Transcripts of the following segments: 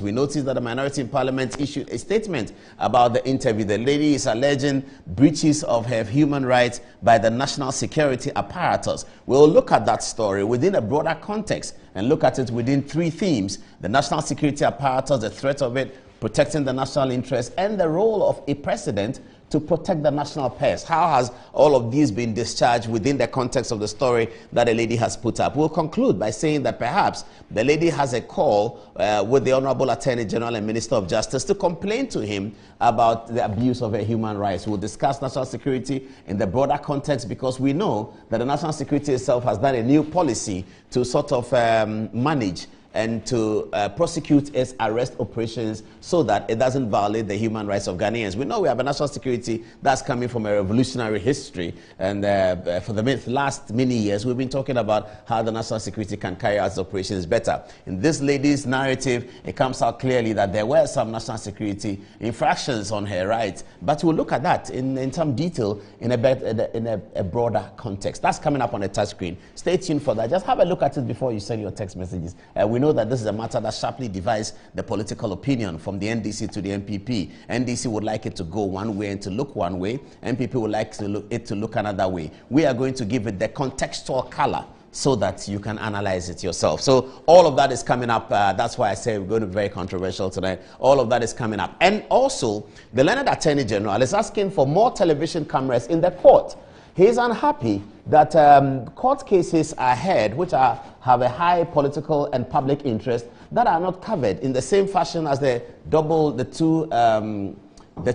We noticed that the minority in parliament issued a statement about the interview. The lady is alleging breaches of her human rights by the national security apparatus. We'll look at that story within a broader context and look at it within three themes: the national security apparatus, the threat of it, protecting the national interest, and the role of a president to protect the national purse. How has all of these been discharged within the context of the story that a lady has put up? We'll conclude by saying that perhaps the lady has a call with the Honorable Attorney General and Minister of Justice to complain to him about the abuse of her human rights. We'll discuss national security in the broader context, because we know that the national security itself has done a new policy to sort of manage and to prosecute its arrest operations so that it doesn't violate the human rights of Ghanaians. We know we have a national security that's coming from a revolutionary history, and for the last many years we've been talking about how the national security can carry out its operations better. In this lady's narrative, it comes out clearly that there were some national security infractions on her rights, but we'll look at that in some detail in a broader context. That's coming up on the touch screen. Stay tuned for that. Just have a look at it before you send your text messages. We know that this is a matter that sharply divides the political opinion from the NDC to the NPP. NDC would like it to go one way and to look one way. NPP would like it to look another way. We are going to give it the contextual color so that you can analyze it yourself. So all of that is coming up. That's why I say we're going to be very controversial tonight. All of that is coming up. And also, the Learned Attorney General is asking for more television cameras in the court. He's unhappy that court cases are heard which have a high political and public interest that are not covered in the same fashion as the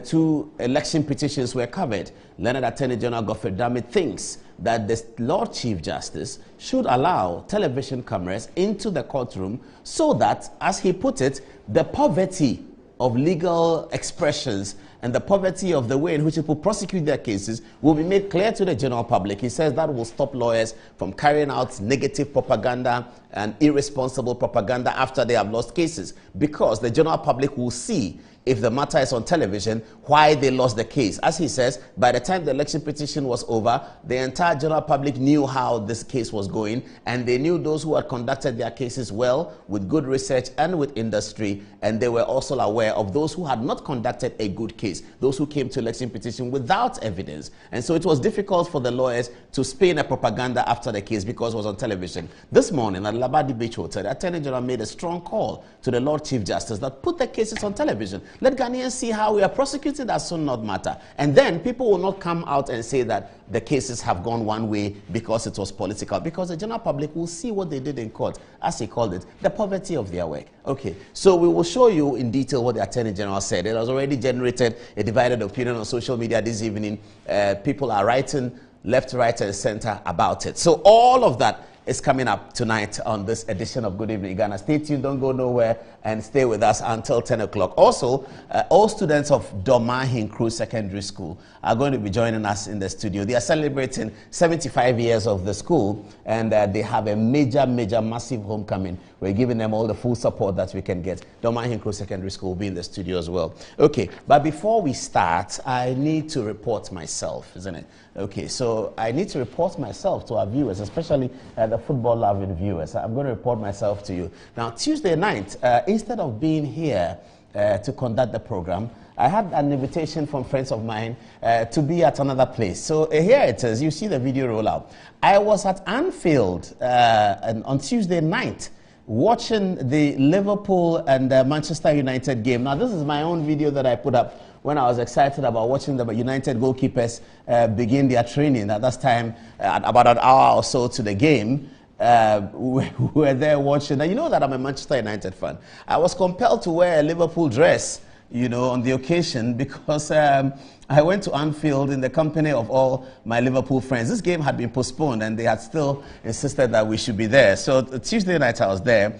two election petitions were covered. Learned Attorney General Godfrey Dame thinks that the Lord Chief Justice should allow television cameras into the courtroom so that, as he put it, the poverty of legal expressions and the poverty of the way in which people prosecute their cases will be made clear to the general public. He says that will stop lawyers from carrying out negative propaganda and irresponsible propaganda after they have lost cases, because the general public will see, if the matter is on television, why they lost the case. As he says, by the time the election petition was over, the entire general public knew how this case was going, and they knew those who had conducted their cases well, with good research and with industry, and they were also aware of those who had not conducted a good case, those who came to election petition without evidence. And so it was difficult for the lawyers to spin a propaganda after the case because it was on television. This morning at Labadi Beach Hotel, the Attorney General made a strong call to the Lord Chief Justice that put the cases on television. Let Ghanaians see how we are prosecuted as soon not matter. And then people will not come out and say that the cases have gone one way because it was political, because the general public will see what they did in court, as he called it, the poverty of their work. Okay, so we will show you in detail what the Attorney General said. It has already generated a divided opinion on social media this evening. People are writing left, right, and center about it. So all of that is coming up tonight on this edition of Good Evening Ghana. Stay tuned, don't go nowhere, and stay with us until 10 o'clock. Also, all students of Doma Hinkru Secondary School are going to be joining us in the studio. They are celebrating 75 years of the school, and they have a major, massive homecoming. We're giving them all the full support that we can get. Doma Hinkru Secondary School will be in the studio as well. Okay, but before we start, I need to report myself, isn't it? Okay, so I need to report myself to our viewers, especially the football-loving viewers. I'm going to report myself to you. Now, Tuesday night, instead of being here to conduct the program, I had an invitation from friends of mine to be at another place. So here it is. You see the video roll out. I was at Anfield on Tuesday night watching the Liverpool and Manchester United game. Now, this is my own video that I put up when I was excited about watching the United goalkeepers begin their training. At that time, at about an hour or so to the game, we were there watching. Now, you know that I'm a Manchester United fan. I was compelled to wear a Liverpool dress, you know, on the occasion, because I went to Anfield in the company of all my Liverpool friends. This game had been postponed, and they had still insisted that we should be there. So Tuesday night I was there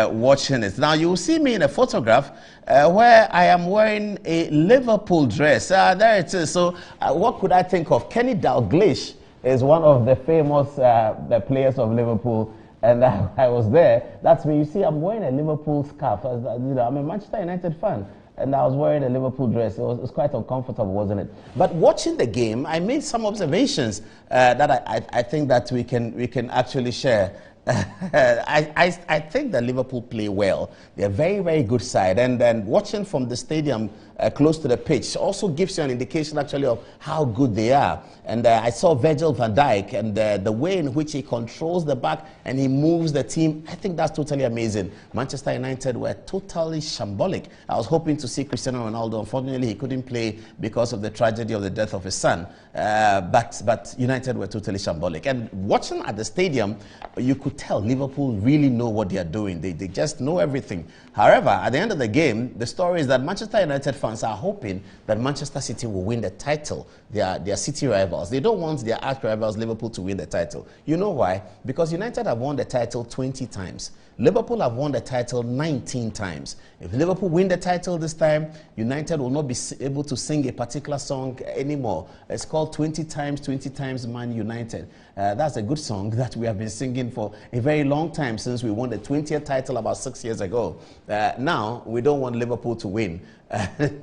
watching it. Now you will see me in a photograph where I am wearing a Liverpool dress. There it is. So what could I think of? Kenny Dalglish is one of the famous the players of Liverpool. And I was there. That's me. You see, I'm wearing a Liverpool scarf. You know, I'm a Manchester United fan. And I was wearing a Liverpool dress. It was quite uncomfortable, wasn't it? But watching the game, I made some observations that I think that we can actually share I think that Liverpool play well. They're a very, very good side. And watching from the stadium close to the pitch also gives you an indication actually of how good they are. And I saw Virgil van Dijk and the way in which he controls the back and he moves the team. I think that's totally amazing. Manchester United were totally shambolic. I was hoping to see Cristiano Ronaldo. Unfortunately, he couldn't play because of the tragedy of the death of his son. But United were totally shambolic. And watching at the stadium, you could tell Liverpool really know what they are doing. They just know everything. However, at the end of the game, the story is that Manchester United fans are hoping that Manchester City will win the title. They are city rivals. They don't want their arch rivals, Liverpool, to win the title. You know why? Because United have won the title 20 times. Liverpool have won the title 19 times. If Liverpool win the title this time, United will not be able to sing a particular song anymore. It's called 20 times Man United. That's a good song that we have been singing for a very long time since we won the 20th title about 6 years ago. Now, we don't want Liverpool to win.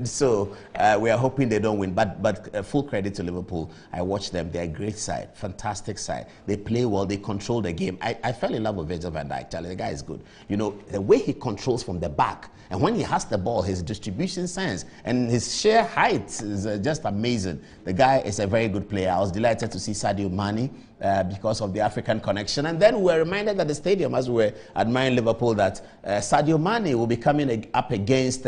So we are hoping they don't win. But full credit to Liverpool. I watched them. They're a great side, fantastic side. They play well. They control the game. I fell in love with Virgil van Dijk. Charlie, the guy is good. You know, the way he controls from the back, and when he has the ball, his distribution sense and his sheer height is just amazing. The guy is a very good player. I was delighted to see Sadio Mane because of the African connection. And then we were reminded at the stadium as we were admiring Liverpool that Sadio Mane will be coming up against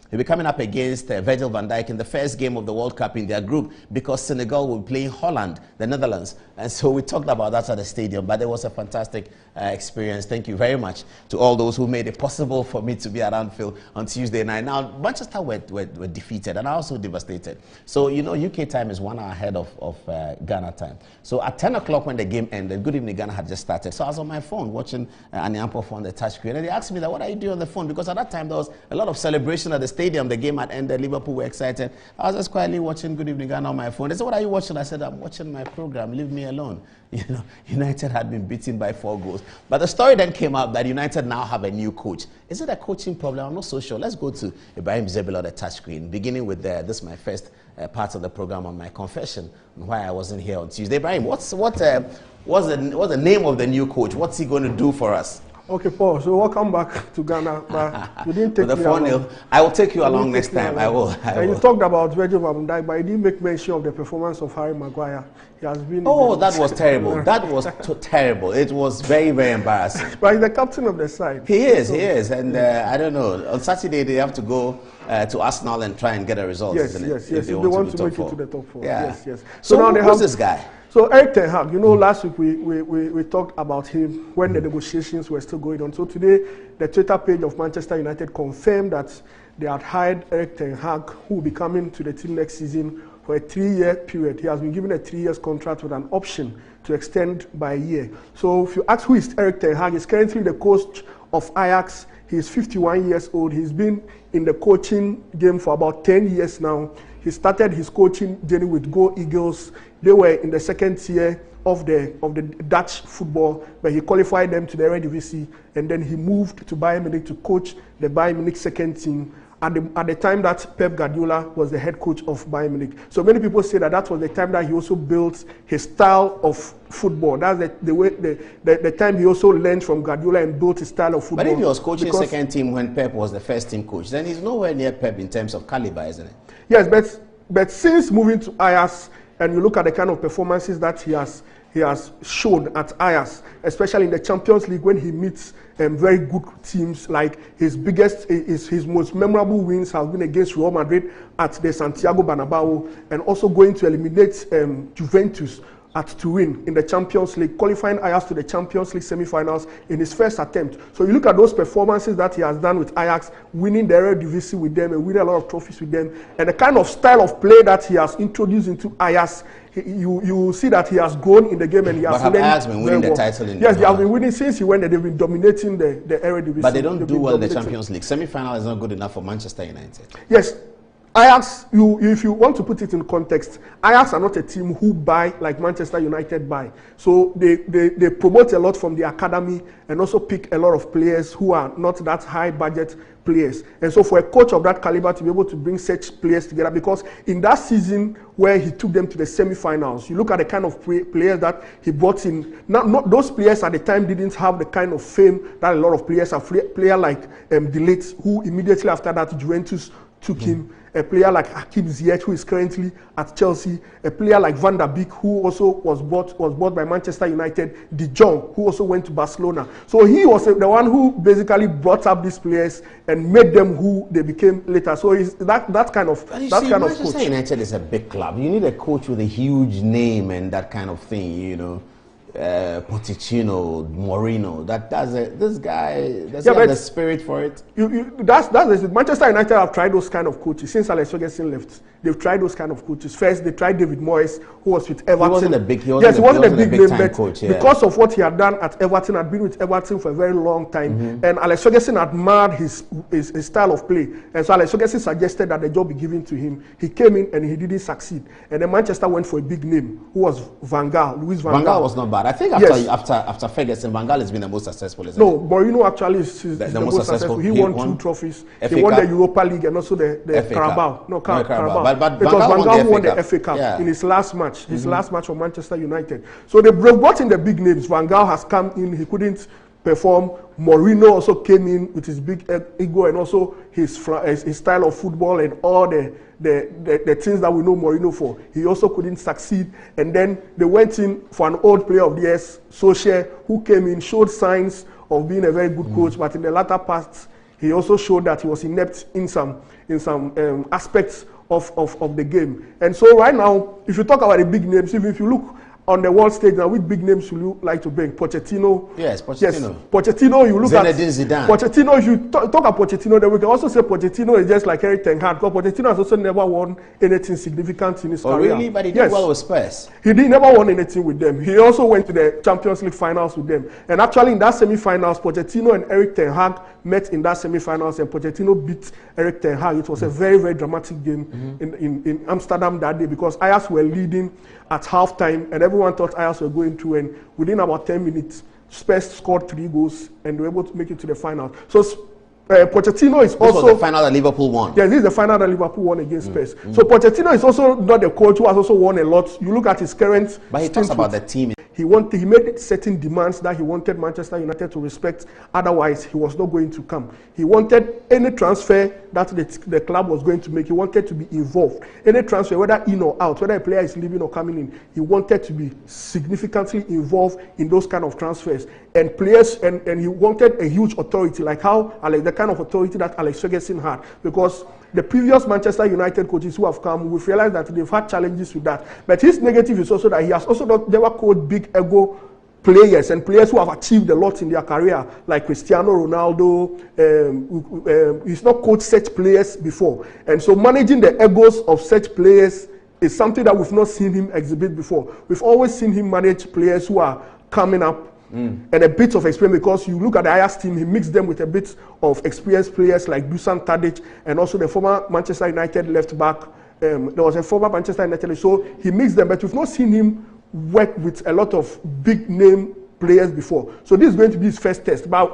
He'll be coming up against Virgil van Dijk in the first game of the World Cup in their group because Senegal will be playing Holland, the Netherlands. And so we talked about that at the stadium, but it was a fantastic experience. Thank you very much to all those who made it possible for me to be at Anfield on Tuesday night. Now, Manchester were defeated and also devastated. So, you know, UK time is 1 hour ahead of Ghana time. So at 10 o'clock when the game ended, Good Evening Ghana had just started. So I was on my phone watching Annie Ampof on the touchscreen. And they asked me, that, what are you doing on the phone? Because at that time, there was a lot of celebration at the stadium. The game had ended. Liverpool were excited. I was just quietly watching Good Evening Ghana on my phone. They said, what are you watching? I said, I'm watching my program. Leave me alone. You know, United had been beaten by 4 goals. But the story then came out that United now have a new coach. Is it a coaching problem? I'm not so sure. Let's go to Ibrahim Zebula on the touchscreen, beginning with this is my first part of the program on my confession on why I wasn't here on Tuesday. Ibrahim, what's the name of the new coach? What's he going to do for us? Okay, Paul, so welcome back to Ghana, but you didn't take me along. I will take you along next time. I will. And you talked about Virgil van Dijk, but you didn't make mention of the performance of Harry Maguire. He has been... Oh, that was terrible. That was terrible. It was very, very embarrassing. But he's the captain of the side. He is. And I don't know, on Saturday they have to go to Arsenal and try and get a result, yes, isn't it? Yes, if they want to make it to the top 4. Yeah. Yes. So now who's this guy? So Erik ten Hag, you know, last week we talked about him when the negotiations were still going on. So today, the Twitter page of Manchester United confirmed that they had hired Erik ten Hag, who will be coming to the team next season for a 3-year period. He has been given a 3-year contract with an option to extend by a year. So if you ask who is Erik ten Hag, he's currently the coach of Ajax. He's 51 years old. He's been in the coaching game for about 10 years now. He started his coaching journey with Go Eagles. They were in the second tier of the Dutch football, but he qualified them to the Eredivisie, and then he moved to Bayern Munich to coach the Bayern Munich second team at the time that Pep Guardiola was the head coach of Bayern Munich. So many people say that was the time that he also built his style of football. That's the time he also learned from Guardiola and built his style of football. But if he was coaching second team when Pep was the first team coach, then he's nowhere near Pep in terms of caliber, isn't it? Yes, but since moving to Ajax, and you look at the kind of performances that he has shown at Ajax, especially in the Champions League when he meets very good teams, like his most memorable wins have been against Real Madrid at the Santiago Bernabeu, and also going to eliminate Juventus at Turin in the Champions League, qualifying Ajax to the Champions League semi-finals in his first attempt. So you look at those performances that he has done with Ajax, winning the Eredivisie with them and winning a lot of trophies with them, and the kind of style of play that he has introduced into Ajax, you see that he has grown in the game and he has learned. But Ajax been winning the title in Yes, they have been winning since he went there. They've been dominating the Eredivisie. But they don't do well in the Champions League. Semi-final is not good enough for Manchester United. Yes. Ajax, if you want to put it in context, Ajax are not a team who buy like Manchester United buy. So they promote a lot from the academy and also pick a lot of players who are not that high budget players. And so for a coach of that caliber to be able to bring such players together, because in that season where he took them to the semi-finals, you look at the kind of players that he brought in. Not those players at the time didn't have the kind of fame that a lot of players have. Player like De Ligt, who immediately after that Juventus took him. A player like Hakim Ziyech, who is currently at Chelsea. A player like Van der Beek, who also was bought by Manchester United. De Jong, who also went to Barcelona. So he was the one who basically brought up these players and made them who they became later. So he's that kind of that kind of coach. Manchester United is a big club. You need a coach with a huge name and that kind of thing, you know. Pochettino, Mourinho, this guy does he have the spirit for it? That's Manchester United have tried those kind of coaches since Alex Ferguson left. They've tried those kind of coaches. First, they tried David Moyes, who was with Everton. He wasn't a big name, but coach, because of what he had done at Everton, had been with Everton for a very long time, and Alex Ferguson admired his style of play, and so Alex Ferguson suggested that the job be given to him. He came in and he didn't succeed, and then Manchester went for a big name, who was Van Gaal, Louis Van Gaal. Van Gaal was not bad. I think after Ferguson, Van Gaal has been the most successful. Isn't it? Mourinho actually is the most successful. He won 2 trophies. He won the Europa League and also the Carabao. No, Carabao. But it was Van Gaal who won the FA Cup in his last match. His last match for Manchester United. So they brought in the big names. Van Gaal has come in. He couldn't perform. Mourinho also came in with his big ego and also his style of football and all the things that we know Mourinho for. He also couldn't succeed. And then they went in for an old player of theirs, Solskjaer, who came in, showed signs of being a very good coach, but in the latter part, he also showed that he was inept in some aspects of the game. And so right now, if you talk about the big names, even if you look on the world stage now, which big names would you like to bring? Pochettino. Yes, Pochettino. Yes, Pochettino. You look Zinedine Zidane. Pochettino. If you talk about Pochettino, then we can also say Pochettino is just like Erik ten Hag. Because Pochettino has also never won anything significant in his career. Oh, really? But he did well with Spurs. He never won anything with them. He also went to the Champions League finals with them. And actually, in that semi-finals, Pochettino and Erik ten Hag met in that semi-finals, and Pochettino beat Erik ten Hag. It was a very, very dramatic game in Amsterdam that day because Ajax were leading at halftime, and everyone thought Ajax were going through, and within about 10 minutes, Spurs scored 3 goals, and they were able to make it to the final. So Pochettino is also... This was the final that Liverpool won. Yeah, this is the final that Liverpool won against Spurs. So Pochettino is also not the coach who has also won a lot. You look at his current... But he talks about the team. He made certain demands that he wanted Manchester United to respect. Otherwise, he was not going to come. He wanted any transfer that the club was going to make. He wanted to be involved. Any transfer, whether in or out, whether a player is leaving or coming in, he wanted to be significantly involved in those kind of transfers. And players, and he wanted a huge authority, like how the kind of authority that Alex Ferguson had, because the previous Manchester United coaches who have come, we've realized that they've had challenges with that. But his negative is also that he has also never coached big ego players and players who have achieved a lot in their career, like Cristiano Ronaldo. He's not coached such players before. And so managing the egos of such players is something that we've not seen him exhibit before. We've always seen him manage players who are coming up and a bit of experience, because you look at the Ajax team, he mixed them with a bit of experienced players like Dusan Tadic and also the former Manchester United left back. There was a former Manchester United, so he mixed them, but we've not seen him work with a lot of big name players before. So this is going to be his first test. But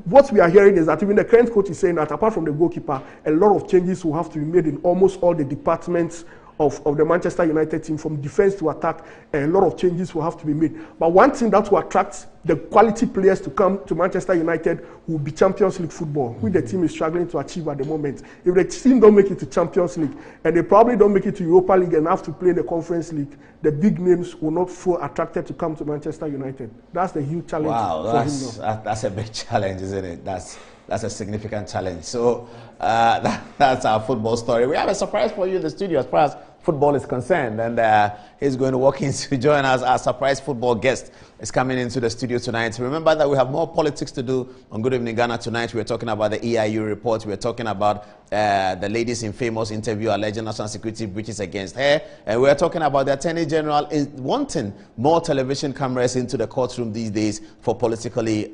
what we are hearing is that even the current coach is saying that apart from the goalkeeper, a lot of changes will have to be made in almost all the departments of the Manchester United team, from defense to attack. A lot of changes will have to be made. But one thing that will attract the quality players to come to Manchester United will be Champions League football, which the team is struggling to achieve at the moment. If the team don't make it to Champions League, and they probably don't make it to Europa League and have to play in the Conference League, the big names will not feel attracted to come to Manchester United. That's the huge challenge. Wow, that's a big challenge, isn't it? That's a significant challenge. So that's our football story. We have a surprise for you in the studio as far as football is concerned, and he's going to walk in to join us. Our surprise football guest is coming into the studio tonight. Remember that we have more politics to do on Good Evening Ghana tonight. We're talking about the EIU report. We're talking about the Ladies in Famous interview, alleged national security breaches against her. And we're talking about the Attorney General is wanting more television cameras into the courtroom these days for politically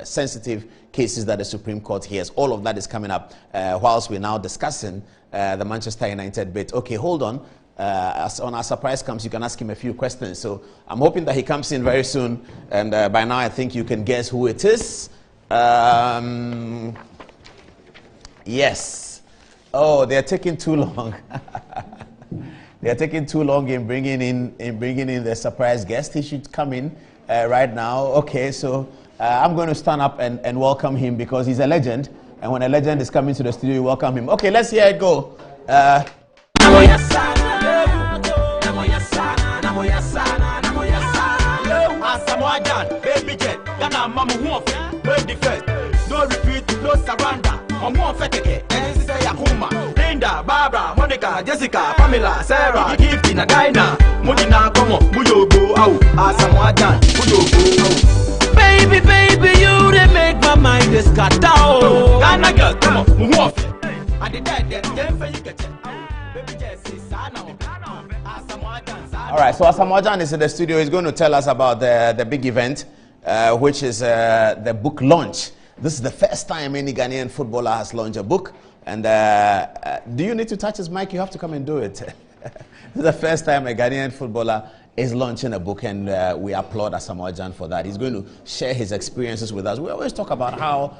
sensitive cases that the Supreme Court hears. All of that is coming up whilst we're now discussing the Manchester United bit. Okay, hold on. As on our surprise comes, you can ask him a few questions. So I'm hoping that he comes in very soon. And by now, I think you can guess who it is. Yes. Oh, they're taking too long. They are taking too long in bringing in the surprise guest. He should come in right now. Okay, so I'm going to stand up and welcome him because he's a legend. And when a legend is coming to the studio, you welcome him. Okay, let's hear it go. No repeat, no surrender. Linda, Barbara, Monica, Jessica, Pamela, Sarah, Gift in a diner. Mudina, Como, Muyogo, out. Asamoajan, Muyogo, out. Baby, baby, you they make my mind is cut out. Ghana girl, come on, move off. I did that, then for you get it. Baby, Jessie, Sana, Asamoajan. All right, so Asamoajan is in the studio. He's going to tell us about the big event, which is the book launch. This is the first time any Ghanaian footballer has launched a book. And do you need to touch his mic? You have to come and do it. This is the first time a Ghanaian footballer is launching a book, and we applaud Asamoajan for that. He's going to share his experiences with us. We always talk about how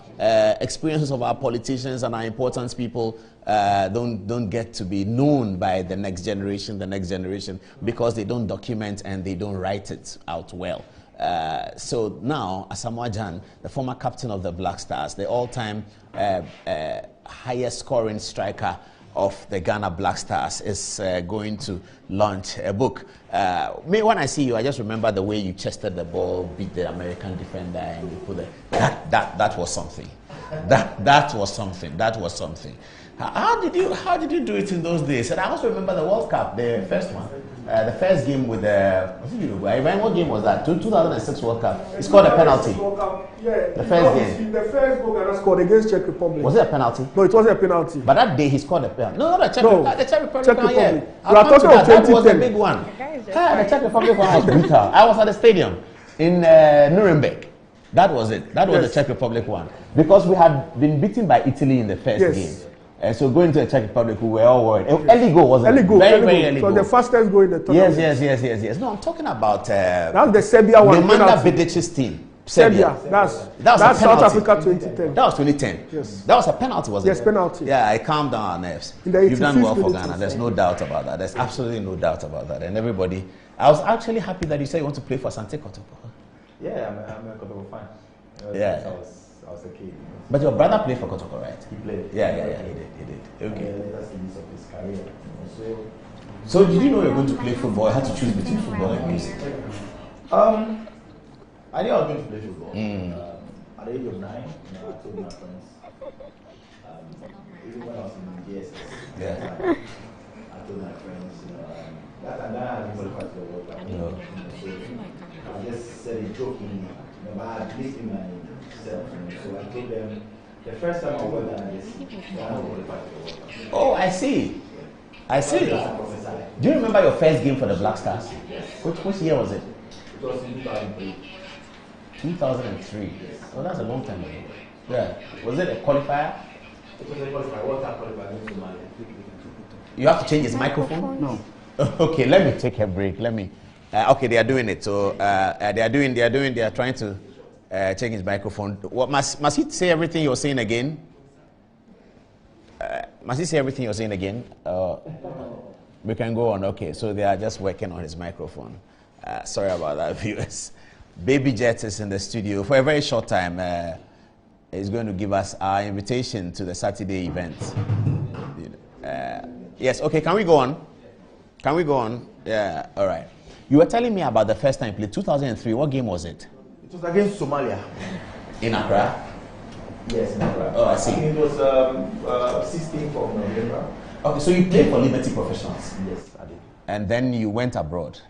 experiences of our politicians and our important people don't get to be known by the next generation, because they don't document and they don't write it out well. So now, Asamoajan, the former captain of the Black Stars, the all-time highest scoring striker of the Ghana Black Stars, is going to launch a book. When I see you, I just remember the way you chested the ball, beat the American defender, and you put that was something. That was something. How did you do it in those days? And I also remember the World Cup, the first one. The first game with what game was that? 2006 World Cup. He scored a penalty. The first game. The first goal Ghana scored against Czech Republic. Was it a penalty? No, it wasn't a penalty. But that day he scored a penalty. No, the Czech Republic. Czech Republic. Yeah. We are talking of 2010. That was a big one. The Czech Republic one was brutal. I was at the stadium in Nuremberg. That was it. That was the Czech Republic one. Because we had been beaten by Italy in the first game. And so going to the Czech Republic, we were all worried. Early goal, wasn't it? Very early goal. So the fastest goal in the tournament. Yes. No, I'm talking about that's the Serbia one. Nemanja Vidic's team. Serbia. That's South Africa 2010. That was 2010. Yes. That was a penalty, wasn't it? Yes, penalty. Yeah, I calmed down our nerves. You've done well for Ghana. There's no doubt about that. There's absolutely no doubt about that. And everybody, I was actually happy that you said you want to play for Asante Kotoko. Yeah, I'm a Kotoko fan. Yeah. I was a kid. But your brother played for Kotoko, right? He played. Yeah, he did. Okay. And that's the use of his career. So did you know you were going to play football? I had to choose between football and music. I knew I was going to play football. At the age of 9, I told my friends. Even when I was in GSS, I told my friends, that I hadn't qualified for the World Cup. So I just said it jokingly, but I had believed in myself. So I told them, the first time I went there, I qualified for the World Cup. Oh, I see. Do you remember your first game for the Black Stars? Yes. Which year was it? It was in 2003. 2003. Yes. Oh, that's a long time ago. Yeah. Was it a qualifier? It was a qualifier. World Cup qualifier in Somalia. You have to change his microphone? No. Okay, let me take a break. Okay, they are doing it. So they are trying to change his microphone. What must he say everything you're saying again? Must he say everything you're saying again? We can go on. Okay, so they are just working on his microphone. Sorry about that, viewers. Baby Jet is in the studio for a very short time. He's going to give us our invitation to the Saturday event. Yes, okay, can we go on? Yeah, all right. You were telling me about the first time you played, 2003. What game was it? It was against Somalia. In Accra? Yes, in Accra. Oh, I see. It was 16th of November. Okay, so you played for Liberty Professionals? Yes, I did. And then you went abroad?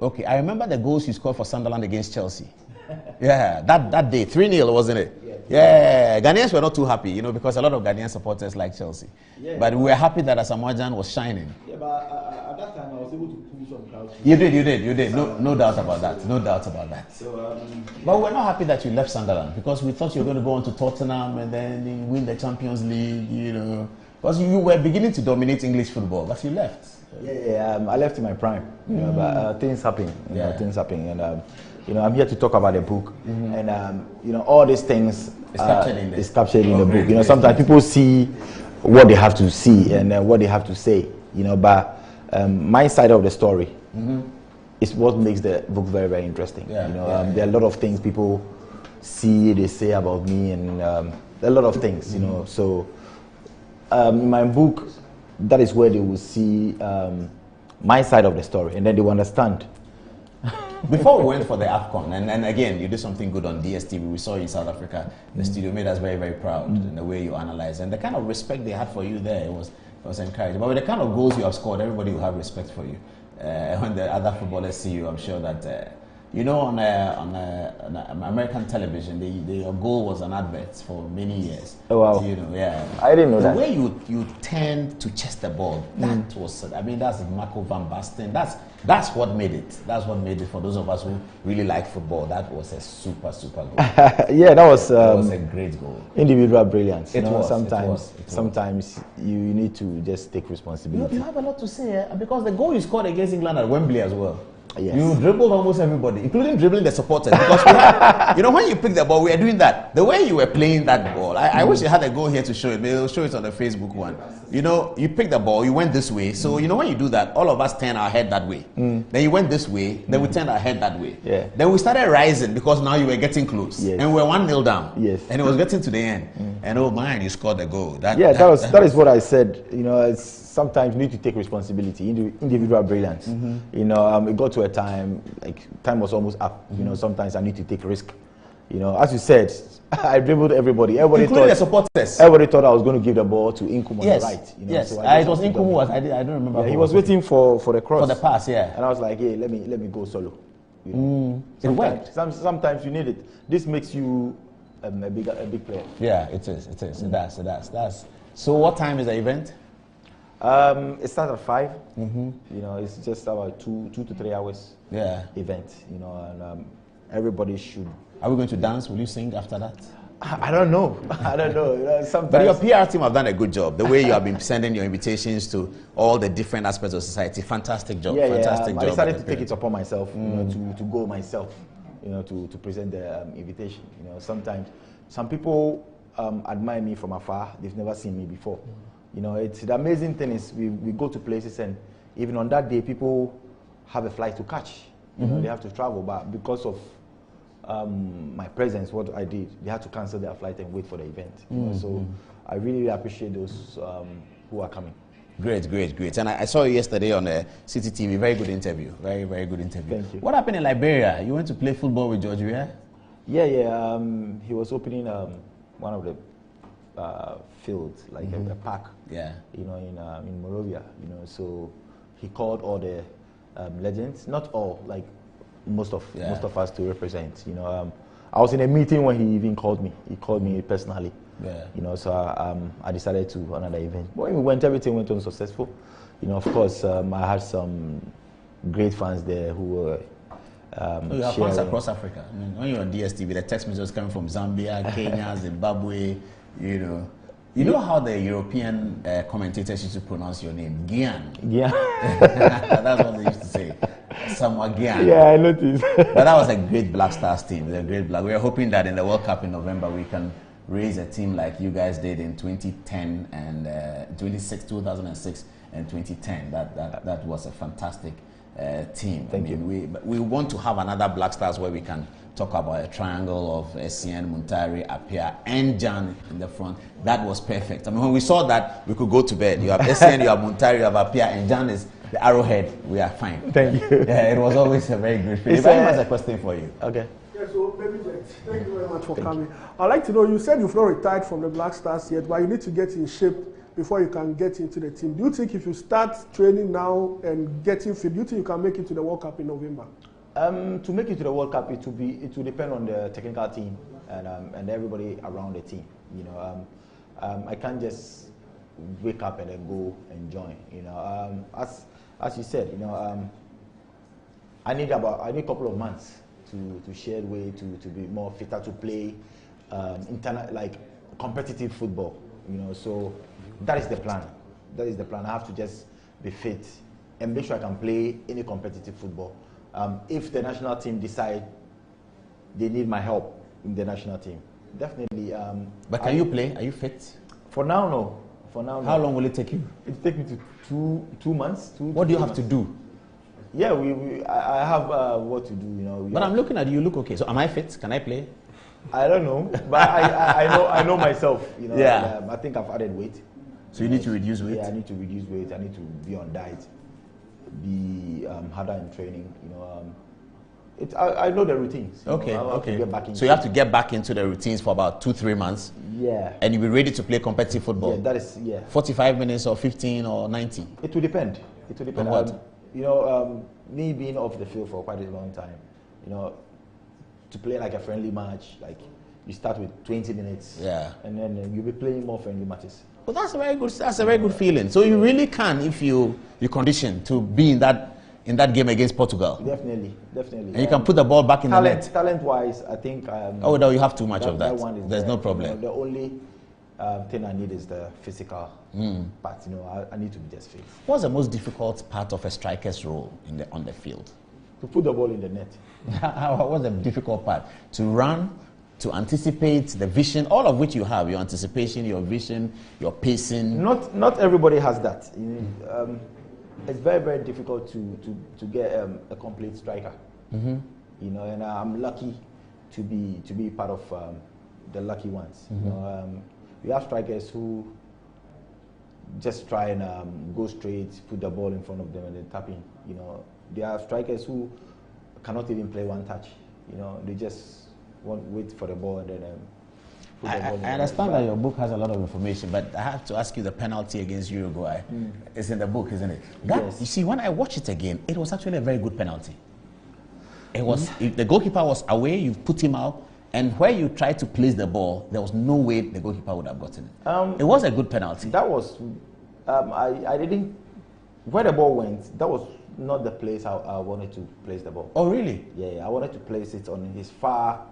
Okay, I remember the goals you scored for Sunderland against Chelsea. Yeah, that day, 3-0, wasn't it? Yeah, Ghanaians were not too happy, you know, because a lot of Ghanaian supporters like Chelsea. Yeah. But we were happy that Asamoah Gyan was shining. Yeah, but at that time I was able to pull some crowds. You did. No doubt about that. No doubt about that. So, But we're not happy that you left Sunderland because we thought you were going to go on to Tottenham and then win the Champions League, you know. Because you were beginning to dominate English football, but you left. Yeah, I left in my prime, you know, but things happen. You know, things happen, and you know, I'm here to talk about the book, and you know, all these things is captured in the book. You know, sometimes people see what they have to see and what they have to say. You know, but my side of the story is what makes the book very, very interesting. There are a lot of things people see, they say about me, and a lot of things. You know, so in my book, that is where they will see my side of the story, and then they will understand. Before we went for the AFCON, and again, you did something good on DSTV. We saw you in South Africa. The studio made us very, very proud in the way you analyzed. And the kind of respect they had for you there, it was encouraging. But with the kind of goals you have scored, everybody will have respect for you. When the other footballers see you, I'm sure that, you know, on American television, your goal was an advert for many years. Oh, wow. You know, yeah. I didn't know that. The way you tend to chase the ball, that was, I mean, that's Marco van Basten. That's what made it. That's what made it for those of us who really like football. That was a super goal. Yeah, that was a great goal. Individual brilliance. It was. Sometimes you need to just take responsibility. You have a lot to say, because the goal you scored against England at Wembley as well. Yes. You dribbled almost everybody, including dribbling the supporters. Because we had, you know, when you pick the ball, we were doing that. The way you were playing that ball, I wish you had a goal here to show it. Maybe they'll show it on the Facebook one. You know, you picked the ball, you went this way. So, you know, when you do that, all of us turn our head that way. Then you went this way, then we turned our head that way. Yeah. Then we started rising because now you were getting close. Yes. And we were 1-0 down. Yes. And it was getting to the end. And oh man, you scored the goal. That is what I said. You know, sometimes you need to take responsibility, individual brilliance. You know, it got to a time, like time was almost up. You know, sometimes I need to take risk. You know, as you said, I dribbled everybody. Including the supporters. Everybody thought I was going to give the ball to Inkum on the right. You know, yes, so it was Inkum. I don't remember. Yeah, he was waiting for the cross. For the pass, yeah. And I was like, hey, let me go solo. You know? It worked. Sometimes you need it. This makes you a big player. Yeah, it is. It does. So what time is the event? It starts at 5. You know, it's just about 2 to 3 hours. Yeah. Event. You know, and everybody should. Are we going to dance? Will you sing after that? I don't know. You know, sometimes. But your PR team have done a good job. The way you have been sending your invitations to all the different aspects of society, fantastic job. Fantastic job. I decided to take it upon myself, you know, to go myself, you know, to present the invitation. You know, sometimes some people admire me from afar. They've never seen me before. You know, it's the amazing thing is we go to places and even on that day people have a flight to catch. You know, they have to travel, but because of my presence, what I did, they had to cancel their flight and wait for the event. You know, so I really appreciate those who are coming. Great. And I saw you yesterday on City TV. Very good interview. Very good interview. Thank you. What happened in Liberia? You went to play football with George Weah? Yeah. He was opening one of the fields, like a park. Yeah. You know, in Monrovia. You know, so he called all the legends, not all, like most of us to represent. You know, I was in a meeting when he even called me. He called me personally. Yeah. You know, so I decided to another event. When we went, everything went on successful. You know, of course, I had some great fans there who were. You have fans across Africa. I mean, when you're on DSTV, the text messages coming from Zambia, Kenya, Zimbabwe. You know how the European commentators used to pronounce your name, Gyan. Yeah. That's what they used to say. Samoa Gyan. Yeah, I noticed. But that was a great Black Stars team. We were hoping that in the World Cup in November we can raise a team like you guys did in 2010 and 2006 and 2010. That was a fantastic team. Thank you. We want to have another Black Stars where we can talk about a triangle of SCN, Muntari, Appiah, and Gyan in the front. That was perfect. I mean, when we saw that, we could go to bed. You have SCN, you have Muntari, you have Appiah, and Gyan is the arrowhead. We are fine. Thank you. Yeah, it was always a very great feeling. Very much a question for you. Okay. Yeah, so maybe thank you very much for coming. I'd like to know, you said you've not retired from the Black Stars yet, but you need to get in shape before you can get into the team. Do you think if you start training now and getting fit, do you think you can make it to the World Cup in November? To make it to the World Cup, it will depend on the technical team and everybody around the team. You know, I can't just wake up and then go and join. You know, as you said, you know, I need a couple of months to shed weight, to be more fitter to play like competitive football. You know, so that is the plan. That is the plan. I have to just be fit and make sure I can play any competitive football. If the national team decide they need my help in the national team, definitely. But can you play? Are you fit? For now, no. For now, How no. long will it take you? It take me to two months. What do you have to do? Yeah, I have what to do. You know. But I'm looking at you. You look okay. So am I fit? Can I play? I don't know, but I know myself. You know. Yeah. I think I've added weight. So you need to reduce weight. Yeah, I need to reduce weight. I need to be on diet, be harder in training. You know, I know the routines. Okay, know, okay. Get back into so you have to get back into the routines for about 2-3 months. Yeah. And you'll be ready to play competitive football. Yeah, that is 45 minutes or 15 or 90. It will depend. It will depend. On what? You know, me being off the field for quite a long time. You know, to play like a friendly match, like you start with 20 minutes. Yeah. And then you'll be playing more friendly matches. Well, that's a very good feeling. So you really can, if you condition to be in that game against Portugal. Definitely. And you can put the ball back in the net. Talent-wise, I think. Oh, no, you have too much of that. One is There's there. no problem. You know, the only thing I need is the physical part. You know, I need to be just fit. What's the most difficult part of a striker's role on the field? To put the ball in the net. What's the difficult part? To run, to anticipate the vision, all of which you have, your anticipation, your vision, your pacing. Not everybody has that. You know, it's very, very difficult to get a complete striker. Mm-hmm. You know, and I'm lucky to be part of the lucky ones. Mm-hmm. You know, we have strikers who just try and go straight, put the ball in front of them, and then tap in. You know, there are strikers who cannot even play one touch. You know, they just wait for the ball and then. I understand that your book has a lot of information, but I have to ask you the penalty against Uruguay. It's in the book, isn't it? Yes. You see, when I watch it again, it was actually a very good penalty. It was the goalkeeper was away, you put him out, and where you tried to place the ball, there was no way the goalkeeper would have gotten it. It was a good penalty. That was, I didn't, where the ball went, that was not the place I wanted to place the ball. Oh, really? Yeah, I wanted to place it on his far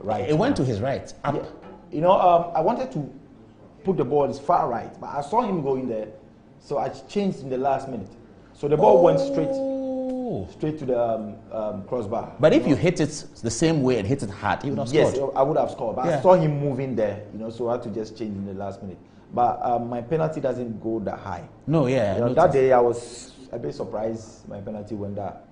right. It went to his right, up. Yeah. You know, I wanted to put the ball his far right, but I saw him going there, so I changed in the last minute. So the ball went straight to the crossbar. But if you hit it the same way and hit it hard, you would have scored. Yes, I would have scored. But I saw him moving there, you know, so I had to just change in the last minute. But my penalty doesn't go that high. No, yeah. You know, that day I was a bit surprised my penalty went that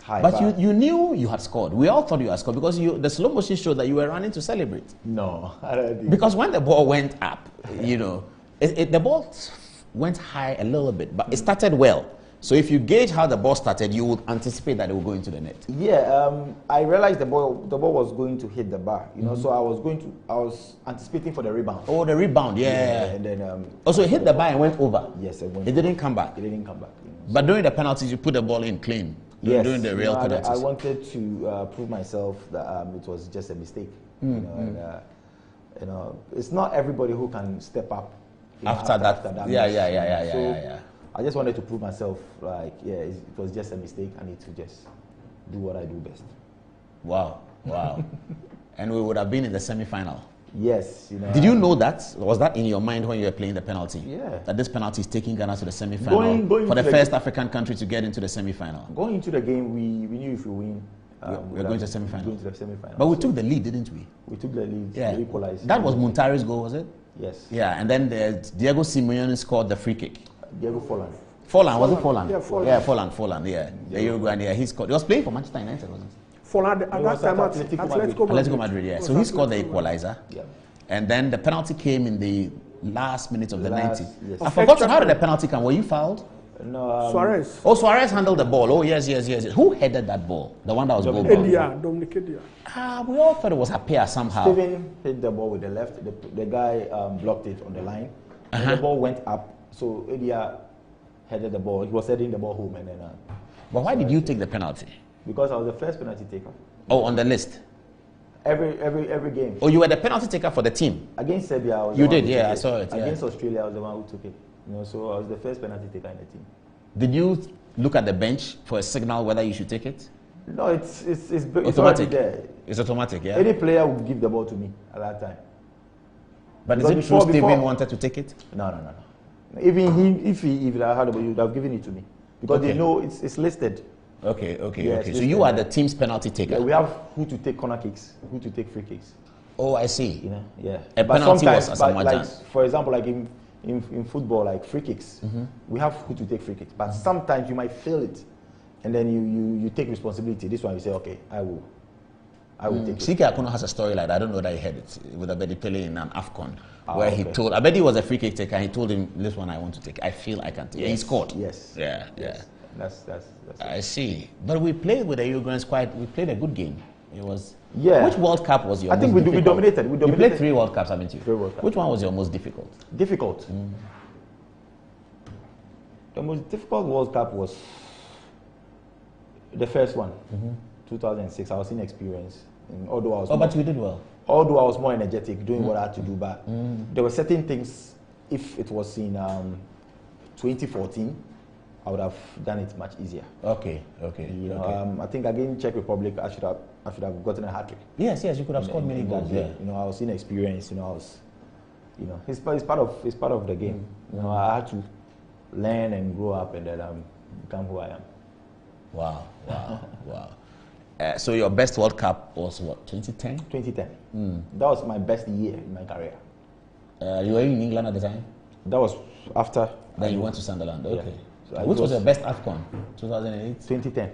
high. But you knew you had scored. We all thought you had scored because the slow motion showed that you were running to celebrate. No, I didn't. Because when the ball went up, you know, the ball went high a little bit, but it started well. So if you gauge how the ball started, you would anticipate that it would go into the net. Yeah, I realized the ball was going to hit the bar, you know, so I was anticipating for the rebound. Oh, the rebound, yeah. And then also it hit the bar and went over. Yes, it went. It didn't come back. It didn't come back. You know, But during the penalties, you put the ball in clean. yes, During the real penalties. I wanted to prove myself that it was just a mistake. You know, and, you know, it's not everybody who can step up After that. Yeah. So I just wanted to prove myself, like, it was just a mistake. I need to just do what I do best. Wow. And we would have been in the semi-final. Yes, you know. Did you know that? Was that in your mind when you were playing the penalty? Yeah. That this penalty is taking Ghana to the semi-final Going for the to first African country to get into the semi-final. Going into the game, we knew if we win, we're going to the semi-final. Going to the semi-final. But we took the lead, didn't we? We took the lead. Yeah. We equalized. That was Muntari's goal, was it? Yes. Yeah, and then Diego Simeone scored the free kick. Diego Forlan. Forlan, was it Forlan? Yeah, Forlan. Yeah, Forlan, yeah. The Uruguayan, yeah, he scored. He was playing for Manchester United, wasn't he? For at that time at Atletico Madrid, yeah. So he scored the equalizer. Yeah. And then the penalty came in the last minute of the 90. Yes. I forgot how did the penalty come? Were you fouled? No. Suarez. Oh, Suarez handled the ball. Oh, yes. Who headed that ball? The one that was goal bound. Dominic Edia. We all thought it was Appiah somehow. Steven hit the ball with the left. The guy blocked it on the line. And the ball went up. So Edia headed the ball. He was heading the ball home. And then. But why did you take the penalty? because I was the first penalty taker. Oh, on the list. Every game. Oh, you were the penalty taker for the team. Against Serbia, I was You the one did, who yeah, took I saw it, yeah. Against Australia, I was the one who took it. So I was the first penalty taker in the team. Did you look at the bench for a signal whether you should take it? No, it's Automatic. already there. It's automatic, yeah. Any player would give the ball to me at that time. But is Because it true before- Steven wanted to take it? No. Even him, if he had the ball, he would have given it to me because Okay. they know it's listed. Okay. Yes, So this you thing, are yeah. the team's penalty taker. Yeah, we have who to take corner kicks, who to take free kicks. Oh, I see. Yeah. A But penalty was sometimes, Asamoah like, Gyan. for example, like in football, like free kicks, we have who to take free kicks. But sometimes you might fail it, and then you take responsibility. This one you say, okay, I will take it. CK Akono has a story like that. I don't know that he heard it with Abedi Pele in an AFCON, where he okay. told Abedi was a free kick taker. He told him, "This one I want to take. I feel I can take." Yeah, he scored. Yes. Yeah. That's I see. But we played with the Uruguayans we played a good game. It was. Yeah. Which World Cup was your I think most we difficult? dominated. We You dominated. played 3 World Cups, haven't you? 3 World Cups. Which one was your most difficult? Difficult. The most difficult World Cup was the first one, 2006. I was inexperienced, and although I was Oh, but you did well. although I was more energetic doing what I had to do, but there were certain things. If it was in 2014, I would have done it much easier. Okay. You know, I think against Czech Republic, I should have gotten a hat trick. Yes, you could have scored many goals. Yeah. You know, I was inexperienced. It's part of the game. You know, I had to learn and grow up, and then become who I am. Wow. So your best World Cup was what? 2010. 2010. That was my best year in my career. You were in England at the time. That was after. Then you went to Sunderland. Yeah. Okay. So Which was your best AFCON? 2008. 2010.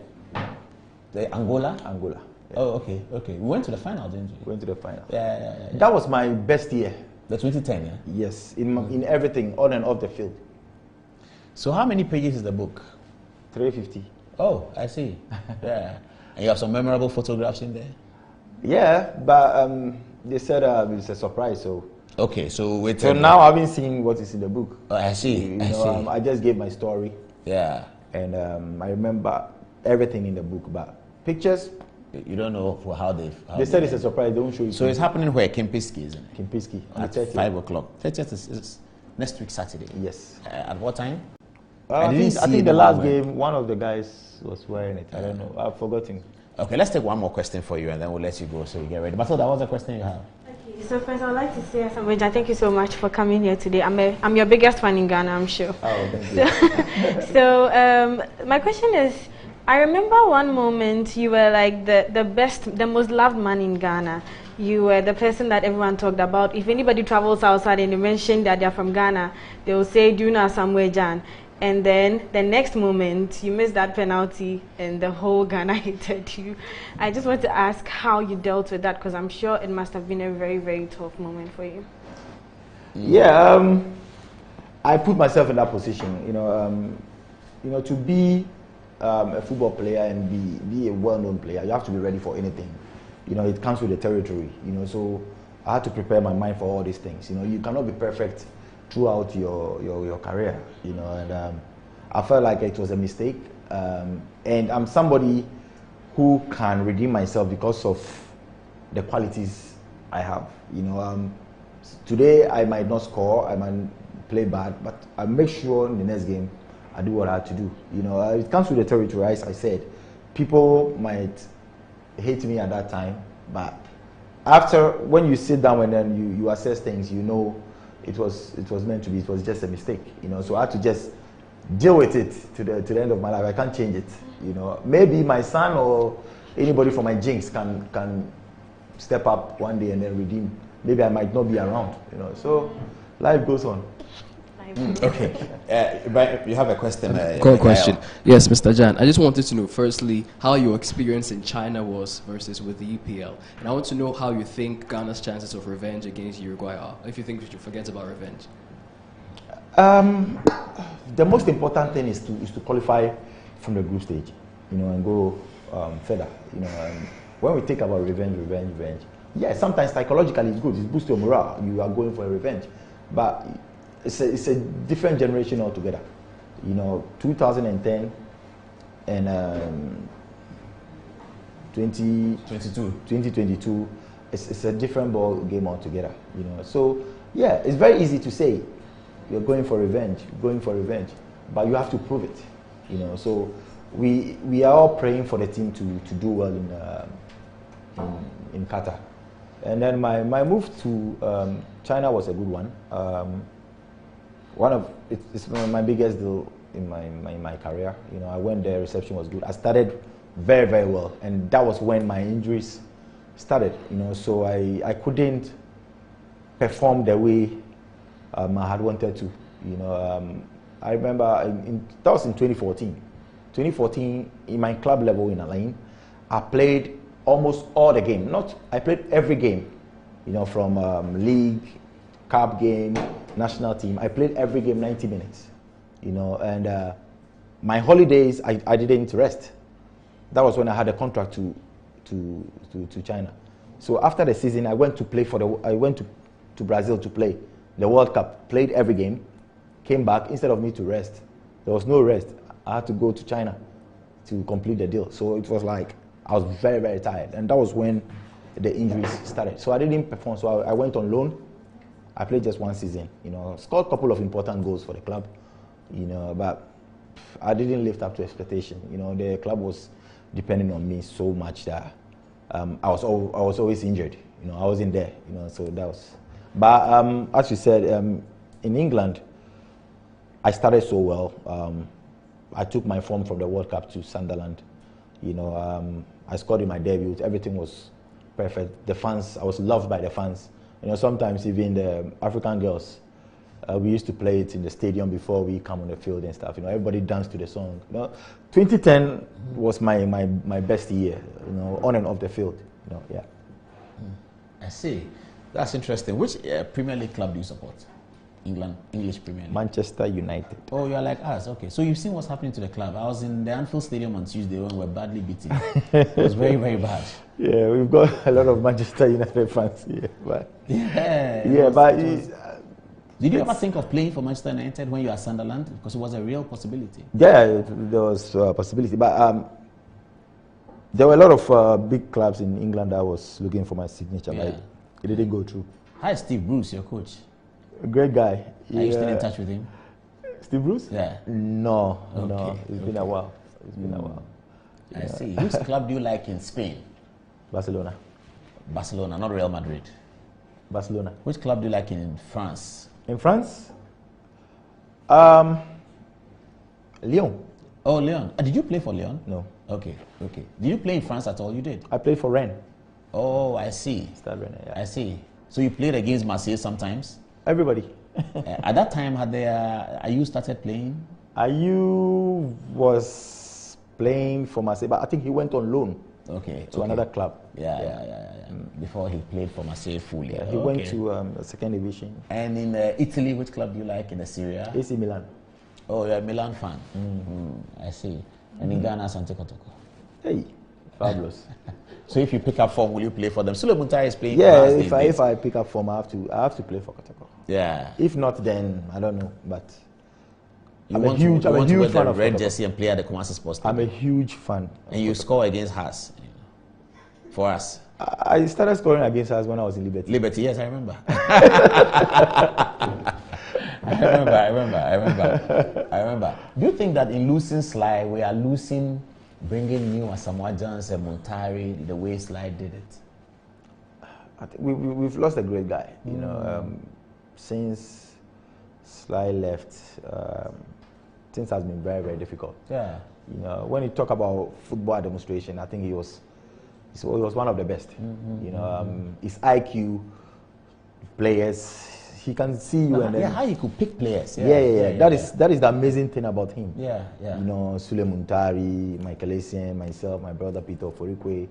The Angola. Angola. Yeah. Oh, okay. We went to the final, didn't we? Went to the final. Yeah. That was my best year. The 2010, yeah. Yes, in everything, on and off the field. So how many pages is the book? 350. Oh, I see. Yeah. And you have some memorable photographs in there? Yeah, but they said it's a surprise. So Okay, so wait. so now I haven't seen what is in the book. Oh, I see. You know, I just gave my story, Yeah. and I remember everything in the book. But pictures, You don't know how they. they said it's a surprise. They won't show you. So it's happening where Kempinski, isn't it? Kempinski on At the 30th. 5 o'clock. 30th is next week Saturday. Yes. At what time? I didn't think, see I think the the last one where- game, one of the guys was wearing it. I don't know. I've forgotten. Okay, let's take one more question for you and then we'll let you go so you get ready. Matilda, what's the question you have? Okay, so first I would like to say, Asamoah, thank you so much for coming here today. I'm your biggest fan in Ghana, I'm sure. Oh, thank you. So my question is, I remember one moment you were like the most loved man in Ghana. You were the person that everyone talked about. If anybody travels outside and they mention that they're from Ghana, they will say, do you know Asamoah Gyan? And then the next moment, you missed that penalty and the whole Ghana hated you. I just want to ask how you dealt with that, because I'm sure it must have been a very, very tough moment for you. Yeah, I put myself in that position. You know, to be a football player and be a well-known player, you have to be ready for anything. You know, it comes with the territory. You know, so I had to prepare my mind for all these things. You know, you cannot be perfect throughout your career. You know, and I felt like it was a mistake. And I'm somebody who can redeem myself because of the qualities I have. You know, today I might not score, I might play bad, but I make sure in the next game I do what I have to do. You know, it comes with the territory, as I said. People might hate me at that time, but after, when you sit down and then you assess things, you know it was meant to be. It was just a mistake. You know, so I had to just deal with it to the end of my life. I can't change it. You know, maybe my son or anybody from my jinx can step up one day and then redeem. Maybe I might not be around. You know, so life goes on. Okay. But you have a question. Quick question. Yes, Mr. Gyan. I just wanted to know, firstly, how your experience in China was versus with the EPL. And I want to know how you think Ghana's chances of revenge against Uruguay are. If you think we should forget about revenge. The most important thing is to qualify from the group stage, you know, and go further. You know, when we think about revenge, yeah, sometimes psychologically it's good. It boosts your morale. You are going for a revenge, but it's a different generation altogether. You know, 2010 and 2022, it's a different ball game altogether, you know. So yeah, it's very easy to say you're going for revenge, but you have to prove it, you know. So we are all praying for the team to do well in Qatar. And then my move to China was a good one. It's my biggest deal in my career. You know, I went there, reception was good. I started very, very well, and that was when my injuries started. You know, so I couldn't perform the way I had wanted to. You know, I remember that was in 2014. 2014, in my club level in Alain, I played almost all the game. I played every game, you know, from league, cup game, national team. I played every game 90 minutes, you know, and my holidays, I didn't rest. That was when I had a contract to China. So after the season, I went to Brazil to play the World Cup, played every game, came back. Instead of me to rest, there was no rest. I had to go to China to complete the deal. So it was like, I was very, very tired. And that was when the injuries started. So I didn't perform. So I went on loan. I played just one season, you know, scored a couple of important goals for the club, you know, but I didn't live up to expectation. You know, the club was depending on me so much that I was always injured. You know, I wasn't there, you know, so that was. But as you said, in England, I started so well. I took my form from the World Cup to Sunderland. You know, I scored in my debut. Everything was perfect. The fans, I was loved by the fans. You know, sometimes even the African girls, we used to play it in the stadium before we come on the field and stuff. You know, everybody danced to the song. You know, 2010 was my best year. You know, on and off the field. You know, yeah. I see. That's interesting. Which Premier League club do you support? England, English Premier League. Manchester United. Oh, you're like us. Okay. So you've seen what's happening to the club. I was in the Anfield Stadium on Tuesday when we were badly beaten. It was very, very bad. Yeah, we've got a lot of Manchester United fans here. But did you ever think of playing for Manchester United when you were at Sunderland? Because it was a real possibility. Yeah, there was a possibility. But there were a lot of big clubs in England that was looking for my signature. Yeah. But it didn't go through. Hi, Steve Bruce, your coach. A great guy. Are you still in touch with him? Steve Bruce? Yeah. No. Okay. It's been a while. I see. Which club do you like in Spain? Barcelona. Barcelona, not Real Madrid. Barcelona. Which club do you like in France? In France? Lyon. Oh, Lyon. Did you play for Lyon? No. Okay. Did you play in France at all? You did? I played for Rennes. Oh, I see. Stade Rennes, yeah. I see. So you played against Marseille sometimes? Everybody. At that time, had Ayew started playing? Ayew was playing for Marseille, but I think he went on loan to another club. Yeah. Before he played for Marseille fully. Yeah, he went to the second division. And in Italy, which club do you like in the Serie A? AC Milan. Oh, you're a Milan fan. I see. And in Ghana, Asante Kotoko. Hey, fabulous. So if you pick up form, will you play for them? Sule Muntari is playing. Yeah, if I pick up form, I have to play for Kotoko. Yeah. If not, then I don't know. But I'm a huge fan of red jersey and play at the Kumasi Sports Stadium. I'm a huge fan. And you score against us. For us. I started scoring against us when I was in Liberty. Liberty, yes, I remember. I remember. Do you think that in losing Sly, we are losing bringing new Asamoah Gyan and Muntari the way Sly did it? I think we've lost a great guy. You know, since Sly left, things has been very, very difficult. Yeah. You know, when you talk about football demonstration, I think he was one of the best. You know, his IQ, players, he can see you and then how he could pick players. Yeah. That is the amazing thing about him. Yeah. You know, Sule Muntari, Michael Essien, myself, my brother Peter Forikwe,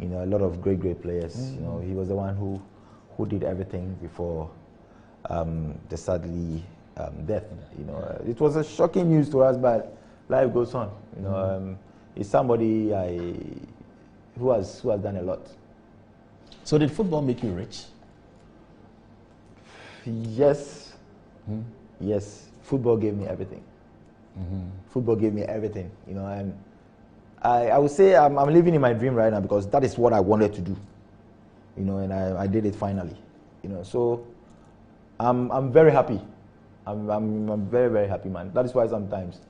you know, a lot of great players. You know, he was the one who did everything before the sadly death. You know, it was a shocking news to us, but life goes on. You know, he's somebody who has done a lot. So did football make you rich? Yes. Yes. Football gave me everything. Football gave me everything. You know, and I would say I'm living in my dream right now because that is what I wanted to do, you know, and I did it finally, you know. So I'm very happy. I'm very, very happy, man. That is why sometimes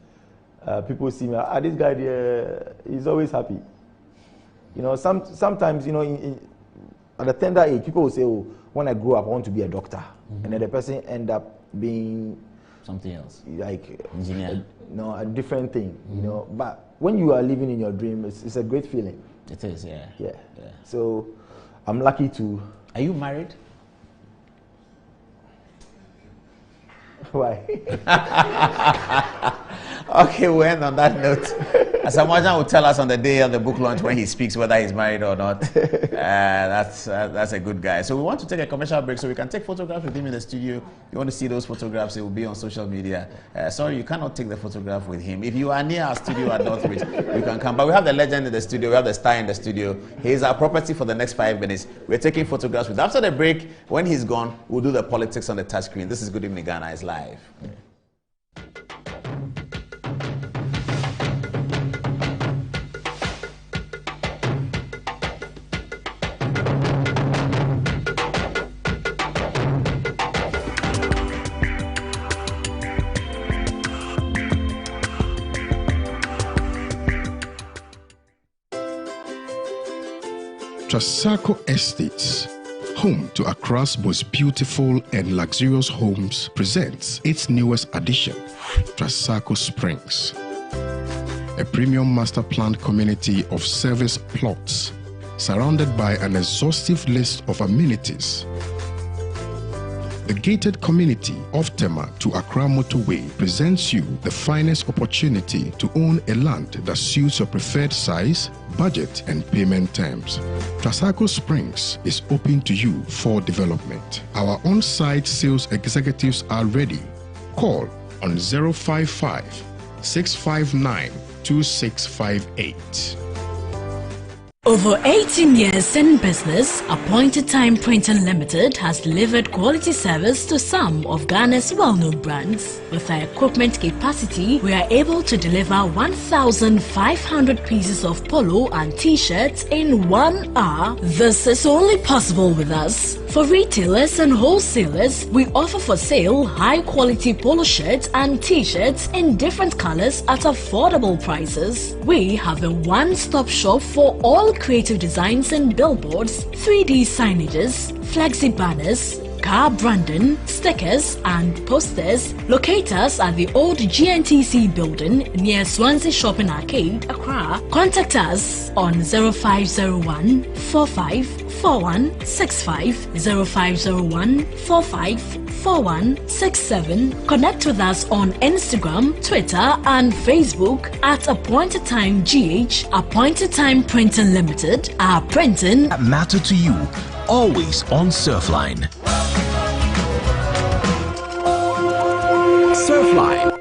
people see me, this guy there, he's always happy. You know, sometimes, you know, at a tender age, people will say, oh, when I grow up, I want to be a doctor. And then the person end up being something else, like engineer. A different thing, you know. But when you are living in your dream, it's a great feeling. It is, yeah. Yeah. So I'm lucky to. Are you married? Why? Okay, we'll end on that note. Asamoah will tell us on the day of the book launch when he speaks whether he's married or not. That's a good guy. So we want to take a commercial break so we can take photographs with him in the studio. You want to see those photographs, it will be on social media. Sorry, you cannot take the photograph with him. If you are near our studio at Northridge, you can come. But we have the legend in the studio. We have the star in the studio. He is our property for the next 5 minutes. We're taking photographs with him. After the break, when he's gone, we'll do the politics on the touch screen. This is Good Evening Ghana. It's live. Trasacco Estates, home to Accra's most beautiful and luxurious homes, presents its newest addition, Trasacco Springs, a premium master planned community of service plots surrounded by an exhaustive list of amenities. The gated community of Tema to Accra Motorway presents you the finest opportunity to own a land that suits your preferred size, budget, and payment terms. Trasacco Springs is open to you for development. Our on-site sales executives are ready. Call on 055 659 2658. Over 18 years in business, Appointed Time Printing Limited has delivered quality service to some of Ghana's well-known brands. With our equipment capacity, we are able to deliver 1,500 pieces of polo and t-shirts in 1 hour. This is only possible with us. For retailers and wholesalers, we offer for sale high-quality polo shirts and t-shirts in different colors at affordable prices. We have a one-stop shop for all creative designs and billboards, 3D signages, flexi banners, car branding, stickers and posters. Locate us at the old GNTC building near Swansea Shopping Arcade, Accra. Contact us on 0501 454165, 0501 454167. Connect with us on Instagram, Twitter and Facebook at Appointed Time GH. Appointed Time Printing Limited. Our printing that matter to you, always on Surfline. Surfline.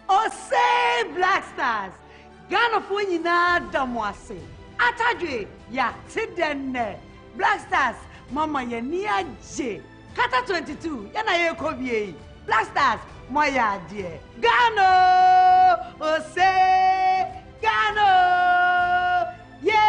Oh, say Black Stars. Ghana for you na damwase. Atadwe ya tidenne. Black Stars mama ye niya je. Kata 22 yana ye kobie. Black Stars moya die. Ghana. Oh say Ghana. Yeah.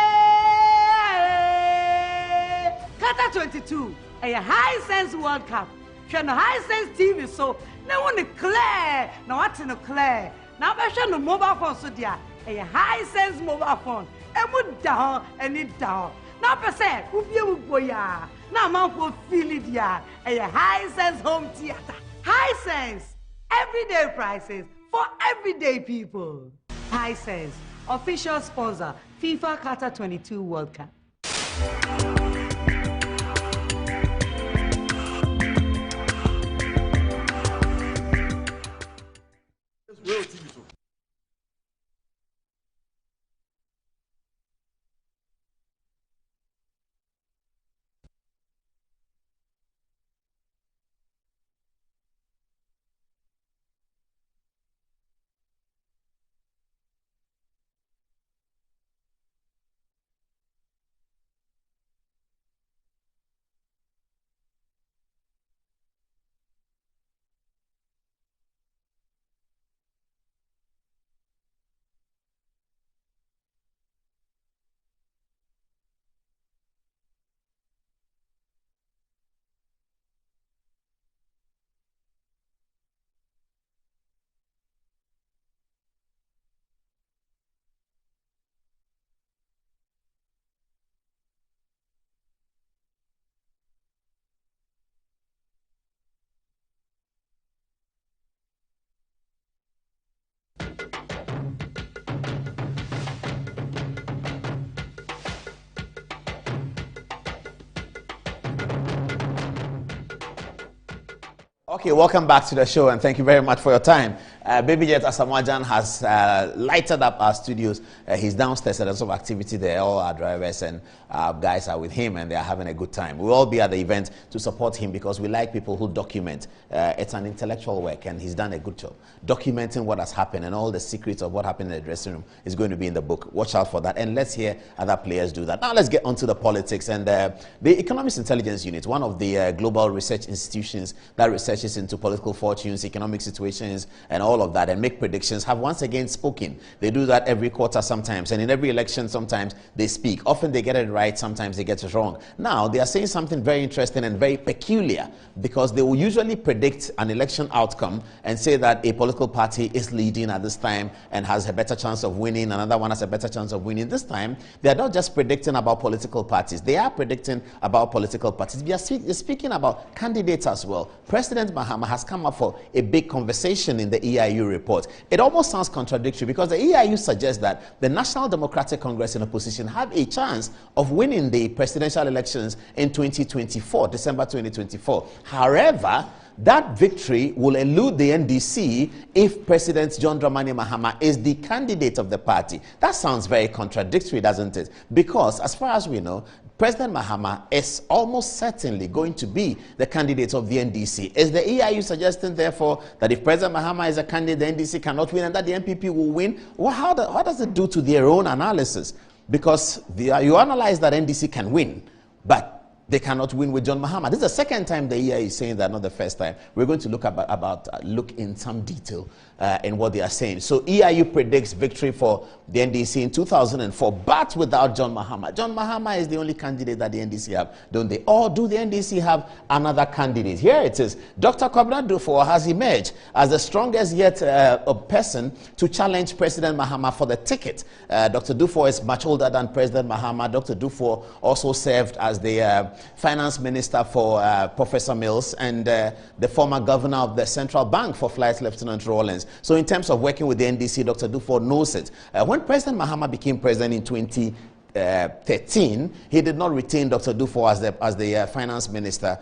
Kata 22 a High Sense World Cup. Shano High Sense TV so na won clear. Na what no clear. Now be shano mobile phone so dia. A High Sense mobile phone. Emu da eni da. Now per se ubie uboya. Na man for feel it dia. A High Sense home theater. High Sense everyday prices for everyday people. High Sense official sponsor FIFA Qatar 22 World Cup. Real TV. Okay, welcome back to the show, and thank you very much for your time. Baby Jet Asamoah Gyan has lighted up our studios. He's downstairs, there's some activity there. All our drivers and guys are with him, and they're having a good time. We'll all be at the event to support him because we like people who document. It's an intellectual work, and he's done a good job. Documenting what has happened and all the secrets of what happened in the dressing room is going to be in the book. Watch out for that, and let's hear other players do that. Now let's get on to the politics. And the Economics Intelligence Unit, one of the global research institutions that researches into political fortunes, economic situations, and all of that, and make predictions, have once again spoken. They do that every quarter sometimes, and in every election sometimes they speak. Often they get it right, sometimes they get it wrong. Now they are saying something very interesting and very peculiar, because they will usually predict an election outcome and say that a political party is leading at this time and has a better chance of winning, another one has a better chance of winning. This time they are not just predicting about political parties, they are predicting about political parties. They are speaking about candidates as well. President Mahama has come up for a big conversation in the EIU report. It almost sounds contradictory, because the EIU suggests that the National Democratic Congress in opposition have a chance of winning the presidential elections in 2024, December 2024. However, that victory will elude the NDC if President John Dramani Mahama is the candidate of the party. That sounds very contradictory, doesn't it? Because as far as we know, President Mahama is almost certainly going to be the candidate of the NDC. Is the EIU suggesting, therefore, that if President Mahama is a candidate, the NDC cannot win and that the NPP will win? Well, how does it do to their own analysis? Because you analyze that NDC can win, but they cannot win with John Mahama. This is the second time the EIU is saying that, not the first time. We're going to look in some detail in what they are saying. So EIU predicts victory for the NDC in 2004, but without John Mahama. John Mahama is the only candidate that the NDC have, don't they? Or do the NDC have another candidate? Here it is. Dr. Kwabena Duffuor has emerged as the strongest yet person to challenge President Mahama for the ticket. Dr. Duffuor is much older than President Mahama. Dr. Duffuor also served as the finance minister for Professor Mills and the former governor of the Central Bank for Flight Lieutenant Rawlings. So in terms of working with the NDC, Dr. Duffuor knows it. When President Mahama became president in 2013, he did not retain Dr. Duffuor as the finance minister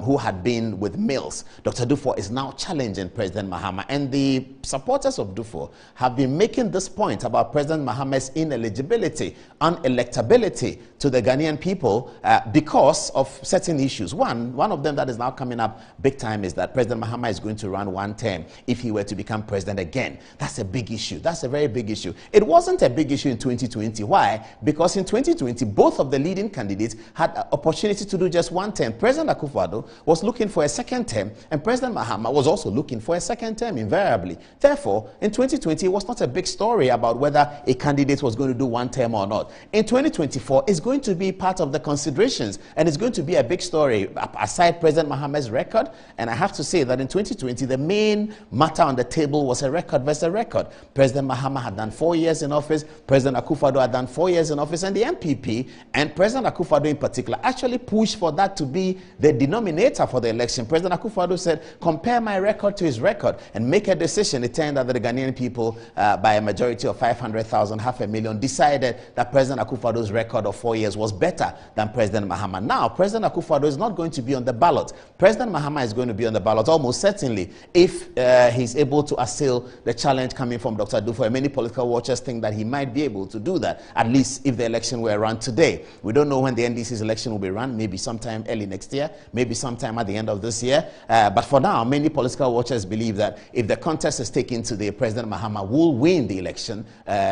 who had been with Mills. Dr. Duffuor is now challenging President Mahama, and the supporters of Duffuor have been making this point about President Mahama's ineligibility, unelectability to the Ghanaian people because of certain issues. One of them that is now coming up big time is that President Mahama is going to run one term if he were to become president again. That's a big issue. That's a very big issue. It wasn't a big issue in 2020. Why? Because in 2020, both of the leading candidates had an opportunity to do just one term. President Akufo-Addo was looking for a second term, and President Mahama was also looking for a second term, invariably. Therefore, in 2020, it was not a big story about whether a candidate was going to do one term or not. In 2024, it's going to be part of the considerations, and it's going to be a big story, aside President Mahama's record. And I have to say that in 2020, the main matter on the table was a record versus a record. President Mahama had done 4 years in office, President Akufo-Addo had done 4 years in office, and the MPP, and President Akufo-Addo in particular, actually pushed for that to be the denominator for the election. President Akufo-Addo said, compare my record to his record and make a decision. It turned out that the Ghanaian people, by a majority of 500,000, 500,000, decided that President Akufo-Addo's record of 4 years was better than President Mahama. Now, President Akufo-Addo is not going to be on the ballot. President Mahama is going to be on the ballot almost certainly if he's able to assail the challenge coming from Dr. Duffuor. Many political watchers think that he might be able to do that, at least if the election were run today. We don't know when the NDC's election will be run, maybe sometime early next year, maybe sometime at the end of this year. But for now, many political watchers believe that if the contest is taken today, President Mahama will win the election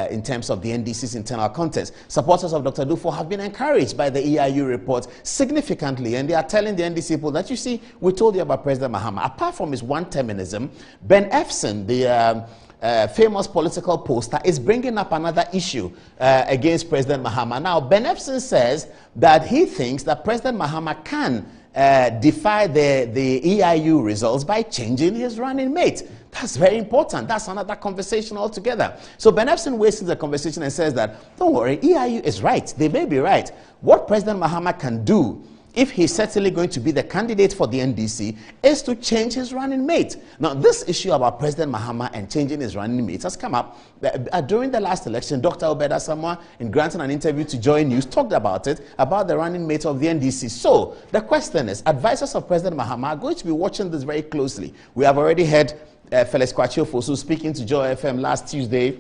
in terms of the NDC's internal contest. Supporters of Dr. Duffuor have been encouraged by the EIU report significantly, and they are telling the NDC people that, you see, we told you about President Mahama. Apart from his one-terminism, Ben Efson, the famous political poster, is bringing up another issue against President Mahama. Now, Ben Efson says that he thinks that President Mahama can defy the EIU results by changing his running mate. That's very important. That's another conversation altogether. So Ben Efson wastes the conversation and says that, don't worry, EIU is right. They may be right. What President Mahama can do if he's certainly going to be the candidate for the NDC, is to change his running mate. Now, this issue about President Mahama and changing his running mate has come up. During the last election, Dr. Obed Asamoah, in granting an interview to Joy News, talked about it, about the running mate of the NDC. So, the question is, advisors of President Mahama are going to be watching this very closely. We have already heard Felix Kwachio Fosu speaking to Joy FM last Tuesday,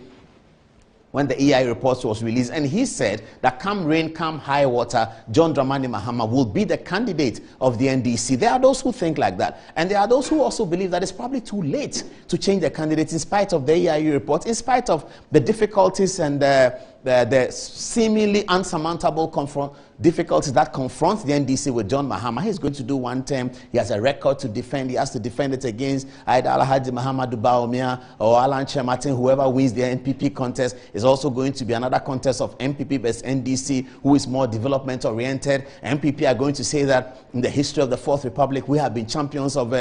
when the EI report was released, and he said that come rain, come high water, John Dramani Mahama will be the candidate of the NDC. There are those who think like that, and there are those who also believe that it's probably too late to change the candidate in spite of the EIU report, in spite of the difficulties and the seemingly unsurmountable difficulties that confront the NDC with John Mahama. He's going to do one term. He has a record to defend. He has to defend it against either Alhaji Mahamadou Bawumia or Alan Chemartin. Whoever wins the NPP contest is also going to be another contest of NPP versus NDC, who is more development oriented. NPP are going to say that in the history of the Fourth Republic, we have been champions of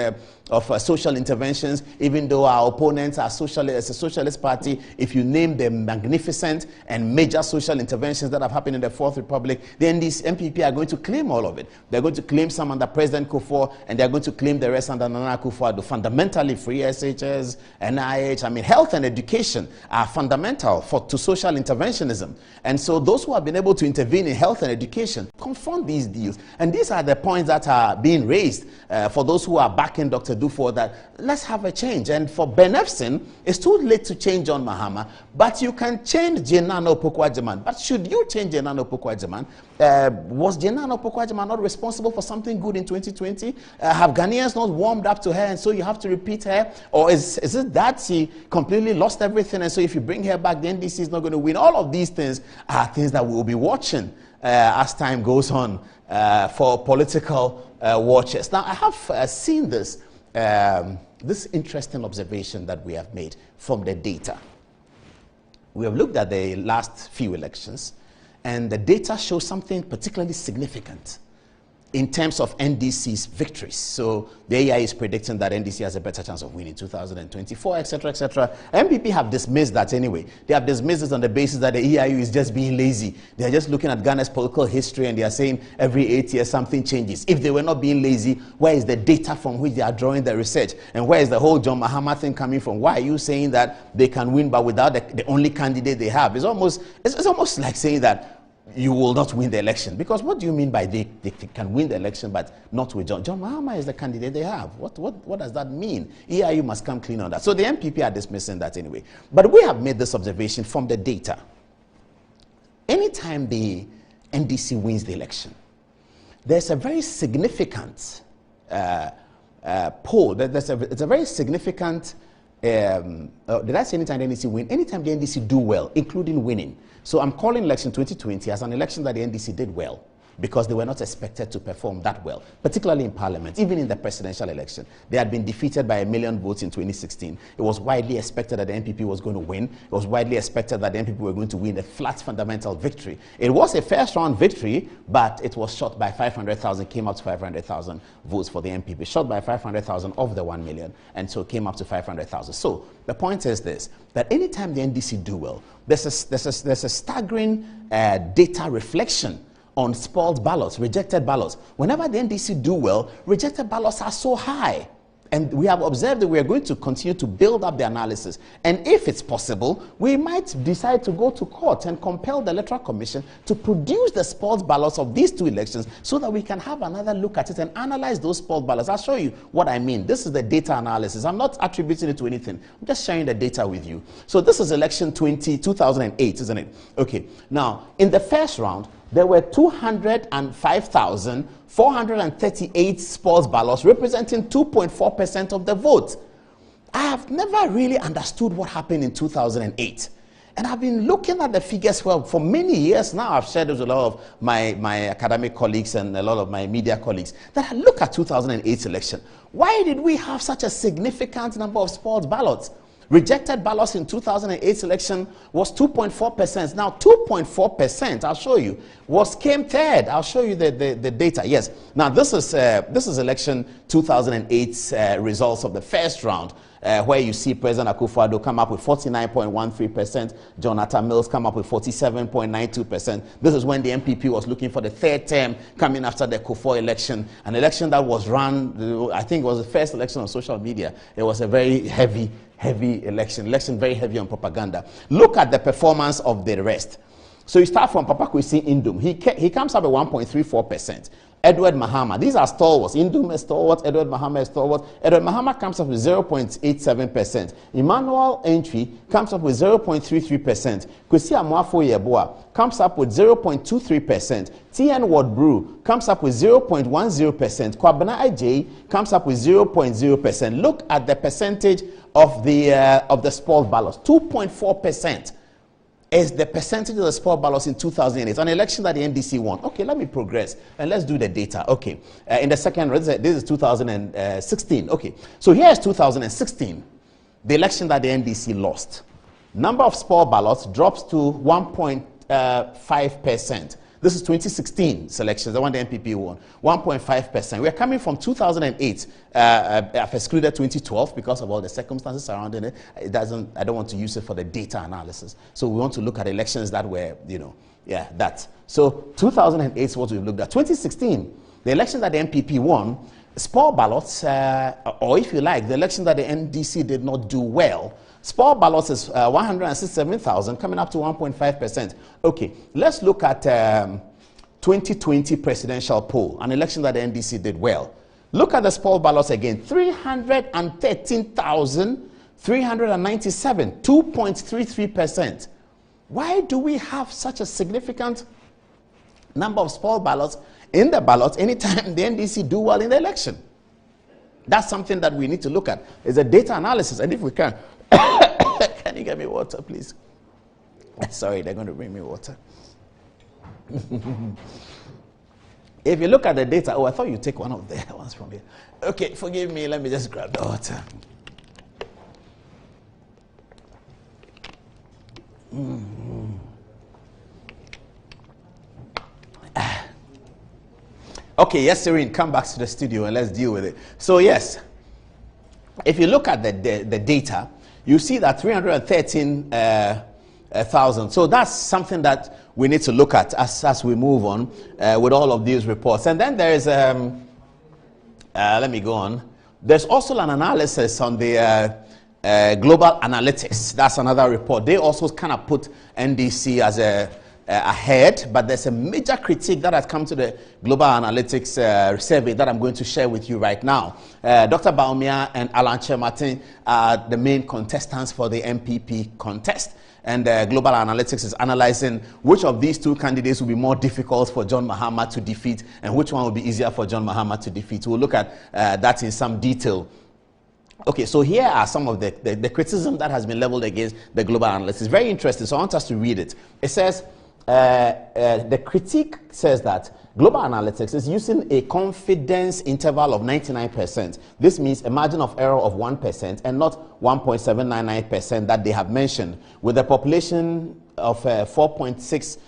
social interventions, even though our opponents are socialist, a socialist party. If you name the magnificent and major social interventions that have happened in the Fourth Republic, then these NPP are going to claim all of it. They're going to claim some under President Kufuor, and they're going to claim the rest under Nana Akufo-Addo. Fundamentally, free SHS, NIH, I mean, health and education are fundamental to social interventionism. And so those who have been able to intervene in health and education confront these deals. And these are the points that are being raised for those who are backing Dr. Dufour, that let's have a change. And for Ben Efson, it's too late to change John Mahama, but you can change Jenano Opoku-Agyeman. But should you change Jenano Opoku-Agyeman? Was Jenano Opoku-Agyeman not responsible for something good in 2020? Have Ghanaians not warmed up to her, and so you have to repeat her? Or is it that she completely lost everything, and so if you bring her back, the NDC is not going to win? All of these things are things that we'll be watching as time goes on for political watchers. Now, I have seen this interesting observation that we have made from the data. We have looked at the last few elections, and the data shows something particularly significant in terms of NDC's victories. So the AI is predicting that NDC has a better chance of winning 2024, etc., etc. MPP have dismissed that anyway. They have dismissed it on the basis that the EIU is just being lazy. They are just looking at Ghana's political history, and they are saying every 8 years something changes. If they were not being lazy, where is the data from which they are drawing the research? And where is the whole John Mahama thing coming from? Why are you saying that they can win but without the only candidate they have? It's almost like saying that you will not win the election. Because what do you mean by they can win the election but not with John? John Mahama is the candidate they have. What does that mean? EIU must come clean on that. So the MPP are dismissing that anyway. But we have made this observation from the data. Anytime the NDC wins the election, there's a very significant poll. It's a very significant, did I say anytime the NDC win? Anytime the NDC do well, including winning. So I'm calling election 2020 as an election that the NDC did well, because they were not expected to perform that well, particularly in parliament, even in the presidential election. They had been defeated by 1 million votes in 2016. It was widely expected that the NPP was going to win. It was widely expected that the NPP were going to win a flat fundamental victory. It was a first round victory, but it was short by 500,000, came up to 500,000 votes for the NPP, short by 500,000 of the 1 million, and so came up to 500,000. So the point is this, that anytime the NDC do well, there's a staggering data reflection on spoiled ballots, rejected ballots. Whenever the NDC do well, rejected ballots are so high. And we have observed that we are going to continue to build up the analysis. And if it's possible, we might decide to go to court and compel the Electoral Commission to produce the spoiled ballots of these two elections so that we can have another look at it and analyze those spoiled ballots. I'll show you what I mean. This is the data analysis. I'm not attributing it to anything. I'm just sharing the data with you. So this is election 2008, isn't it? Okay. Now, in the first round, there were 205,438 spoiled ballots, representing 2.4% of the vote. I have never really understood what happened in 2008. And I've been looking at the figures for many years now. I've shared with a lot of my academic colleagues and a lot of my media colleagues that I look at 2008 election. Why did we have such a significant number of spoiled ballots? Rejected ballots in 2008 election was 2.4%. Now 2.4%, I'll show you, came third. I'll show you the data. Yes. Now this is election 2008 results of the first round, where you see President Akufo-Addo come up with 49.13%, Jonathan Mills come up with 47.92%. This is when the MPP was looking for the third term coming after the Kufuor election, an election that was run, I think it was the first election on social media. It was a very heavy election very heavy on propaganda. Look at the performance of the rest. So you start from Papa Kwesi Indum. He comes up at 1.34%. Edward Mahama, these are stalwarts. Indum is stalwart, Edward Mahama is stalwart. Edward Mahama comes up with 0.87%. Emmanuel Entry comes up with 0.33%. Kwesi Amoafo Yeboah comes up with 0.23%. T.N. Ward-Brew comes up with 0.10%. Kwabena Ajay comes up with 0.0%. Look at the percentage of the spoiled ballots. 2.4%. is the percentage of the spoiled ballots in 2008, an election that the NDC won. Okay, let me progress and let's do the data. Okay, in the second round, this is 2016. Okay, so here is 2016, the election that the NDC lost. Number of spoiled ballots drops to 1.5%. This is 2016 selections, the one the NPP won, 1.5%. We are coming from 2008. I've excluded 2012 because of all the circumstances surrounding it. I don't want to use it for the data analysis. So we want to look at elections that were, that. So 2008 is what we've looked at. 2016, the election that the NPP won, spoiled ballots, or if you like, the election that the NDC did not do well. Spoiled ballots is 167,000, coming up to 1.5%. Okay, let's look at 2020 presidential poll, an election that the NDC did well. Look at the spoiled ballots again, 313,397, 2.33%. Why do we have such a significant number of spoiled ballots in the ballots anytime the NDC do well in the election? That's something that we need to look at. It's a data analysis, and if we can, can you get me water, please? Sorry, they're going to bring me water. If you look at the data, I thought you'd take one of the ones from here. Okay, forgive me, let me just grab the water. Okay, yes, Serene, come back to the studio and let's deal with it. So yes, if you look at the data, you see that 313,000. So that's something that we need to look at as we move on with all of these reports. And then there is, let me go on. There's also an analysis on the Global Analytics. That's another report. They also kind of put NDC as ahead, but there's a major critique that has come to the Global Analytics survey that I'm going to share with you right now. Dr. Baumia and Alan Chemartin are the main contestants for the MPP contest. And Global Analytics is analyzing which of these two candidates will be more difficult for John Mahama to defeat and which one will be easier for John Mahama to defeat. We'll look at that in some detail. Okay, so here are some of the criticism that has been leveled against the Global Analytics. It's very interesting, so I want us to read it. It says, the critique says that Global Analytics is using a confidence interval of 99%. This means a margin of error of 1% and not 1.799% that they have mentioned. With a population of 4.6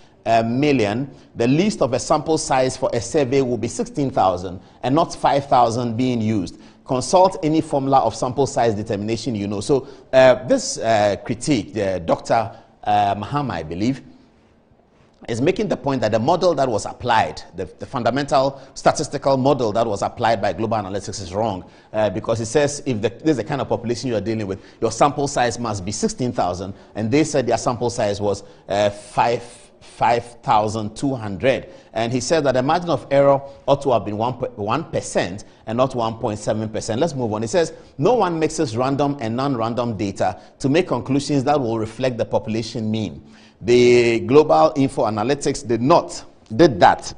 million, the least of a sample size for a survey will be 16,000 and not 5,000 being used. Consult any formula of sample size determination you know. So this critique, Dr. Mahama, I believe, is making the point that the model that was applied, the fundamental statistical model that was applied by Global Analytics is wrong, because it says if this is the kind of population you are dealing with, your sample size must be 16,000, and they said their sample size was 5,200. And he said that the margin of error ought to have been 1% and not 1.7%. Let's move on. He says, no one mixes random and non-random data to make conclusions that will reflect the population mean. The Global Info Analytics did that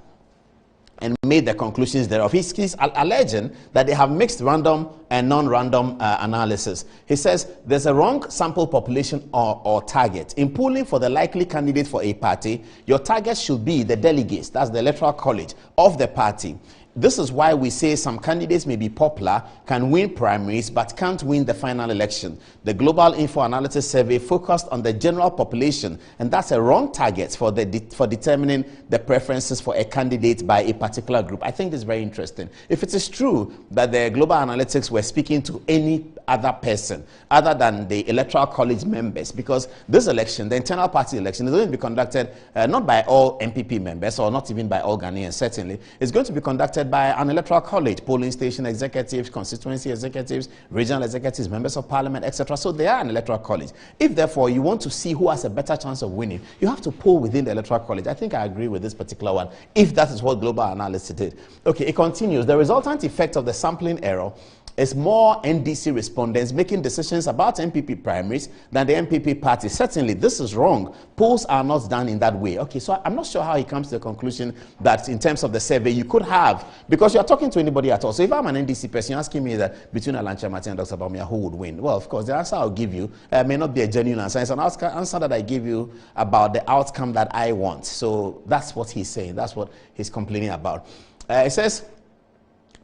and made the conclusions thereof. He's alleging that they have mixed random and non-random analysis. He says there's a wrong sample population or target. In polling for the likely candidate for a party, your target should be the delegates, that's the electoral college of the party. this is why we say some candidates may be popular, can win primaries, but can't win the final election. The Global Info Analysis Survey focused on the general population, and that's a wrong target for determining the preferences for a candidate by a particular group. I think this is very interesting. If it is true that the Global Analytics were speaking to any other person other than the Electoral College members, because this election, the internal party election, is going to be conducted not by all MPP members, or not even by all Ghanaians, certainly. It's going to be conducted by an Electoral College, polling station executives, constituency executives, regional executives, members of parliament, etc. So they are an Electoral College. If, therefore, you want to see who has a better chance of winning, you have to poll within the Electoral College. I think I agree with this particular one, if that is what Global Analysis did. Okay, it continues. The resultant effect of the sampling error is more NDC respondents making decisions about MPP primaries than the MPP party. Certainly, this is wrong. Polls are not done in that way. Okay, so I'm not sure how he comes to the conclusion that in terms of the survey, you could have, because you're talking to anybody at all. So if I'm an NDC person, you're asking me that between Alancha Martin and Dr. Bawumia, who would win? Well, of course, the answer I'll give you may not be a genuine answer. It's an answer that I give you about the outcome that I want. So that's what he's saying. That's what he's complaining about. It says,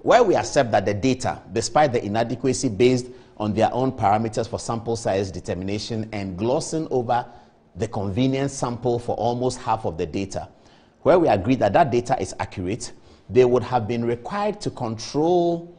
where we accept that the data, despite the inadequacy based on their own parameters for sample size determination and glossing over the convenience sample for almost half of the data, where we agree that that data is accurate, they would have been required to control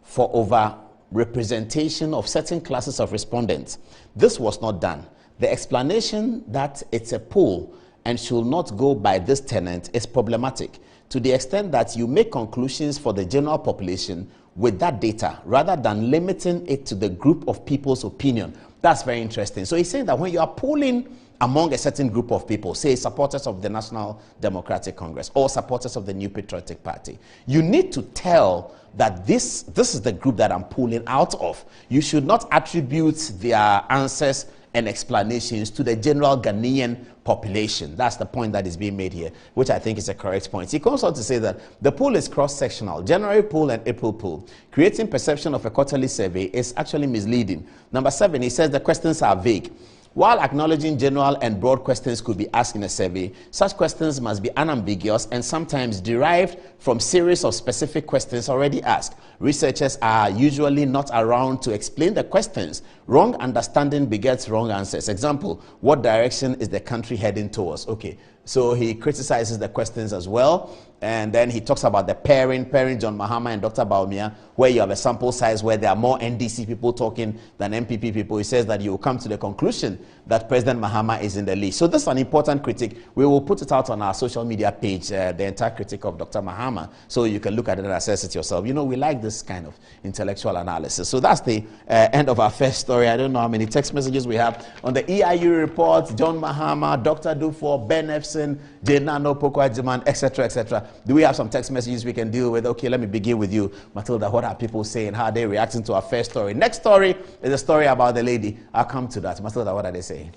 for over-representation of certain classes of respondents. This was not done. The explanation that it's a poll and should not go by this tenet is problematic, to the extent that you make conclusions for the general population with that data rather than limiting it to the group of people's opinion. That's very interesting. So he's saying that when you are polling among a certain group of people, say supporters of the National Democratic Congress or supporters of the New Patriotic Party, you need to tell that this is the group that I'm polling out of. You should not attribute their answers and explanations to the general Ghanaian population. That's the point that is being made here, which I think is a correct point. He goes on to say that the poll is cross-sectional. January poll and April poll. Creating perception of a quarterly survey is actually misleading. Number 7, he says the questions are vague. While acknowledging general and broad questions could be asked in a survey, such questions must be unambiguous and sometimes derived from series of specific questions already asked. Researchers are usually not around to explain the questions. Wrong understanding begets wrong answers. Example, what direction is the country heading towards? Okay, so he criticizes the questions as well. And then he talks about the pairing John Mahama and Dr. Bawumia, where you have a sample size where there are more NDC people talking than MPP people. He says that you will come to the conclusion that President Mahama is in the lead. So this is an important critique. We will put it out on our social media page, the entire critique of Dr. Mahama, so you can look at it and assess it yourself. You know, we like this kind of intellectual analysis. So that's the end of our first story. I don't know how many text messages we have on the EIU report. John Mahama, Dr. Dufour, Ben Efson, Jenano, Poko Ajiman, etc., etc. Do we have some text messages we can deal with? Okay, let me begin with you, Matilda. What are people saying? How are they reacting to our first story? Next story is a story about the lady. I'll come to that. Matilda, what are they saying?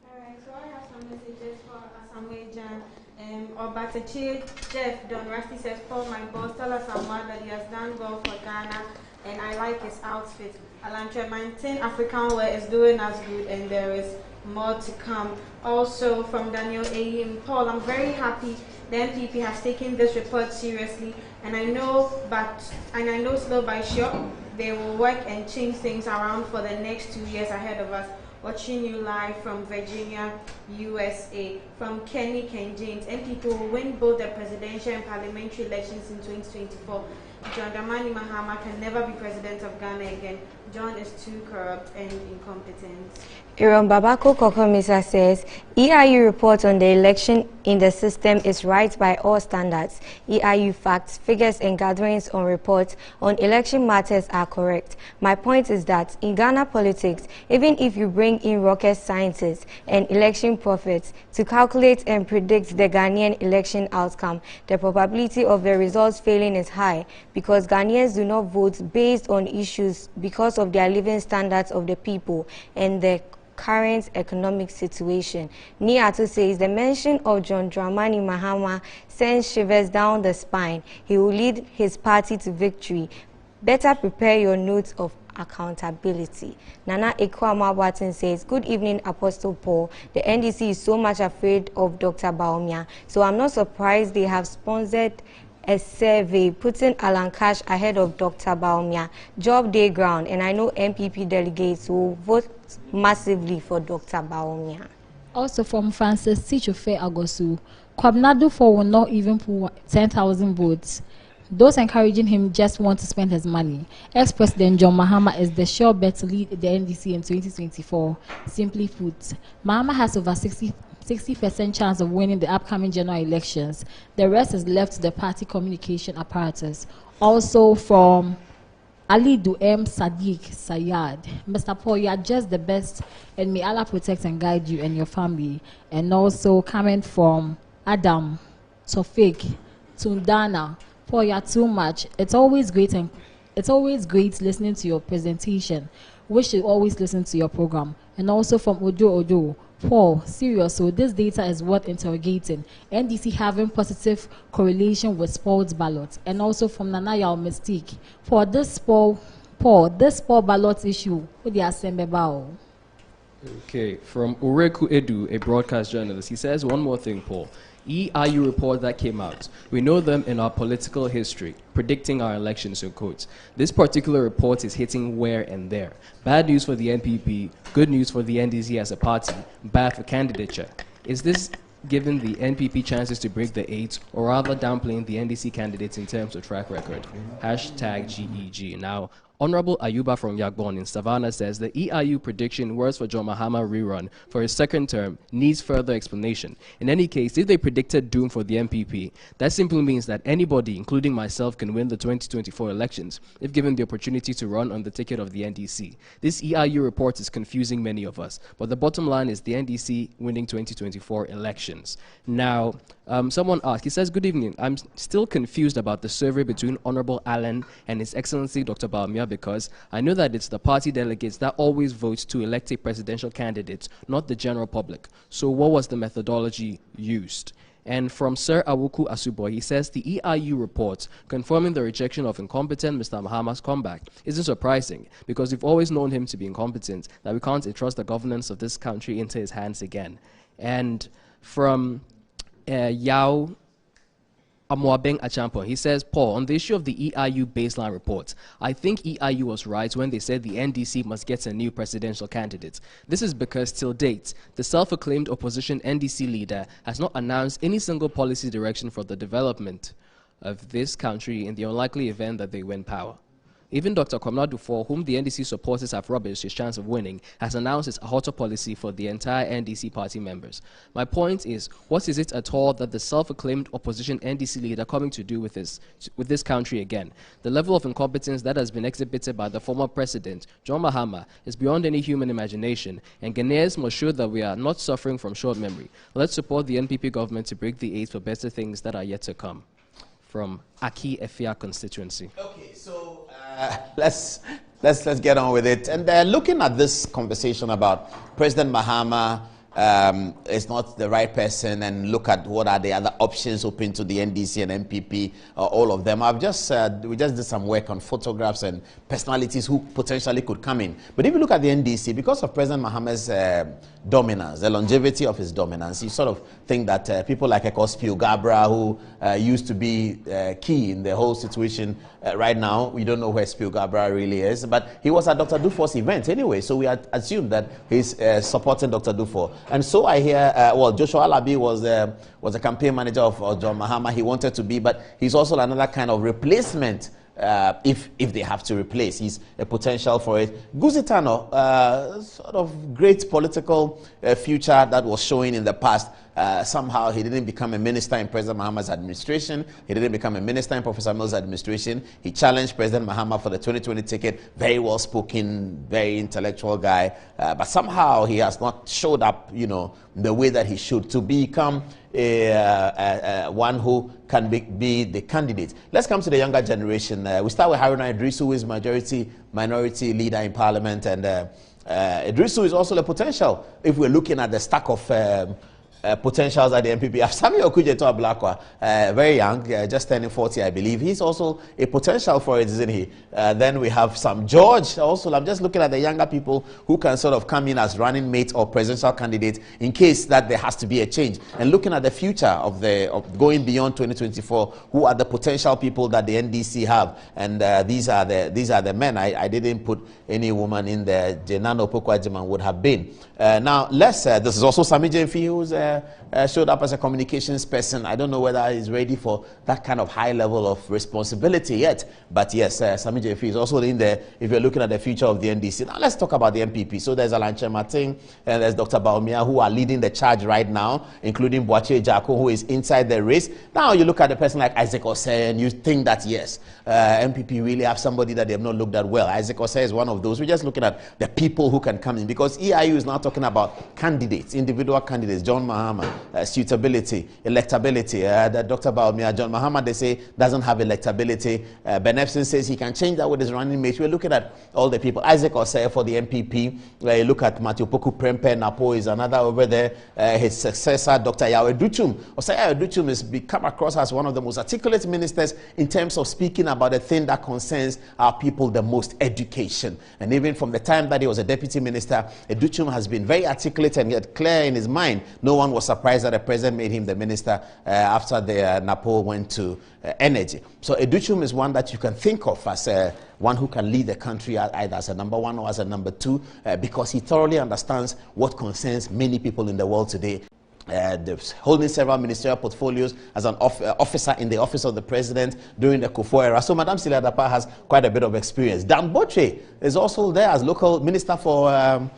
All right, so I have some messages for Asamoah Jan. Obatachi Jeff Don Rusty says, Paul, my boss, tell Asamoah that he has done well for Ghana and I like his outfit. Alantra 19 African wear is doing as good and there is more to come. Also from Daniel A. Paul, I'm very happy the MPP has taken this report seriously, and I know slow by sure they will work and change things around for the next 2 years ahead of us. Watching you live from Virginia, USA. From Kenny Ken James, MPP will win both the presidential and parliamentary elections in 2024. John Dramani Mahama can never be president of Ghana again. John is too corrupt and incompetent. Iron Babako Kokomisa says, EIU report on the election in the system is right by all standards. EIU facts, figures and gatherings on reports on election matters are correct. My point is that in Ghana politics, even if you bring in rocket scientists and election prophets to calculate and predict the Ghanaian election outcome, the probability of the results failing is high because Ghanaians do not vote based on issues because of their living standards of the people and the current economic situation. Niatu says the mention of John Dramani Mahama sends shivers down the spine. He will lead his party to victory. Better prepare your notes of accountability. Nana Ekwama Watson says, good evening, Apostle Paul. The NDC is so much afraid of Dr. Bawumia, so I'm not surprised they have sponsored a survey putting Alan Cash ahead of Dr. Bawumia. Job day ground, and I know MPP delegates will vote massively for Dr. Bawumia. Also from Francis Tichofe Agosu, Kwabena Dufo will not even pull 10,000 votes. Those encouraging him just want to spend his money. Ex-President John Mahama is the sure bet to lead the NDC in 2024. Simply put, Mahama has over 60% chance of winning the upcoming general elections. The rest is left to the party communication apparatus. Also from Ali Duem Sadiq Sayad. Mr. Paul, you are just the best, and may Allah protect and guide you and your family. And also coming from Adam, Tofik, Tundana. Paul, you are too much. It's always great listening to your presentation. We should always listen to your program. And also from Ojo. Paul, serious, so this data is worth interrogating. NDC having positive correlation with spoiled ballots. And also from Nanayao Mystique. For this spoiled ballot issue, what they are saying about? Okay, from Ureku Edu, a broadcast journalist, he says one more thing, Paul. EIU report that came out. We know them in our political history, predicting our elections, in quotes. This particular report is hitting where and there. Bad news for the NPP, good news for the NDC as a party, bad for candidature. Is this giving the NPP chances to break the 8, or rather downplaying the NDC candidates in terms of track record? #GEG. Now, Honorable Ayuba from Yagbon in Savannah says the EIU prediction words for John Mahama rerun for his second term needs further explanation. In any case, if they predicted doom for the MPP, that simply means that anybody, including myself, can win the 2024 elections if given the opportunity to run on the ticket of the NDC. This EIU report is confusing many of us, but the bottom line is the NDC winning 2024 elections. Now, someone asked, he says, good evening, I'm still confused about the survey between Honorable Allen and His Excellency Dr. Bawumia, because I know that it's the party delegates that always vote to elect a presidential candidate, not the general public. So what was the methodology used? And from Sir Awuku Asubo, he says the EIU report confirming the rejection of incompetent Mr. Mahama's comeback isn't surprising, because we've always known him to be incompetent, that we can't entrust the governance of this country into his hands again. And from Yao Amoabeng Achampo, he says, Paul, on the issue of the EIU baseline report, I think EIU was right when they said the NDC must get a new presidential candidate. This is because, till date, the self-acclaimed opposition NDC leader has not announced any single policy direction for the development of this country in the unlikely event that they win power. Even Dr. Kwabena Dufo, whom the NDC supporters have rubbished his chance of winning, has announced his hotter policy for the entire NDC party members. My point is, what is it at all that the self-acclaimed opposition NDC leader coming to do with this country again? The level of incompetence that has been exhibited by the former president, John Mahama, is beyond any human imagination, and Ghanaians must show that we are not suffering from short memory. Let's support the NPP government to break the 8 for better things that are yet to come. From Aki Efia constituency. Okay, so let's get on with it. And looking at this conversation about President Mahama is not the right person, and look at what are the other options open to the NDC and MPP, all of them. We just did some work on photographs and personalities who potentially could come in. But if you look at the NDC, because of President Mahama's dominance, the longevity of his dominance, you sort of think that people like Ekos Gabra, who used to be key in the whole situation, right now, we don't know where Spio Gabra really is, but he was at Dr. Dufour's event anyway, so we had assumed that he's supporting Dr. Dufour. And so I hear, Joshua Alabi was a campaign manager of John Mahama. He wanted to be, but he's also another kind of replacement if they have to replace. He's a potential for it. Guzitano, sort of great political future that was showing in the past. Somehow he didn't become a minister in President Mahama's administration. He didn't become a minister in Professor Mills' administration. He challenged President Mahama for the 2020 ticket. Very well spoken, very intellectual guy. But somehow he has not showed up, the way that he should to become one who can be the candidate. Let's come to the younger generation. We start with Haruna Idrisu, who is minority leader in Parliament, and Idrisu is also the potential. If we're looking at the stack of potentials at the NPP. Samuel Okudzeto Ablakwa, very young, just turning 40, I believe. He's also a potential for it, isn't he? Then we have Sam George. Also, I'm just looking at the younger people who can sort of come in as running mate or presidential candidate in case that there has to be a change. And looking at the future of going beyond 2024, who are the potential people that the NDC have? And these are the men. I didn't put any woman in there. Jenano Pokwajiman would have been. Now, this is also Sami Jemfi, who's showed up as a communications person. I don't know whether he's ready for that kind of high level of responsibility yet. But yes, Sami Jemfi is also in there if you're looking at the future of the NDC. Now, let's talk about the MPP. So there's Alanche Martin and there's Dr. Baumia, who are leading the charge right now, including Boache Jako, who is inside the race. Now, you look at a person like Isaac Osei and you think that, yes, MPP really have somebody that they have not looked at well. Isaac Osei is one of those. We're just looking at the people who can come in, because EIU is now talking about candidates, individual candidates. John Mahama, suitability, electability. Dr. Baumia, John Mahama, they say, doesn't have electability. Ben Epson says he can change that with his running mate. We're looking at all the people. Isaac Osei for the MPP. You look at Matthew Poku Prempe Napo is another over there. His successor, Dr. Yahweh Duchum. Osei Yahweh Duchum has come across as one of the most articulate ministers in terms of speaking about the thing that concerns our people the most, education. And even from the time that he was a deputy minister, Duchum has been very articulate and yet clear in his mind. No one was surprised that the president made him the minister after the Napo went to energy. So Duchum is one that you can think of as one who can lead the country either as a number one or as a number two, because he thoroughly understands what concerns many people in the world today. Holding several ministerial portfolios as an officer in the office of the president during the Kufuor era. So Madame Celia Dapa has quite a bit of experience. Dan Boche is also there as local minister for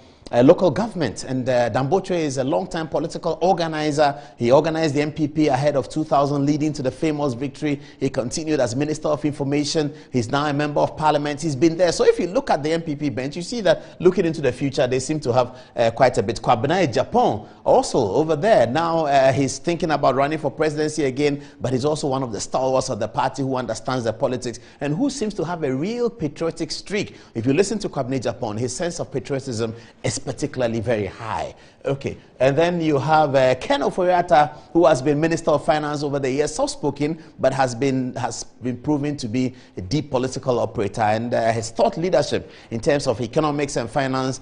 local government, and Dan Boche is a long-time political organizer. He organized the MPP ahead of 2000, leading to the famous victory. He continued as Minister of Information. He's now a member of Parliament. He's been there. So if you look at the MPP bench, you see that looking into the future, they seem to have quite a bit. Kwabena Japan also over there. Now he's thinking about running for presidency again, but he's also one of the stalwarts of the party who understands the politics and who seems to have a real patriotic streak. If you listen to Kwabena Japan, his sense of patriotism is particularly very high. Okay, and then you have Ken Ofori-Atta, who has been Minister of Finance over the years, soft-spoken, but has been proven to be a deep political operator, and his thought leadership in terms of economics and finance,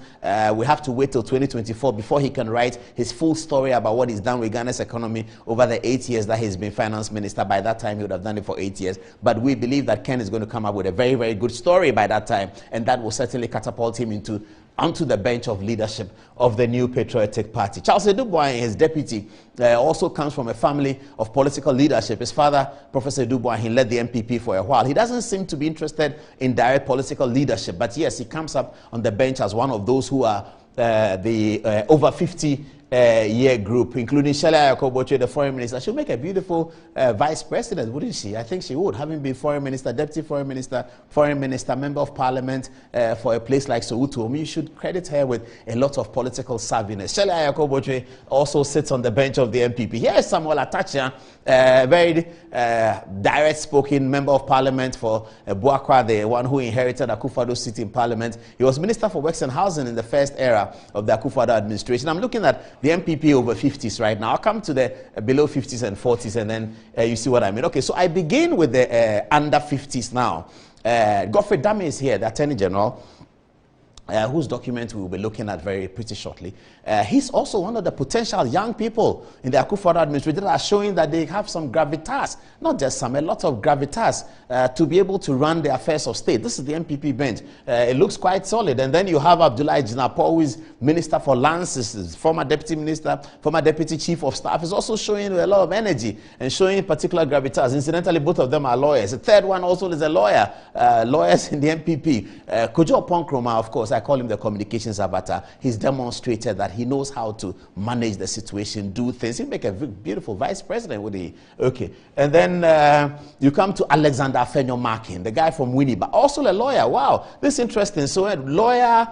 we have to wait till 2024 before he can write his full story about what he's done with Ghana's economy over the 8 years that he's been finance minister. By that time, he would have done it for 8 years, but we believe that Ken is going to come up with a very, very good story by that time, and that will certainly catapult him onto the bench of leadership of the new patriotic party. Charles Edouboahin, his deputy, also comes from a family of political leadership. His father, Professor Edouboahin, led the MPP for a while. He doesn't seem to be interested in direct political leadership, but yes, he comes up on the bench as one of those who are the over 50 year group, including Shelley Ayako-Boche, the foreign minister. She'll make a beautiful vice president, wouldn't she? I think she would, having been foreign minister, deputy foreign minister, member of parliament for a place like Soweto. You should credit her with a lot of political savviness. Shelley Ayako-Boche also sits on the bench of the MPP. Here is Samuel Atacha, very direct-spoken member of parliament for Buakwa, the one who inherited Akufo-Addo's seat in parliament. He was minister for works and housing in the first era of the Akufo-Addo administration. I'm looking at the MPP over 50s right now. I'll come to the below 50s and 40s, and then you see what I mean. Okay, so I begin with the under 50s now. Godfrey Dame is here, the Attorney General, whose document we will be looking at pretty shortly. He's also one of the potential young people in the Akufo-Addo administration that are showing that they have some gravitas, not just some, a lot of gravitas to be able to run the affairs of state. This is the MPP bench. It looks quite solid. And then you have Abdullahi Jinapo, who is Minister for Lands, former Deputy Minister, former Deputy Chief of Staff, is also showing a lot of energy and showing particular gravitas. Incidentally, both of them are lawyers. The third one also is a lawyer, lawyers in the MPP. Kojo Ponkroma, of course, I call him the communications avatar. He's demonstrated that he knows how to manage the situation, do things. He'll make a beautiful vice president, would he? Okay. And then you come to Alexander Afenyo-Markin, the guy from Winneba, also a lawyer. Wow, this is interesting. So lawyer.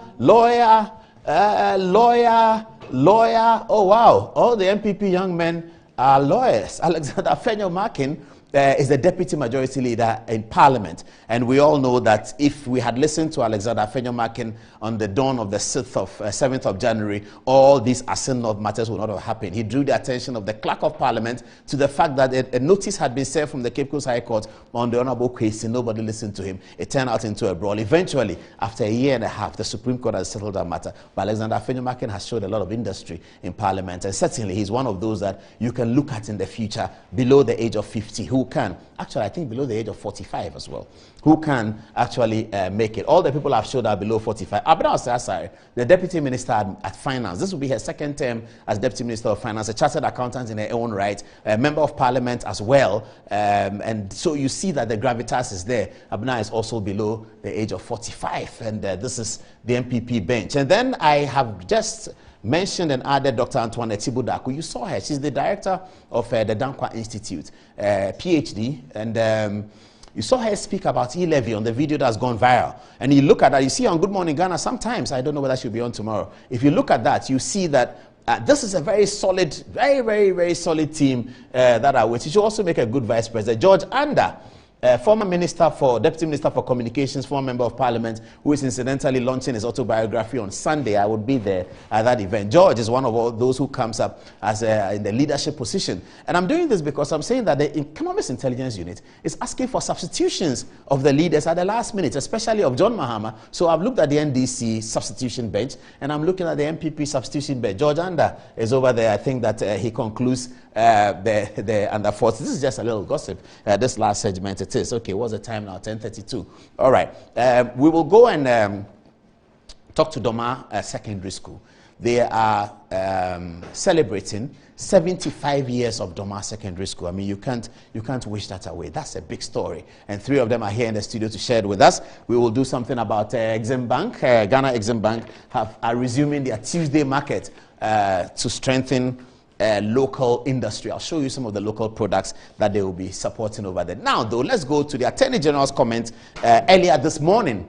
Oh, wow. All the MPP young men are lawyers. Alexander Afenyo-Markin is the deputy majority leader in Parliament. And we all know that if we had listened to Alexander Afenyo-Markin on the dawn of the 7th of January, all these Asin North matters would not have happened. He drew the attention of the Clerk of Parliament to the fact that a notice had been served from the Cape Coast High Court on the Honorable Kwesi. Nobody listened to him. It turned out into a brawl. Eventually, after a year and a half, the Supreme Court has settled that matter. But Alexander Afenyo-Markin has showed a lot of industry in Parliament. And certainly, he's one of those that you can look at in the future below the age of 50 who can, actually I think below the age of 45 as well, who can actually make it. All the people I've showed are below 45. Abena Osai, the Deputy Minister at Finance, this will be her second term as Deputy Minister of Finance, a chartered accountant in her own right, a Member of Parliament as well, and so you see that the gravitas is there. Abena is also below the age of 45, and this is the MPP bench. And then I have just mentioned and added Dr. Antoinette Tibudaku. You saw her. She's the director of the Dankwa Institute, PhD, and you saw her speak about e-levy on the video that's gone viral. And you look at that, you see on Good Morning Ghana sometimes, I don't know whether she'll be on tomorrow. If you look at that, you see that this is a very solid, very solid team that are with. She should also make a good vice president. George Anda, former Deputy Minister for Communications, former Member of Parliament, who is incidentally launching his autobiography on Sunday. I would be there at that event. George is one of all those who comes up as in the leadership position. And I'm doing this because I'm saying that the Economics Intelligence Unit is asking for substitutions of the leaders at the last minute, especially of John Mahama. So I've looked at the NDC substitution bench, and I'm looking at the MPP substitution bench. George Anda is over there. I think that he concludes the under 40. This is just a little gossip. This last segment, it is. Okay, what's the time now? 10:32. All right. We will go and talk to Doma Secondary School. They are celebrating 75 years of Doma Secondary School. I mean, you can't wish that away. That's a big story. And 3 of them are here in the studio to share it with us. We will do something about Exim Bank. Ghana Exim Bank are resuming their Tuesday market to strengthen local industry. I'll show you some of the local products that they will be supporting over there. Now, though, let's go to the Attorney General's comment earlier this morning.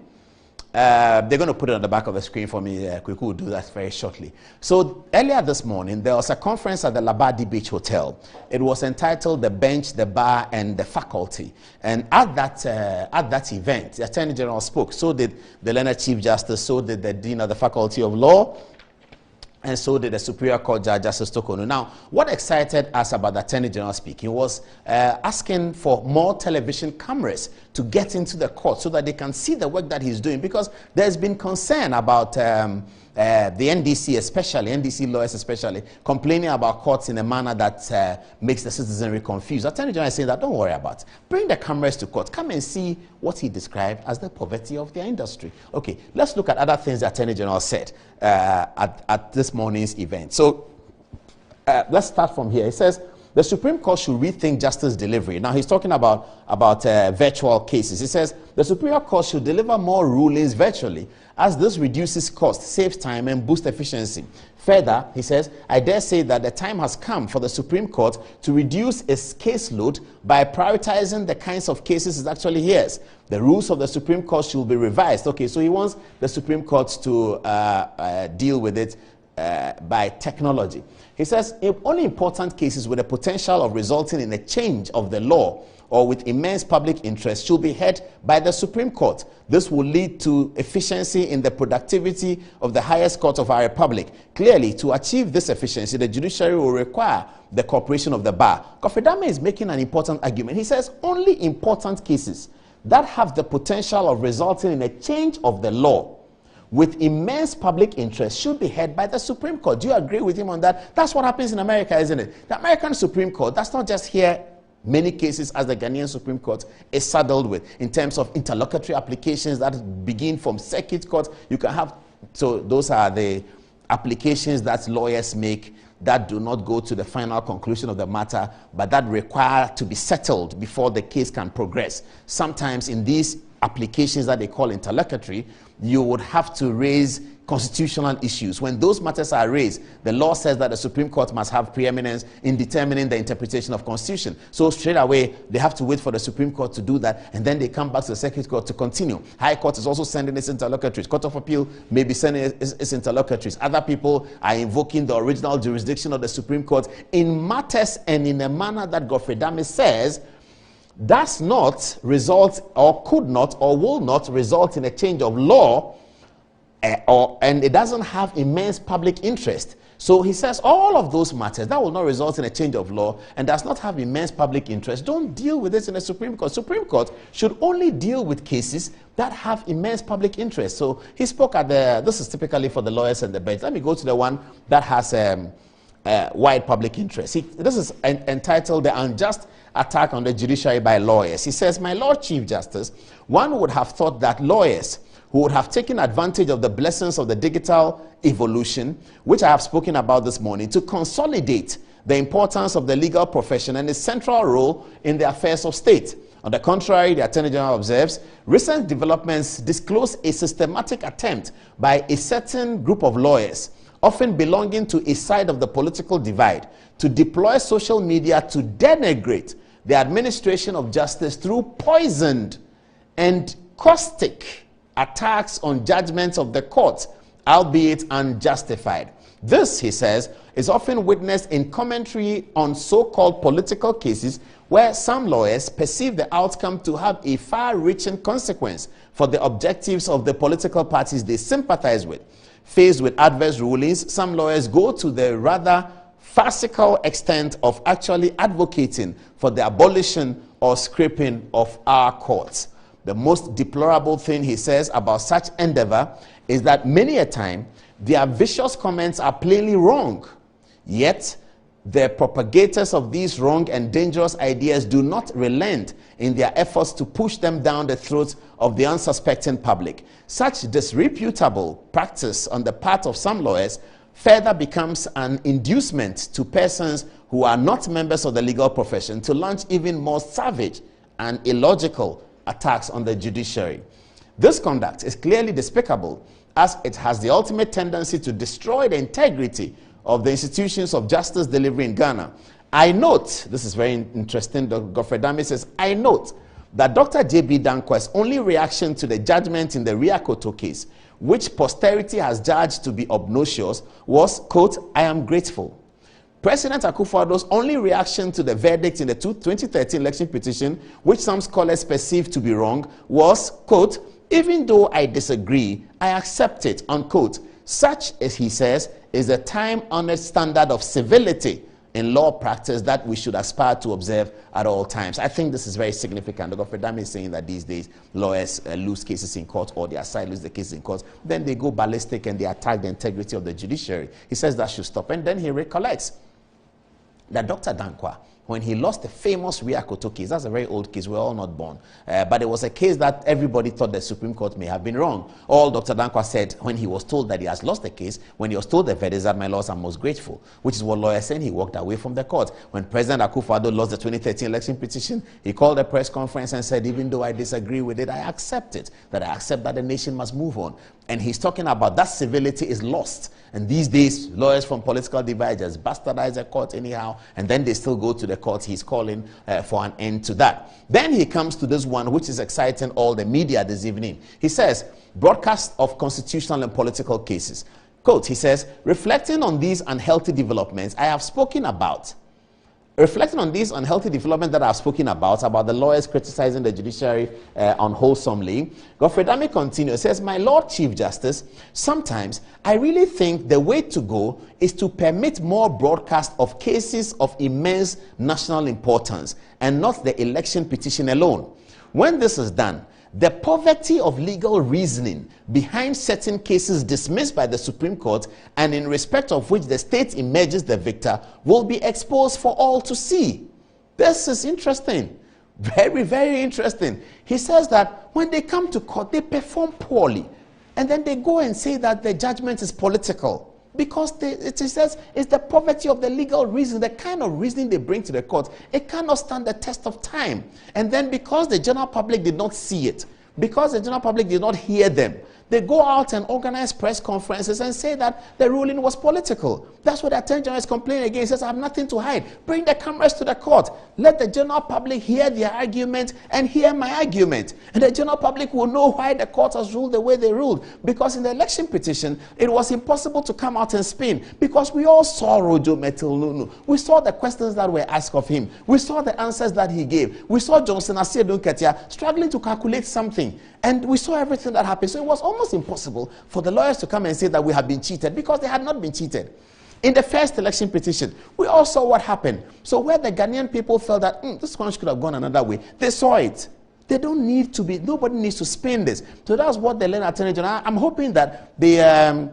They're going to put it on the back of the screen for me. Kweku will do that very shortly. So earlier this morning, there was a conference at the Labadi Beach Hotel. It was entitled The Bench, the Bar, and the Faculty. And at that event, the Attorney General spoke. So did the Learned Chief Justice, so did the Dean of the Faculty of Law, and so did the Superior Court Judge, Justice Tokono. Now, what excited us about the Attorney General speaking was asking for more television cameras to get into the court so that they can see the work that he's doing, because there's been concern about the NDC especially, NDC lawyers especially, complaining about courts in a manner that makes the citizenry confused. Attorney General is saying that, don't worry about it. Bring the cameras to court. Come and see what he described as the poverty of their industry. Okay, let's look at other things the Attorney General said at this morning's event. So let's start from here. He says, the Supreme Court should rethink justice delivery. Now, he's talking about virtual cases. He says, the Superior Court should deliver more rulings virtually, as this reduces cost, saves time, and boosts efficiency. Further, he says, I dare say that the time has come for the Supreme Court to reduce its caseload by prioritizing the kinds of cases it actually hears. The rules of the Supreme Court should be revised. Okay, so he wants the Supreme Court to deal with it by technology. He says, only important cases with the potential of resulting in a change of the law or with immense public interest should be heard by the Supreme Court. This will lead to efficiency in the productivity of the highest court of our republic. Clearly, to achieve this efficiency, the judiciary will require the cooperation of the bar. Kofi Dame is making an important argument. He says only important cases that have the potential of resulting in a change of the law with immense public interest should be heard by the Supreme Court. Do you agree with him on that? That's what happens in America, isn't it? The American Supreme Court does not just hear many cases as the Ghanaian Supreme Court is saddled with in terms of interlocutory applications that begin from circuit court. You can have, so those are the applications that lawyers make that do not go to the final conclusion of the matter, but that require to be settled before the case can progress. Sometimes in these applications that they call interlocutory, you would have to raise constitutional issues. When those matters are raised, the law says that the Supreme Court must have preeminence in determining the interpretation of Constitution. So straight away, they have to wait for the Supreme Court to do that, and then they come back to the Circuit Court to continue. High Court is also sending its interlocutories. Court of Appeal may be sending its interlocutories. Other people are invoking the original jurisdiction of the Supreme Court in matters and in a manner that Godfrey Dame says does not result, or could not, or will not result in a change of law, and it doesn't have immense public interest. So he says all of those matters that will not result in a change of law and does not have immense public interest, don't deal with this in the Supreme Court. Supreme Court should only deal with cases that have immense public interest. So he spoke at this is typically for the lawyers and the bench. Let me go to the one that has wide public interest. This is entitled "The Unjust Attack on the Judiciary by Lawyers." He says, "My Lord Chief Justice, one would have thought that lawyers who would have taken advantage of the blessings of the digital evolution, which I have spoken about this morning, to consolidate the importance of the legal profession and its central role in the affairs of state. On the contrary, the Attorney General observes, recent developments disclose a systematic attempt by a certain group of lawyers, often belonging to a side of the political divide, to deploy social media to denigrate the administration of justice through poisoned and caustic attacks on judgments of the court, albeit unjustified. This," he says, "is often witnessed in commentary on so-called political cases where some lawyers perceive the outcome to have a far-reaching consequence for the objectives of the political parties they sympathize with. Faced with adverse rulings, some lawyers go to the rather farcical extent of actually advocating for the abolition or scrapping of our courts. The most deplorable thing," he says, "about such endeavor is that many a time their vicious comments are plainly wrong. Yet the propagators of these wrong and dangerous ideas do not relent in their efforts to push them down the throats of the unsuspecting public. Such disreputable practice on the part of some lawyers further becomes an inducement to persons who are not members of the legal profession to launch even more savage and illogical attacks on the judiciary. This conduct is clearly despicable, as it has the ultimate tendency to destroy the integrity of the institutions of justice delivery in Ghana. I note," this is very interesting, Godfrey Dame says, "I note that Dr. J.B. Dankwa's only reaction to the judgment in the Ria Koto case, which posterity has judged to be obnoxious, was, quote, 'I am grateful.' President Akufo-Addo's only reaction to the verdict in the 2013 election petition, which some scholars perceive to be wrong, was, quote, 'Even though I disagree, I accept it,' unquote. Such, as he says, is the time-honored standard of civility in law practice that we should aspire to observe at all times." I think this is very significant. Dr. Dami is saying that these days lawyers lose cases in court, or their side lose the cases in court. Then they go ballistic and they attack the integrity of the judiciary. He says that should stop. And then he recollects that Dr. Dankwa, when he lost the famous Ria Koto case, that's a very old case, we're all not born, but it was a case that everybody thought the Supreme Court may have been wrong. All Dr. Dankwa said when he was told that he has lost the case, when he was told the verdict, that "My lords, I'm most grateful," which is what lawyers said. He walked away from the court. When President Akufo-Addo lost the 2013 election petition, he called a press conference and said, "Even though I disagree with it, I accept it, that I accept that the nation must move on." And he's talking about that civility is lost. And these days, lawyers from political divide just bastardize the court anyhow, and then they still go to the court. He's calling for an end to that. Then he comes to this one, which is exciting all the media this evening. He says, broadcast of constitutional and political cases. Quote, he says, reflecting on these unhealthy developments I have spoken about, reflecting on these unhealthy developments that I've spoken about the lawyers criticizing the judiciary unwholesomely, Godfrey Dame continues, says, "My Lord Chief Justice, sometimes I really think the way to go is to permit more broadcast of cases of immense national importance and not the election petition alone. When this is done, the poverty of legal reasoning behind certain cases dismissed by the Supreme Court and in respect of which the state emerges the victor will be exposed for all to see." This is interesting. Very, very interesting. He says that when they come to court, they perform poorly. And then they go and say that the judgment is political. Because it says it's the poverty of the legal reason, the kind of reasoning they bring to the court, it cannot stand the test of time. And then because the general public did not see it, because the general public did not hear them, They go out and organize press conferences and say that the ruling was political. That's what the Attorney General is complaining against. He says, I have nothing to hide. Bring the cameras to the court. Let the general public hear their argument and hear my argument. And the general public will know why the court has ruled the way they ruled. Because in the election petition, it was impossible to come out and spin. Because we all saw Rojo Metil-Nunu. We saw the questions that were asked of him. We saw the answers that he gave. We saw Johnson Asiedu Nketia struggling to calculate something. And we saw everything that happened. So it was almost impossible for the lawyers to come and say that we have been cheated, because they had not been cheated. In the first election petition, we all saw what happened. So where the Ghanaian people felt that this one could have gone another way, they saw it. They don't need to be, nobody needs to spin this. So that's what the Learned Attorney General, I'm hoping that the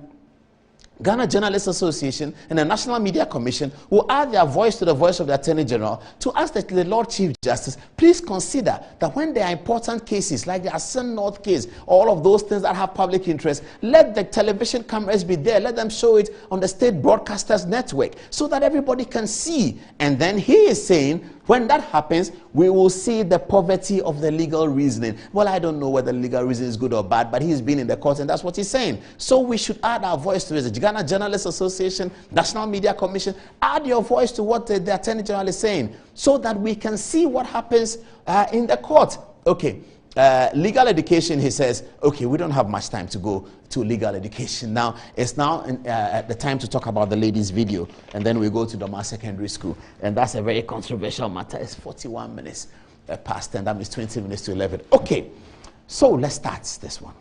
Ghana Journalists Association and the National Media Commission will add their voice to the voice of the Attorney General to ask the Lord Chief Justice, please consider that when there are important cases like the Ascent North case, all of those things that have public interest, let the television cameras be there. Let them show it on the State Broadcasters Network so that everybody can see. And then he is saying, when that happens, we will see the poverty of the legal reasoning. Well, I don't know whether legal reasoning is good or bad, but he's been in the court and that's what he's saying. So we should add our voice to it. The Ghana Journalists Association, National Media Commission, add your voice to what the Attorney General is saying so that we can see what happens in the court. Okay. Legal education, he says, okay, we don't have much time to go to legal education. Now, it's now the time to talk about the ladies' video, and then we go to Doma Secondary School. And that's a very controversial matter. It's 41 minutes past 10. That means 20 minutes to 11. Okay, so let's start this one.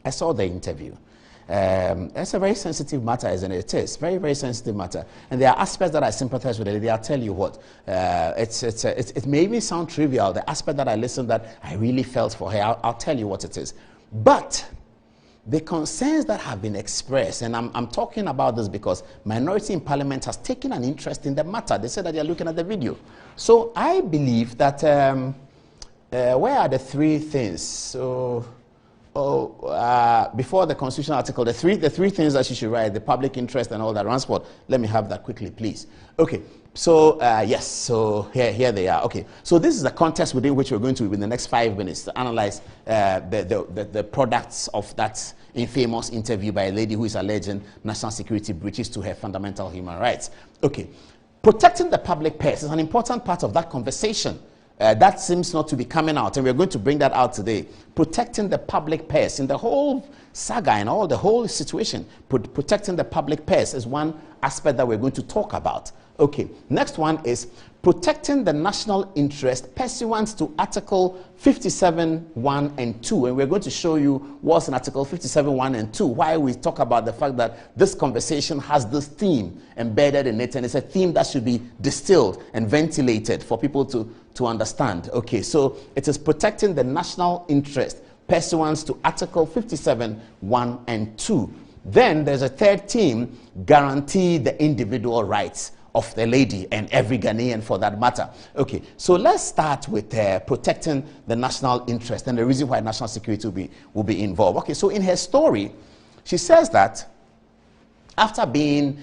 I saw the interview. It's a very sensitive matter, isn't it? It is very, very sensitive matter, and there are aspects that I sympathize with it. I'll tell you what. It made me sound trivial. The aspect that I listened that I really felt for her. I'll tell you what it is. But the concerns that have been expressed, and I'm talking about this because Minority in Parliament has taken an interest in the matter. They said that they're looking at the video. So I believe that where are the three things? So. Before the constitutional article, the three things that you should write, the public interest and all that, transport. Let me have that quickly, please. Okay, so yes, so here they are. Okay, so this is the context within which we're going to, in the next 5 minutes, to analyze the products of that infamous interview by a lady who is alleging national security breaches to her fundamental human rights. Okay, protecting the public purse is an important part of that conversation. That seems not to be coming out, and we're going to bring that out today. Protecting the public purse in the whole saga and all the whole situation. Protecting the public purse is one aspect that we're going to talk about. Okay, next one is protecting the national interest pursuant to Article 57(1) and 2. And we're going to show you what's in Article 57(1) and 2, why we talk about the fact that this conversation has this theme embedded in it, and it's a theme that should be distilled and ventilated for people to understand. Okay, so it is protecting the national interest pursuant to Article 57(1) and 2. Then there's a third theme, guarantee the individual rights of the lady and every Ghanaian for that matter. Okay, so let's start with protecting the national interest and the reason why national security will be involved. Okay, so in her story, she says that after being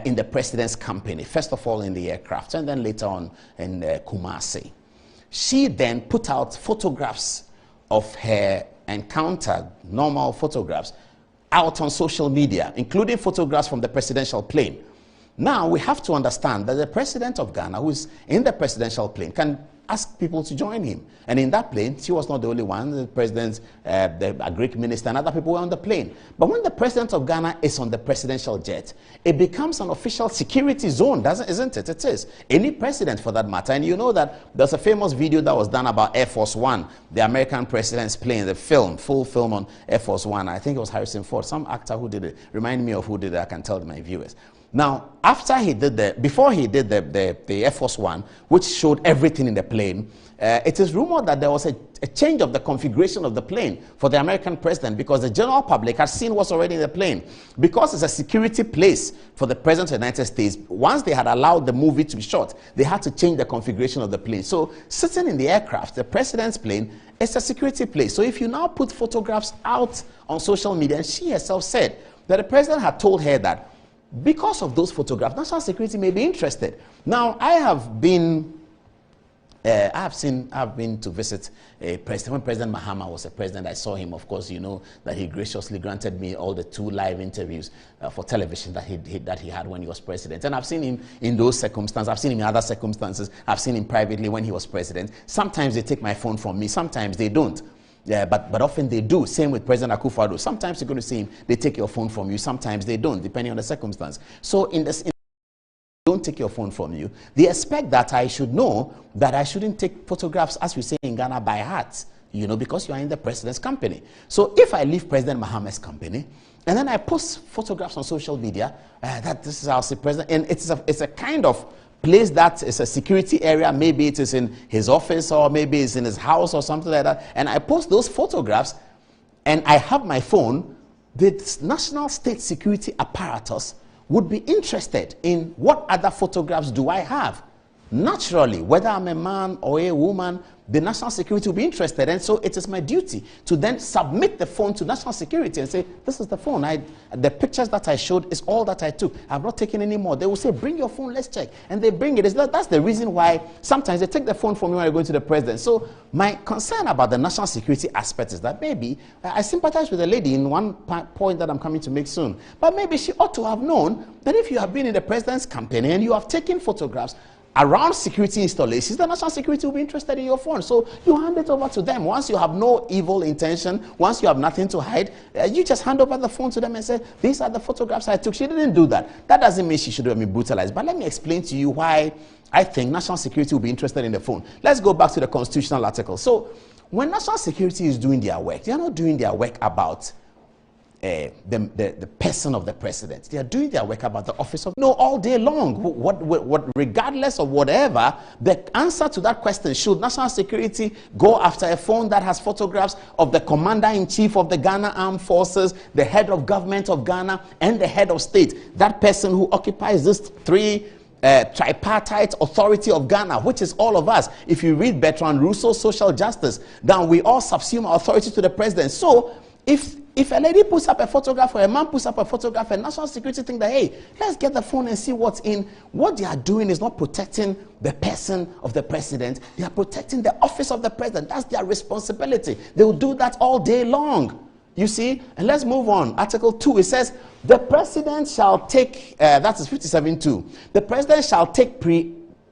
in the president's company, first of all in the aircraft and then later on in Kumasi, she then put out photographs of her encounter, normal photographs, out on social media, including photographs from the presidential plane. Now, we have to understand that the president of Ghana, who is in the presidential plane, can ask people to join him. And in that plane, she was not the only one. The president, the Greek minister, and other people were on the plane. But when the president of Ghana is on the presidential jet, it becomes an official security zone, isn't it? It is. Any president, for that matter. And you know that there's a famous video that was done about Air Force One, the American president's plane, the film, full film on Air Force One. I think it was Harrison Ford, some actor who did it. Remind me of who did it. I can tell my viewers. Now, after he did before he did the Air Force One, which showed everything in the plane, it is rumored that there was a change of the configuration of the plane for the American president because the general public has seen what's already in the plane. Because it's a security place for the president of the United States, once they had allowed the movie to be shot, they had to change the configuration of the plane. So sitting in the aircraft, the president's plane, it's a security place. So if you now put photographs out on social media, and she herself said that the president had told her that because of those photographs, national security may be interested. Now, I have been I've been to visit a president. When President Mahama was a president, I saw him. Of course, you know that he graciously granted me all the 2 live interviews for television that he had when he was president. And I've seen him in those circumstances. I've seen him in other circumstances. I've seen him privately when he was president. Sometimes they take my phone from me. Sometimes they don't. Yeah, but often they do. Same with President Akufo-Addo. Sometimes you're going to see him, they take your phone from you. Sometimes they don't, depending on the circumstance. So don't take your phone from you. They expect that I should know that I shouldn't take photographs, as we say in Ghana, by heart, you know, because you are in the president's company. So if I leave President Mahama's company, and then I post photographs on social media, that this is our president, and it's a kind of place that is a security area, maybe it is in his office, or maybe it's in his house, or something like that, and I post those photographs, and I have my phone, the national state security apparatus would be interested in what other photographs do I have. Naturally, whether I'm a man or a woman, the national security will be interested, and so it is my duty to then submit the phone to national security and say, this is the phone. The pictures that I showed is all that I took. I've not taken any more. They will say, bring your phone, let's check. And they bring it. That's the reason why sometimes they take the phone from me when I go to the president. So my concern about the national security aspect is that maybe, I sympathize with the lady in one point that I'm coming to make soon, but maybe she ought to have known that if you have been in the president's company and you have taken photographs around security installations, the national security will be interested in your phone. So you hand it over to them. Once you have no evil intention, once you have nothing to hide, you just hand over the phone to them and say, these are the photographs I took. She didn't do that. That doesn't mean she should have been brutalized. But let me explain to you why I think national security will be interested in the phone. Let's go back to the constitutional article. So when national security is doing their work, they are not doing their work about the person of the president. They are doing their work about the office of all day long. What regardless of whatever, the answer to that question, should national security go after a phone that has photographs of the commander-in-chief of the Ghana Armed Forces, the head of government of Ghana, and the head of state, that person who occupies this tripartite authority of Ghana, which is all of us. If you read Bertrand Rousseau's Social Justice, then we all subsume our authority to the president. So if a lady puts up a photograph or a man puts up a photograph, and national security think that, hey, let's get the phone and see what's in, what they are doing is not protecting the person of the president. They are protecting the office of the president. That's their responsibility. They will do that all day long. You see? And let's move on. Article 2, it says, the president shall take, that is 57.2, the president shall take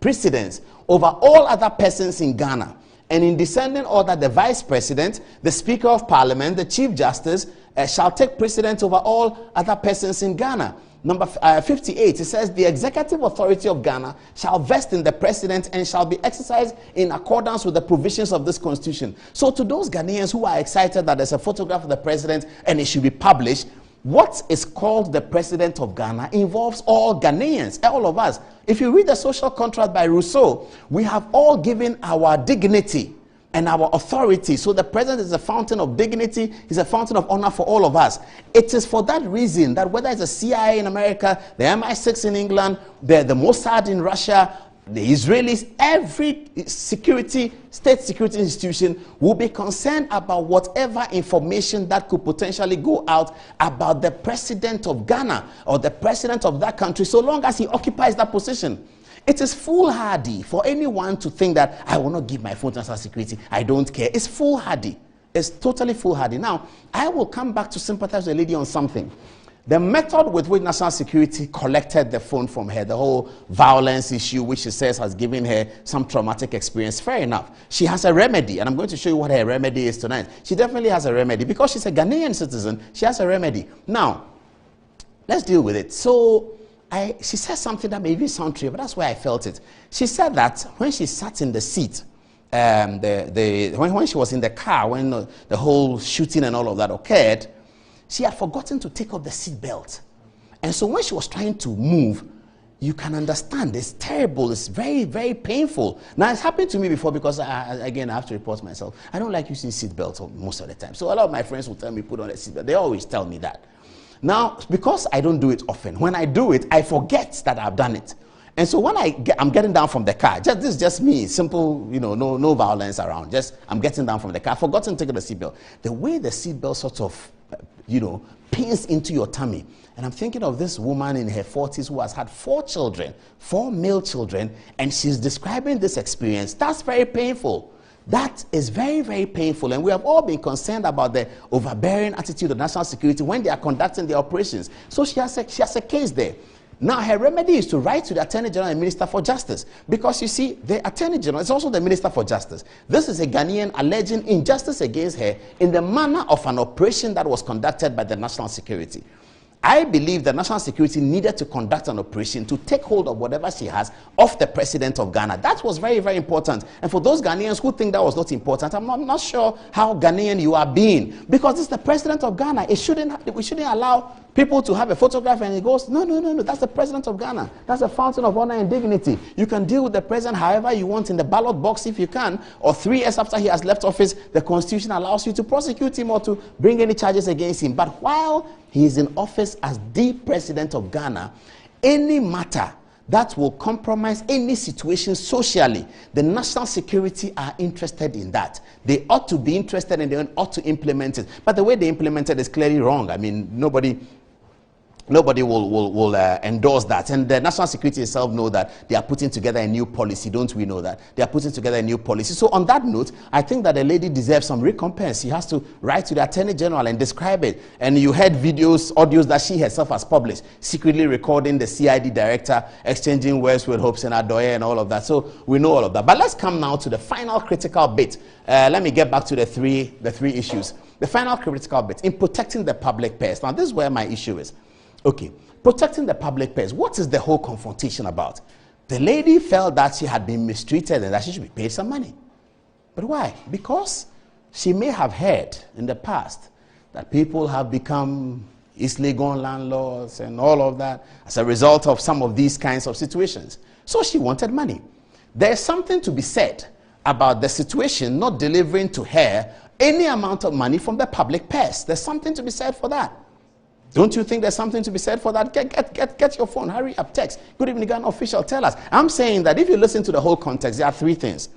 precedence over all other persons in Ghana. And in descending order, the vice president, the speaker of parliament, the chief justice shall take precedence over all other persons in Ghana. Number 58, it says, the executive authority of Ghana shall vest in the president and shall be exercised in accordance with the provisions of this constitution. So to those Ghanaians who are excited that there's a photograph of the president and it should be published, what is called the president of Ghana involves all Ghanaians, all of us. If you read the social contract by Rousseau, we have all given our dignity and our authority. So the president is a fountain of dignity, he's a fountain of honor for all of us. It is for that reason that whether it's the CIA in America, the MI6 in England, the Mossad in Russia, the Israelis, every state security institution will be concerned about whatever information that could potentially go out about the president of Ghana or the president of that country, so long as he occupies that position. It is foolhardy for anyone to think that I will not give my phone to national security. I don't care. It's foolhardy. It's totally foolhardy. Now, I will come back to sympathize with the lady on something. The method with which national security collected the phone from her, the whole violence issue, which she says has given her some traumatic experience, fair enough. She has a remedy, and I'm going to show you what her remedy is tonight. She definitely has a remedy. Because she's a Ghanaian citizen, she has a remedy. Now, let's deal with it. So, she said something that may even sound trivial, but that's why I felt it. She said that when she sat in the seat, when she was in the car, when the whole shooting and all of that occurred, she had forgotten to take off the seat belt. And so when she was trying to move, you can understand, it's terrible, it's very, very painful. Now, it's happened to me before because, again, I have to report myself. I don't like using seat belts most of the time. So a lot of my friends will tell me, put on a seat belt. They always tell me that. Now, because I don't do it often, when I do it, I forget that I've done it. And so when I'm getting down from the car, this is just me, simple, no violence around. I'm getting down from the car. I've forgotten to take the seatbelt. The way the seatbelt sort of pins into your tummy. And I'm thinking of this woman in her 40s who has had 4 children, 4 male children, and she's describing this experience. That's very painful. That is very, very painful. And we have all been concerned about the overbearing attitude of national security when they are conducting their operations. So she has a case there. Now, her remedy is to write to the Attorney General and Minister for Justice. Because you see, the Attorney General is also the Minister for Justice. This is a Ghanaian alleging injustice against her in the manner of an operation that was conducted by the national security. I believe the national security needed to conduct an operation to take hold of whatever she has off the president of Ghana. That was very, very important. And for those Ghanaians who think that was not important, I'm not sure how Ghanaian you are being. Because this is the president of Ghana. We shouldn't allow people to have a photograph and he goes, no, that's the president of Ghana. That's a fountain of honor and dignity. You can deal with the president however you want in the ballot box if you can, or 3 years after he has left office, the constitution allows you to prosecute him or to bring any charges against him. But while he is in office as the president of Ghana, any matter that will compromise any situation socially, the national security are interested in that. They ought to be interested and they ought to implement it. But the way they implement it is clearly wrong. I mean, nobody will endorse that. And the national security itself know that they are putting together a new policy. Don't we know that? They are putting together a new policy. So on that note, I think that the lady deserves some recompense. She has to write to the Attorney General and describe it. And you heard audios that she herself has published, secretly recording the CID director, exchanging words with Hobson Adoye and all of that. So we know all of that. But let's come now to the final critical bit. Let me get back to the three issues. The final critical bit, in protecting the public purse. Now, this is where my issue is. Okay, protecting the public purse. What is the whole confrontation about? The lady felt that she had been mistreated and that she should be paid some money. But why? Because she may have heard in the past that people have become East Legon landlords and all of that as a result of some of these kinds of situations. So she wanted money. There's something to be said about the situation not delivering to her any amount of money from the public purse. There's something to be said for that. Don't you think there's something to be said for that? Get your phone, hurry up, text. Good evening, Ghana official, tell us. I'm saying that if you listen to the whole context, there are 3 things.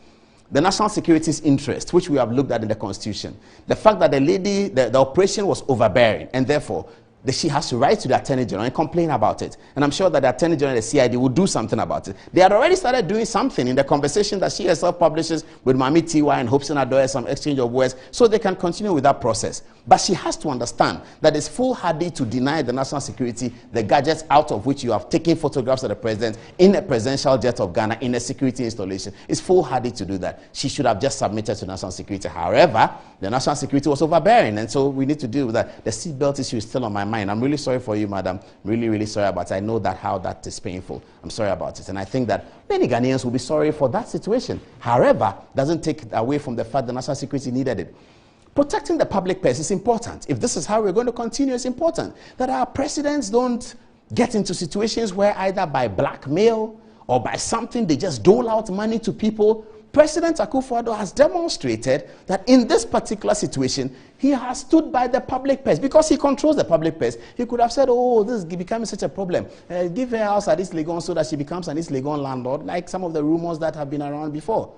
The national security's interest, which we have looked at in the Constitution. The fact that the operation was overbearing, and therefore, she has to write to the Attorney General and complain about it. And I'm sure that the Attorney General and the CID will do something about it. They had already started doing something in the conversation that she herself publishes with Mami Tiwa and Hobson Adoye, some exchange of words, so they can continue with that process. But she has to understand that it's foolhardy to deny the national security the gadgets out of which you have taken photographs of the president in a presidential jet of Ghana in a security installation. It's foolhardy to do that. She should have just submitted to national security. However, the national security was overbearing, and so we need to deal with that. The seatbelt issue is still on my mind. I'm really sorry for you, madam. Really, really sorry about it. I know that how that is painful. I'm sorry about it. And I think that many Ghanaians will be sorry for that situation. However, doesn't take away from the fact that national security needed it. Protecting the public purse is important. If this is how we're going to continue, it's important that our presidents don't get into situations where either by blackmail or by something they just dole out money to people. President Akufo-Addo has demonstrated that in this particular situation, he has stood by the public purse. Because he controls the public purse, he could have said, oh, this is becoming such a problem. Give her a house at East Legon so that she becomes an East Legon landlord, like some of the rumors that have been around before.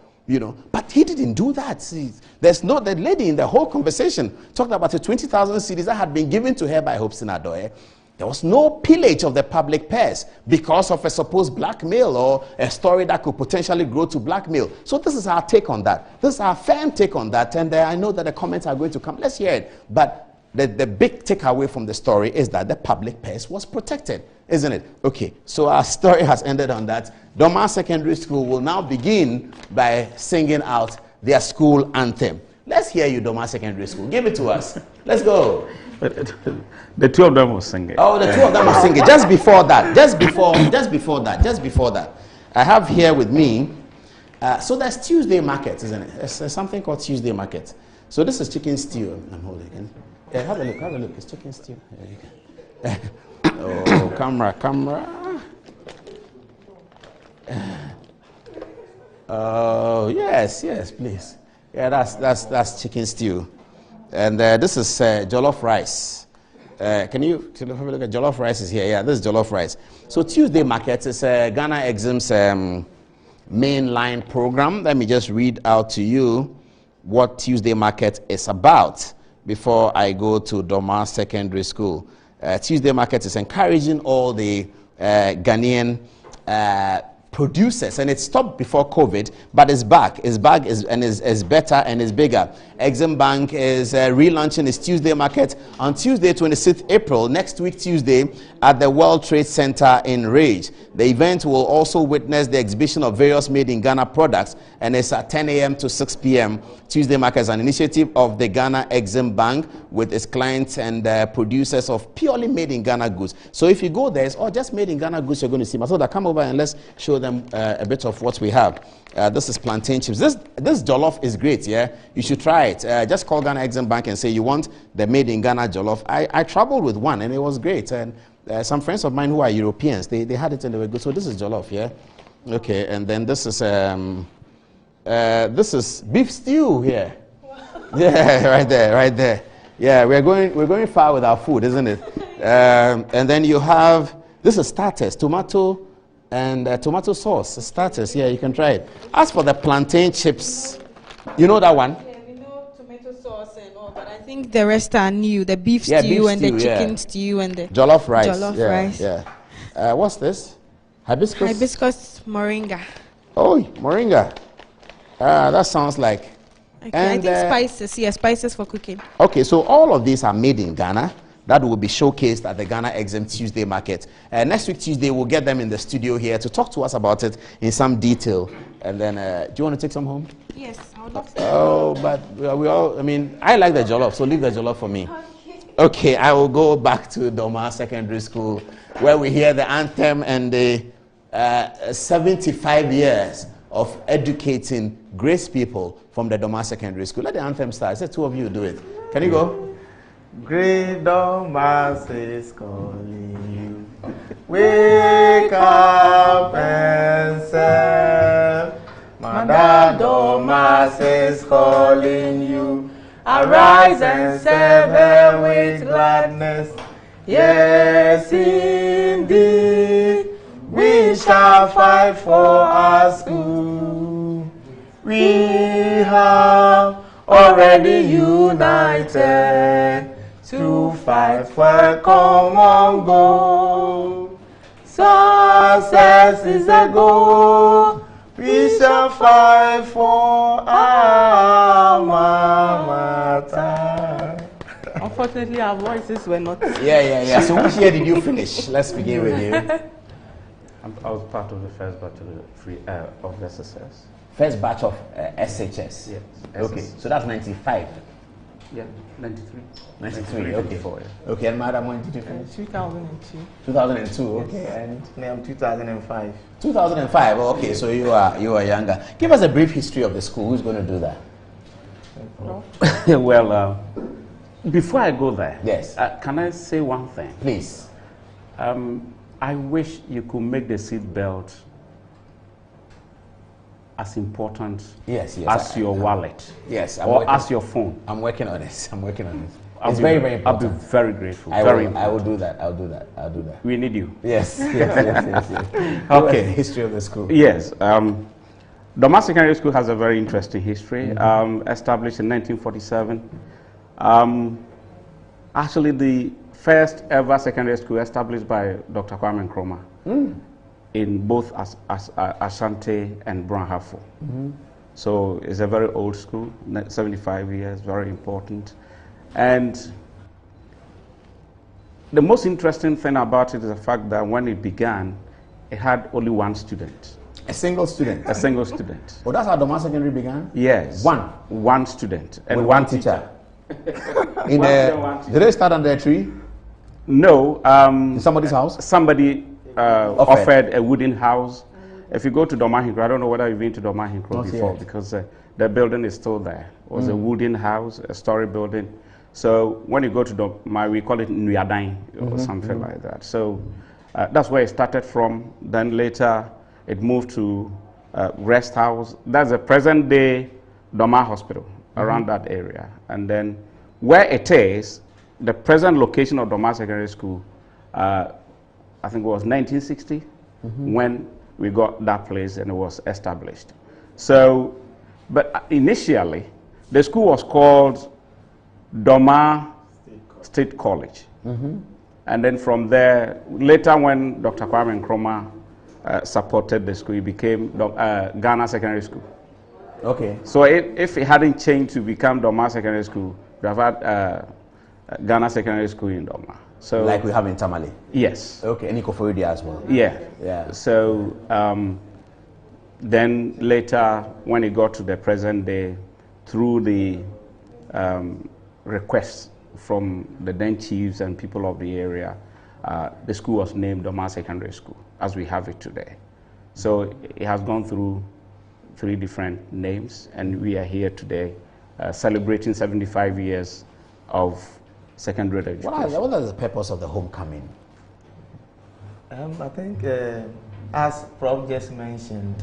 But he didn't do that. See, the lady in the whole conversation talked about the 20,000 cedis that had been given to her by Hobson Adoye. There was no pillage of the public purse because of a supposed blackmail or a story that could potentially grow to blackmail. So this is our take on that. This is our firm take on that. And I know that the comments are going to come. Let's hear it. But the big takeaway from the story is that the public purse was protected, isn't it? Okay, so our story has ended on that. Doma Secondary School will now begin by singing out their school anthem. Let's hear you, Doma Secondary School. Give it to us. Let's go. The 2 of them will sing it. Oh, the 2 of them will sing it. Just before that, I have here with me, so there's Tuesday market, isn't it? There's something called Tuesday market. So this is chicken stew. I'm holding it. Yeah, have a look. It's chicken stew. There you go. Oh, camera. Oh, yes, please. Yeah, that's chicken stew. And this is jollof rice. Can you have a look at jollof rice is here? Yeah, this is jollof rice. So Tuesday market is Ghana Exim's mainline program. Let me just read out to you what Tuesday market is about. before I go to Doma Secondary School. Tuesday Market is encouraging all the Ghanaian producers, and it stopped before COVID, but it's back. It's back and is better and is bigger. Exim Bank is relaunching its Tuesday Market on Tuesday, 26th April, next week Tuesday, at the World Trade Center in Rage. The event will also witness the exhibition of various made in Ghana products, and it's at 10 a.m. to 6 p.m. Tuesday Market is an initiative of the Ghana Exim Bank with its clients and producers of purely made in Ghana goods. So if you go there, it's all just made in Ghana goods you're going to see. Matilda, come over and let's show them a bit of what we have. This is plantain chips. This jollof is great, yeah? You should try it. Just call Ghana Exim Bank and say you want the made in Ghana jollof. I traveled with one and it was great. And some friends of mine who are Europeans, they had it and they were good. So this is jollof, yeah? Okay, and then this is beef stew here. Yeah, right there. Yeah, we're going far with our food, isn't it? And then you have, this is starters, tomato and tomato sauce, starters. Yeah, you can try it. As for the plantain chips, you know that one? Yeah, we know tomato sauce and all, but I think the rest are new. The beef stew and the chicken stew and the jollof rice. Rice. Yeah. What's this? Hibiscus? Hibiscus moringa. Oh, moringa. That sounds like. Okay, and I think spices. Yeah, spices for cooking. Okay, so all of these are made in Ghana. That will be showcased at the Ghana Exim Tuesday Market. Next week Tuesday, we'll get them in the studio here to talk to us about it in some detail. And then, do you want to take some home? Yes, I would love to. Oh, but we all, I like the jollof, so leave the jollof for me. Okay, I will go back to Doma Secondary School, where we hear the anthem and the 75 years of educating grace people from the Doma Secondary School. Let the anthem start. I said two of you do it. Can you go? Great Domas is calling you. Wake up and serve. Mother Domas is calling you. Arise and serve her with gladness. Yes, indeed, we shall fight for our school. We have already united to fight for a common goal. Success is the goal. We shall fight for our alma mater. Unfortunately, our voices were not. Yeah. So which year did you finish? Let's begin with you. I was part of the first batch of SSS. First batch of SHS? Yes. Okay, so that's 95. Yeah, 93. 93, okay. 94, yeah. Okay, and Madam, when did you finish? 2002. 2002, okay, and I'm 2005. 2005, okay, so you are younger. Give us a brief history of the school. Who's going to do that? Well, before I go there, yes. Can I say one thing? Please. I wish you could make the seat belt as important yes, as your wallet. Yes, or as your phone. I'm working on it. It's very, very important. I'll be very grateful. I will do that. I'll do that. We need you. Yes. Okay. The history of the school. Yes. Doma Secondary School has a very interesting history. Established in 1947. Actually, the first ever secondary school established by Dr. Kwame Nkrumah in both Ashanti and Branhafo. So it's a very old school, 75 years, very important. And the most interesting thing about it is the fact that when it began, it had only one student. A single student? A single student. Oh, that's how Doma Secondary began? Yes. One student. And with one teacher? Did they start under a tree? No. In somebody's house? Somebody offered a wooden house. If you go to Doma Hinkro, I don't know whether you've been to Doma Hinkro before, because the building is still there. It was a wooden house, a story building. So when you go to Doma, we call it Nuyadain or something like that. So that's where it started from. Then later it moved to Rest House. That's the present day Doma Hospital around that area. And then where it is, the present location of Doma Secondary School, I think it was 1960 when we got that place and it was established. So, but initially, the school was called Doma State College. And then from there, later when Dr. Kwame Nkrumah supported the school, it became Ghana Secondary School. Okay. So if it hadn't changed to become Doma Secondary School, we have had Ghana Secondary School in Doma. So like we have in Tamale? Yes. Okay, and Ikoforidi as well? Yeah. Yeah. So then later, when it got to the present day, through the requests from the then chiefs and people of the area, the school was named Doma Secondary School, as we have it today. So it has gone through 3 different names, and we are here today celebrating 75 years of secondary education. What is the purpose of the homecoming? I think, as Prof just mentioned,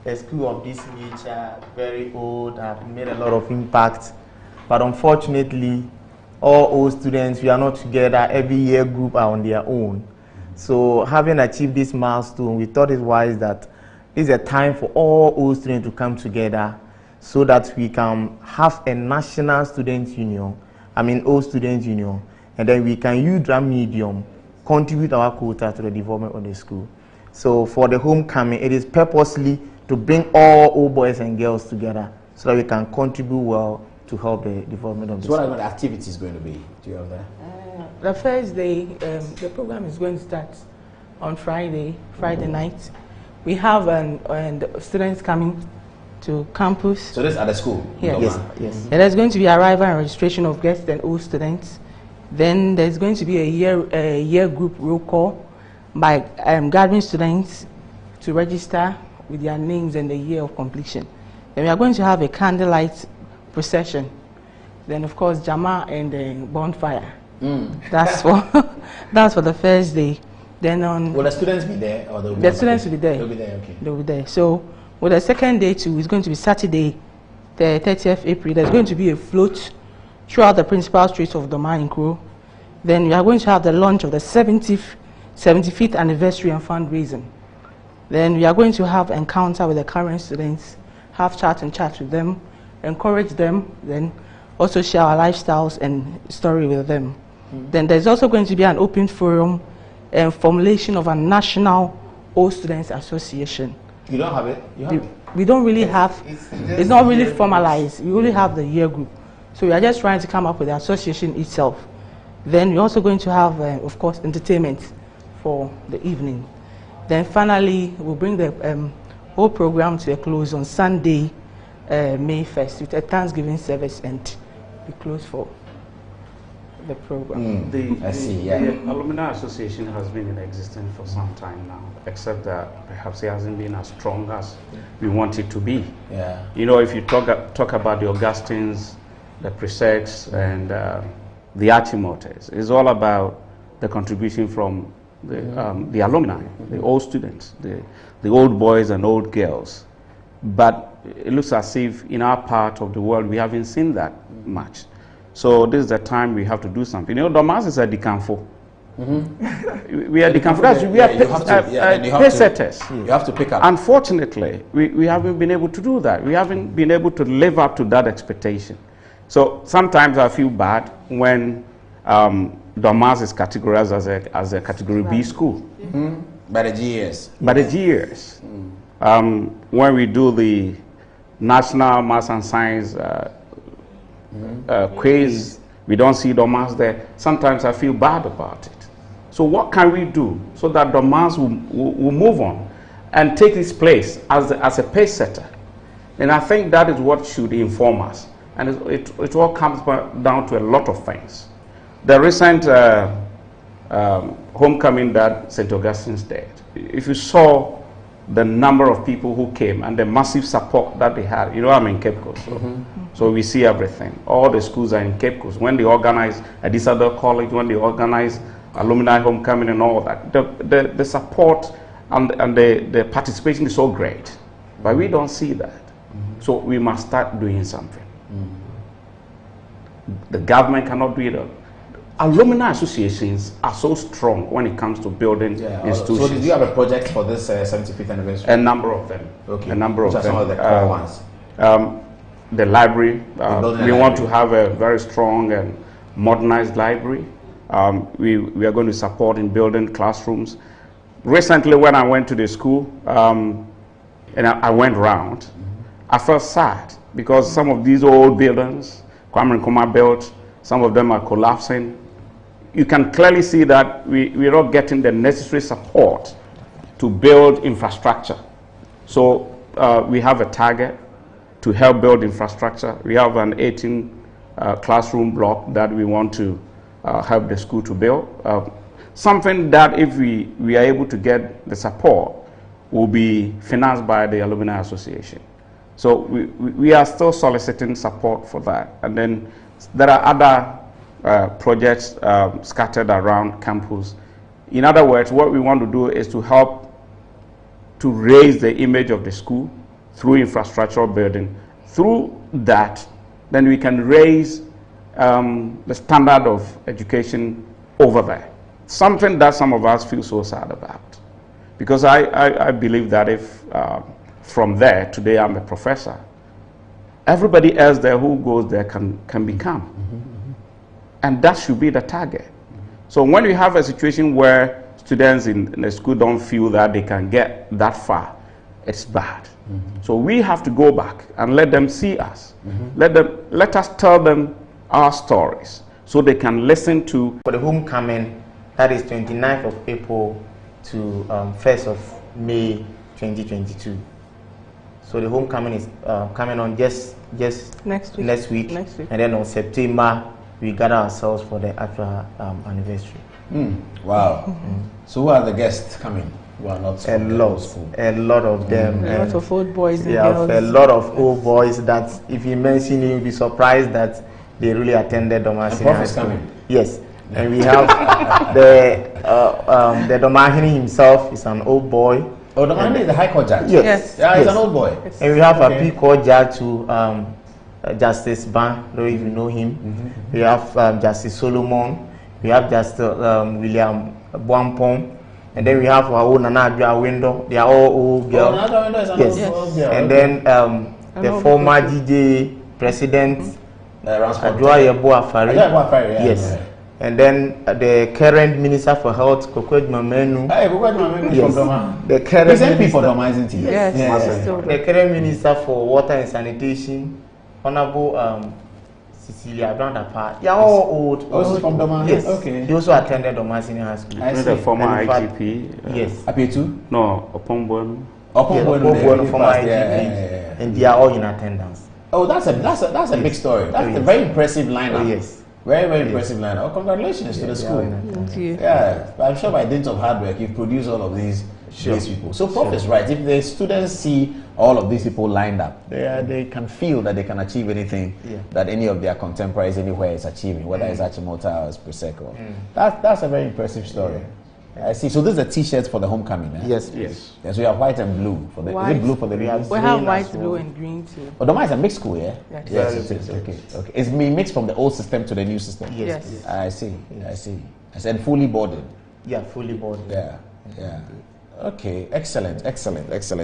a school of this nature, very old, have made a lot of impact, but unfortunately, all old students, we are not together. Every year group are on their own. So having achieved this milestone, we thought it wise that this is a time for all old students to come together so that we can have a national student union, old student union, and then we can use that medium, contribute our quota to the development of the school. So for the homecoming, it is purposely to bring all old boys and girls together so that we can contribute well to help the development of the school. So what are the activities going to be? Do you have that? The first day, the program is going to start on Friday night. We have students coming to campus. So this is at the school? Yes. And there's going to be arrival and registration of guests and old students. Then there's going to be a year group roll call by gathering students to register with their names and the year of completion. Then we are going to have a candlelight procession. Then of course Jama and the bonfire. That's for the first day. Then will the students be there, or the students will be there? They'll be there. Okay. They'll be there. So with the second day too, it's going to be Saturday, the 30th April. There's going to be a float throughout the principal streets of Doma Nkru. Then we are going to have the launch of the 75th anniversary and fundraising. Then we are going to have encounter with the current students, have chat with them, encourage them, then also share our lifestyles and story with them. Then there's also going to be an open forum and formulation of a national Old Students Association. You don't have it? You have it? We don't really have, it's not really formalized. We only have the year group. So we are just trying to come up with the association itself. Then we're also going to have, of course, entertainment for the evening. Then finally, we'll bring the whole program to a close on Sunday, May 1st, with a Thanksgiving service, and be closed for the program. The Alumni Association has been in existence for some time now, except that perhaps it hasn't been as strong as we want it to be. Yeah. You know, if you talk about the Augustines, the Presets, and the Archimotes, it's all about the contribution from the alumni, the old students, the old boys and old girls. But it looks as if in our part of the world we haven't seen that much. So this is the time we have to do something. You know, Domas is a decanfo. We are decanfo. We are pace setters. You have to pick up. Unfortunately, we haven't been able to do that. We haven't been able to live up to that expectation. So sometimes I feel bad when Domas is categorized as a category B school. By the GS. By the GS. When we do the National Maths and Science quiz, we don't see Domas there. Sometimes I feel bad about it. So what can we do so that Domas will move on and take its place as a pace setter? And I think that is what should inform us. And it all comes down to a lot of things. The recent homecoming that St. Augustine's did, if you saw the number of people who came and the massive support that they had, you know, I'm in Cape Coast, so we see everything. All the schools are in Cape Coast. When they organize at this other college, when they organize alumni homecoming and all that, the support and the participation is so great. But we don't see that. So we must start doing something. The government cannot do it. Alumni associations are so strong when it comes to building institutions. So did you have a project for this 75th anniversary? A number of them. Okay. A number of them. Some of the core ones? the library. We want to library. have a very strong and modernized library. We are going to support in building classrooms. Recently, when I went to the school, and I went around, I felt sad because some of these old buildings, Kwame Nkrumah built, some of them are collapsing. You can clearly see that we're not getting the necessary support to build infrastructure. So we have a target to help build infrastructure. We have an 18 classroom block that we want to help the school to build. Something that if we are able to get the support will be financed by the Alumni Association. So we are still soliciting support for that. And then there are other projects scattered around campus. In other words, what we want to do is to help to raise the image of the school through infrastructural building. Through that, then we can raise the standard of education over there. Something that some of us feel so sad about. Because I believe that if from there, today I'm a professor, everybody else there who goes there can become. And that should be the target. So when we have a situation where students in the school don't feel that they can get that far, it's bad. So we have to go back and let them see us. Let us tell them our stories so they can listen to. For the homecoming, that is 29th of April to 1st of May 2022. So the homecoming is coming on just next week. And then on September, we gather ourselves for the actual anniversary. Wow. So who are the guests coming? Who are not a lot of them. A lot of old boys and girls. girls. A lot of old boys that if you mention it, you'll be surprised that they really attended Domahini. Prof is coming. Yes. And we have the Domahini himself is an old boy. Oh, Domahini is the High Court judge? Yes. Yeah, he's an old boy. Yes. And we have a P Court judge to Justice Ban, I don't know if you know him. We have Justice Solomon. We have Justice William Bwampong. And then we have our own Nana Window. They are all old girls. Oh, Nana Window is an old girl. And then the former DJ president, Adjoa Yebo Afari. Yes. And then the current Minister for Health, Kokwet Mamenu. Hey, Kokwet Mamenu yes. from Doma. The current Minister for Doma, isn't he? Yes. The current Minister for Water and Sanitation, Honorable Cecilia Brandapa. They are all old. Also from Doma? Yes. Okay. They also attended Doma Senior High School. I see. The former IGP. Yes. Apetu? No, Opombon. Opombon, former IGP. And they are all in attendance. Oh, that's a big story. That's a very impressive lineup. Oh, yes. Very impressive lineup. Oh, congratulations to the school. Thank you. Yeah, I'm sure by dint of hard work, you've produced all of these people. So Prof is right. If the students see all of these people lined up, they can feel that they can achieve anything that any of their contemporaries anywhere is achieving, whether it's Achimota or it's Prosecco. That's a very impressive story. I see. So this is a T-shirt for the homecoming, eh? Yes. Yes, we have white and blue for the. Is it blue for the? We have white, blue, and green too. Oh, Doma is a mixed school, yeah. Yes, it is. Okay. It's being mixed from the old system to the new system. Yes. I see. I said fully boarded. Yeah, fully boarded. Yeah. Okay. Excellent.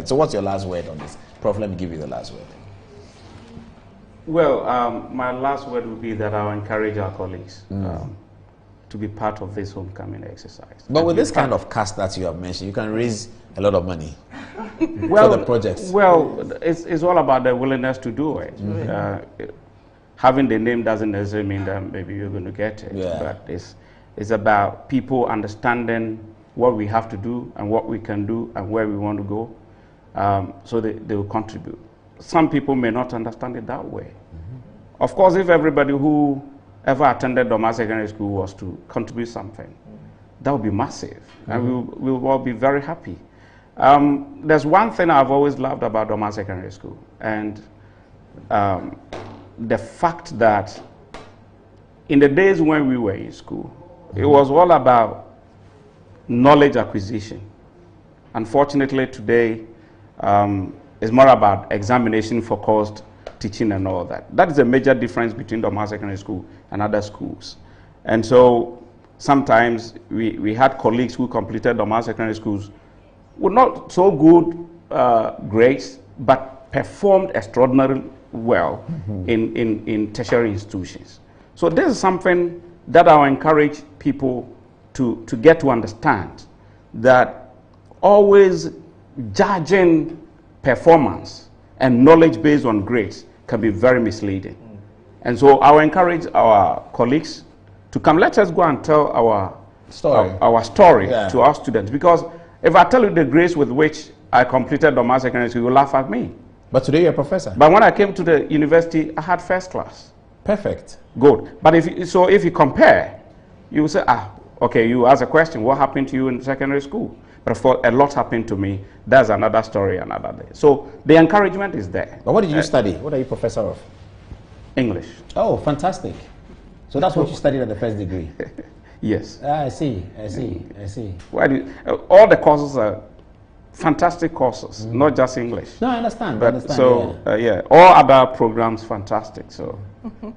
So, what's your last word on this, Prof? Let me give you the last word. Well, my last word would be that I'll encourage our colleagues to be part of this homecoming exercise. But with this kind of cast that you have mentioned, you can raise a lot of money for the projects. Well, it's all about the willingness to do it. Having the name doesn't necessarily mean that maybe you're going to get it. Yeah. But it's about people understanding what we have to do and what we can do and where we want to go, so they will contribute. Some people may not understand it that way. Of course, if everybody who ever attended Doma Secondary School was to contribute something, that would be massive, and we will all be very happy. There's one thing I've always loved about Doma Secondary School, and the fact that in the days when we were in school, it was all about knowledge acquisition. Unfortunately, today, it's more about examination-focused teaching and all that. That is a major difference between Doma Secondary School and other schools. And so sometimes we had colleagues who completed Doma Secondary Schools with not so good grades, but performed extraordinarily well in tertiary institutions. So this is something that I'll encourage people to get to understand, that always judging performance and knowledge based on grades can be very misleading. And so I'll encourage our colleagues to come. Let us go and tell our story to our students, because if I tell you the grades with which I completed Doma Secondary School, you will laugh at me. But today you're a professor. But when I came to the university, I had first class. Perfect. Good. But if you compare, you will say, okay, you ask a question, what happened to you in secondary school? But for a lot happened to me, that's another story another day. So the encouragement is there. But what did you study? What are you professor of? English. Oh, fantastic. So that's what you studied at the first degree? Yes. I see. Why all the courses are fantastic courses, not just English. No, I understand. But all other programs fantastic. So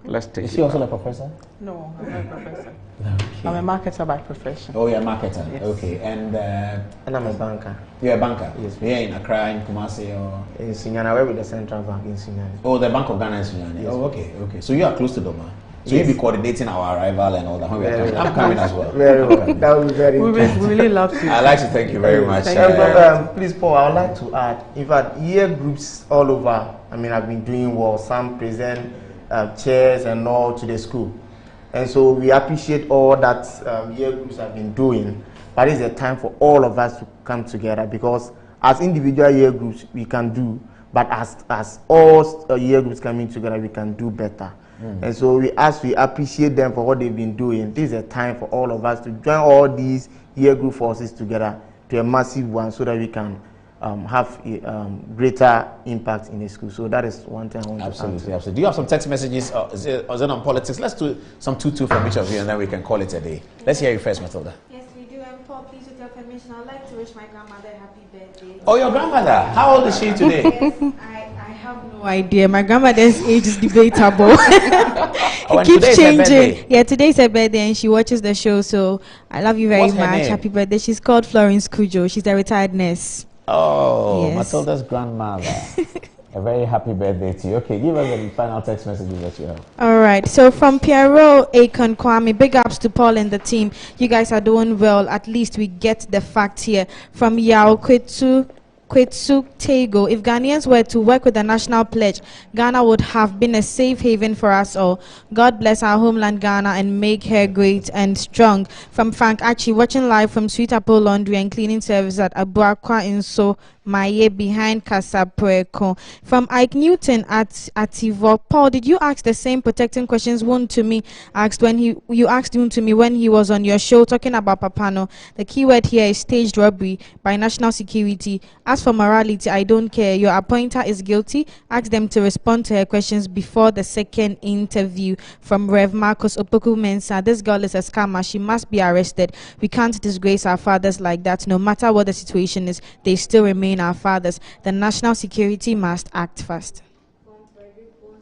let's take it. Is she also a professor? No, I'm not a professor. Okay. I'm a marketer by profession. Oh, you're a marketer. Yes. Okay, and I'm a banker. You're a banker. Yes. Here in Accra, in Kumasi, or in Sunyani. I work with the Central Bank in Sunyani. Oh, the Bank of Ghana in Sunyani. Yes. Oh, okay. So you are close to Doma. So yes. You'll be coordinating our arrival and all that. When we are coming. I'm coming as well. Very well. That would be very interesting. We really love to. I'd like to thank you very much. Please, Paul, I would like to add, in fact, year groups all over, I've been doing well. Some present chairs and all to the school. And so we appreciate all that year groups have been doing. But it's a time for all of us to come together, because as individual year groups, we can do, but as all year groups coming together, we can do better. And so we appreciate them for what they've been doing. This is a time for all of us to join all these year group forces together to a massive one, so that we can have a greater impact in the school. So that is one thing I want to Absolutely. Do you have some text messages or is it on politics? Let's do some 2-2 from each of you, and then we can call it a day. Let's hear you first, Matilda. Yes, we do. And Paul, please, with your permission, I'd like to wish my grandmother a happy birthday. Oh, your grandmother? How old is she today? Yes, I have no idea. My grandmother's age is debatable. Oh, it keeps changing. Yeah, today's her birthday and she watches the show, so I love you very What's her much. name? Happy birthday. She's called Florence Kujo. She's a retired nurse. Oh, Yes. Matilda's grandmother. A very happy birthday to you. Okay, give us the final text messages that you have. All right. So from Pierrot, Akon, Kwame, big ups to Paul and the team. You guys are doing well. At least we get the fact here. From Yao Kwetsu Tego, if Ghanaians were to work with the National Pledge, Ghana would have been a safe haven for us all. God bless our homeland Ghana and make her great and strong. From Frank Achi, watching live from Sweet Apple Laundry and Cleaning Service at Abuakwa Inso Maye behind Kasapreko. From Ike Newton at Ativo, Paul, did you ask the same protecting questions Woon to me asked when you asked him to me when he was on your show talking about Papano? The keyword here is staged robbery by national security. As for morality, I don't care. Your appointer is guilty. Ask them to respond to her questions before the second interview. From Rev Marcos Opoku Mensa, this girl is a scammer. She must be arrested. We can't disgrace our fathers like that. No matter what the situation is, they still remain our fathers. The national security must act fast.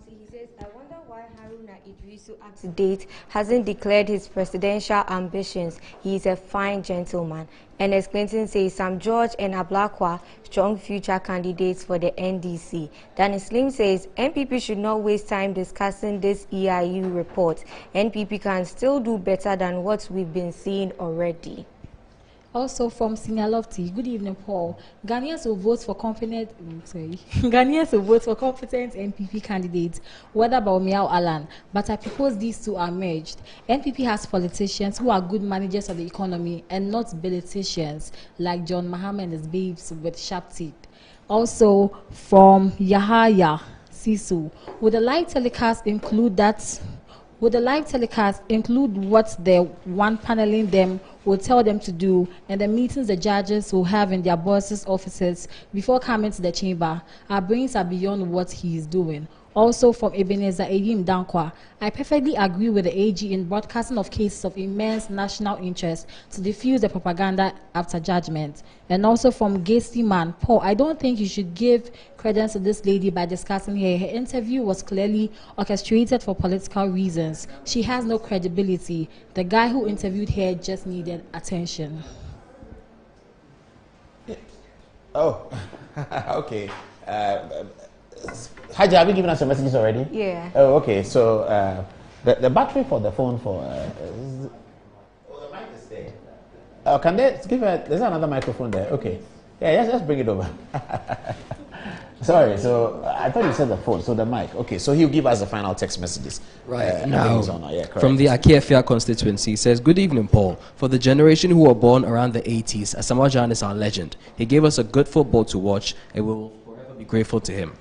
He says, I wonder why Haruna Idrisu up to date hasn't declared his presidential ambitions. He is a fine gentleman. And as Clinton says, Sam George and Ablakwa, strong future candidates for the NDC. Danny Slim says, NPP should not waste time discussing this EIU report. NPP can still do better than what we've been seeing already. Also from Senior Lofty, good evening, Paul. Ghanaians will vote for Ghanaians will vote for competent NPP candidates, whether Bawumia or Alan. But I propose these two are merged. NPP has politicians who are good managers of the economy and not politicians like John Mahama and his babes with sharp teeth. Also from Yahaya Sisu, would the live telecast include that? Would the live telecast include what the one paneling them will tell them to do and the meetings the judges will have in their bosses' offices before coming to the chamber? Our brains are beyond what he is doing. Also from Ebenezer Eyim Dankwa, I perfectly agree with the AG in broadcasting of cases of immense national interest to diffuse the propaganda after judgment. And also from Gacy Man, Paul, I don't think you should give credence to this lady by discussing her. Her interview was clearly orchestrated for political reasons. She has no credibility. The guy who interviewed her just needed attention. Oh, okay. Haji, have you given us your messages already? Yeah. Oh, okay. So the battery for the phone for. The mic is there. Can they give her? There's another microphone there. Okay. Yeah, just bring it over. Sorry, so I thought you said the phone, so the mic. Okay, so he'll give us the final text messages. Right. Now, from the Akiefia constituency, he says, "Good evening, Paul. For the generation who were born around the 80s, Asamoah Gyan is our legend. He gave us a good football to watch, and we will forever be grateful to him.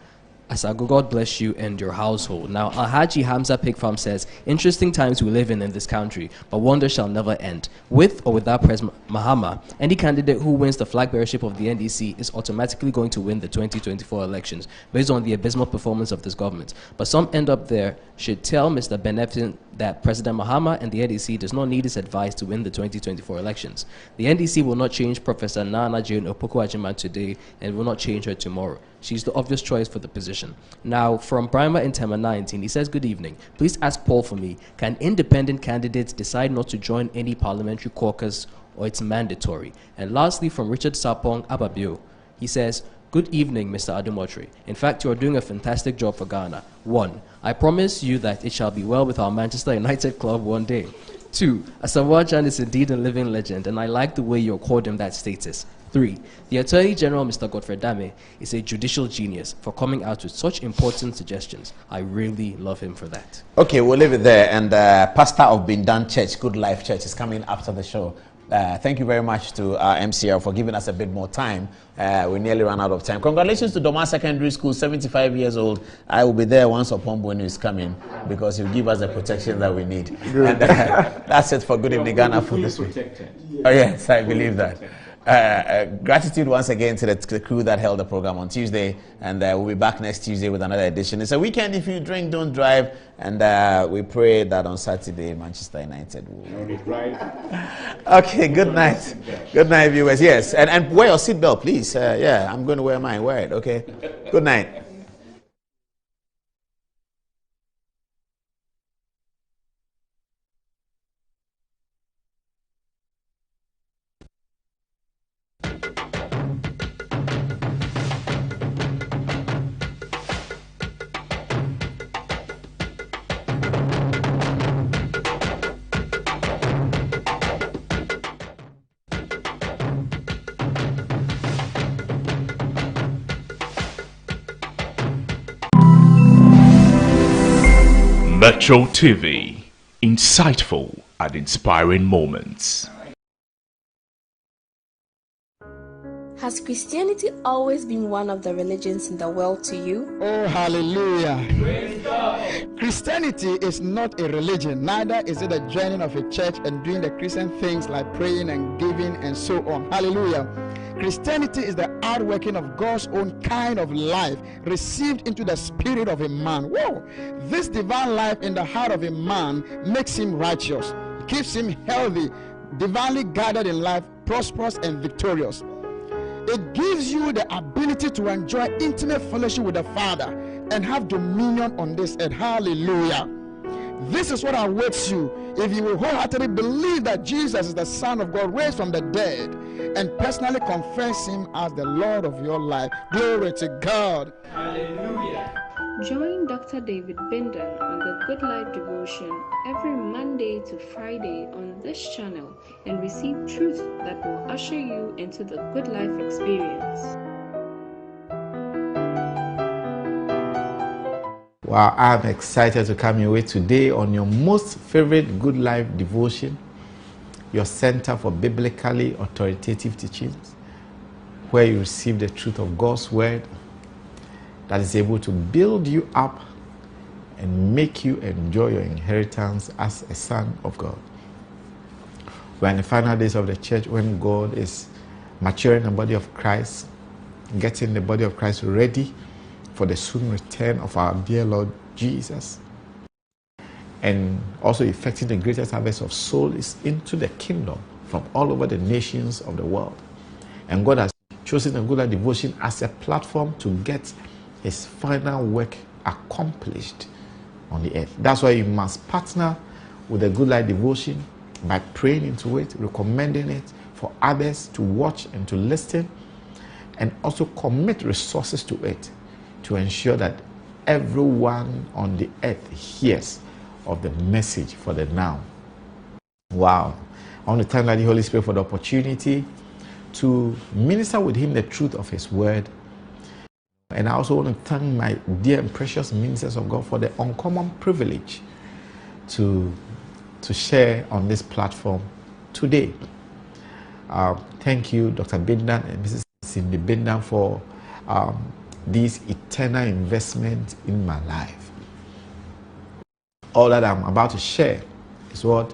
Asago, God bless you and your household." Now, Alhaji Hamza Pig Farm says, "Interesting times we live in this country, but wonder shall never end. With or without President Mahama, any candidate who wins the flag bearership of the NDC is automatically going to win the 2024 elections based on the abysmal performance of this government. But some end up there should tell Mr. Benefit that President Mahama and the NDC does not need his advice to win the 2024 elections. The NDC will not change Professor Nana Jane Opoku-Agyeman today and will not change her tomorrow. She's the obvious choice for the position." Now, from Brima in Tema 19, he says, "Good evening. Please ask Paul for me. Can independent candidates decide not to join any parliamentary caucus, or it's mandatory?" And lastly, from Richard Sapong Ababio, he says, "Good evening, Mr. Adumotri. In fact, you are doing a fantastic job for Ghana. 1. I promise you that it shall be well with our Manchester United club one day. 2. Asamoah Gyan is indeed a living legend, and I like the way you accord him that status. 3. The Attorney General, Mr. Godfrey Dame, is a judicial genius for coming out with such important suggestions. I really love him for that." Okay, we'll leave it there. And pastor of Bindan Church, Good Life Church, is coming after the show. Thank you very much to our MCL for giving us a bit more time. We nearly ran out of time. Congratulations to Doma Secondary School, 75 years old. I will be there once upon when he's coming because he'll give us the protection that we need. And that's it for Good Evening Ghana for this week. Oh yes, I believe that. Gratitude once again to the crew that held the program on Tuesday, and we'll be back next Tuesday with another edition. It's a weekend. If you drink, don't drive, and we pray that on Saturday Manchester United will drive. Okay, good night. Good night, viewers. Yes, and wear your seatbelt, please. Yeah, I'm going to wear mine. Wear it, okay? Good night. Metro TV, insightful and inspiring moments. Has Christianity always been one of the religions in the world to you? Oh, hallelujah. Praise God. Christianity is not a religion, neither is it a joining of a church and doing the Christian things like praying and giving and so on. Hallelujah. Christianity is the outworking of God's own kind of life received into the spirit of a man. Whoa! This divine life in the heart of a man makes him righteous, keeps him healthy, divinely guided in life, prosperous and victorious. It gives you the ability to enjoy intimate fellowship with the Father and have dominion on this earth. Hallelujah. This is what awaits you if you will wholeheartedly believe that Jesus is the Son of God raised from the dead and personally confess him as the Lord of your life. Glory to God. Hallelujah. Join Dr. David Bindon on the Good Life Devotion every Monday to Friday on this channel and receive truth that will usher you into the good life experience. Wow, I'm excited to come your way today on your most favorite Good Life Devotion, your center for biblically authoritative teachings, where you receive the truth of God's word that is able to build you up and make you enjoy your inheritance as a son of God. We're in the final days of the church when God is maturing the body of Christ, getting the body of Christ ready for the soon return of our dear Lord Jesus, and also effecting the greatest harvest of souls into the kingdom from all over the nations of the world. And God has chosen the Good Life Devotion as a platform to get his final work accomplished on the earth. That's why you must partner with the Good Life Devotion by praying into it, recommending it for others to watch and to listen, and also commit resources to it. to ensure that everyone on the earth hears of the message for the now. Wow. I want to thank the Holy Spirit for the opportunity to minister with him the truth of his word. And I also want to thank my dear and precious ministers of God for the uncommon privilege to share on this platform today. Thank you, Dr. Bindan and Mrs. Cindy Bindan, for this eternal investment in my life. All that I'm about to share is what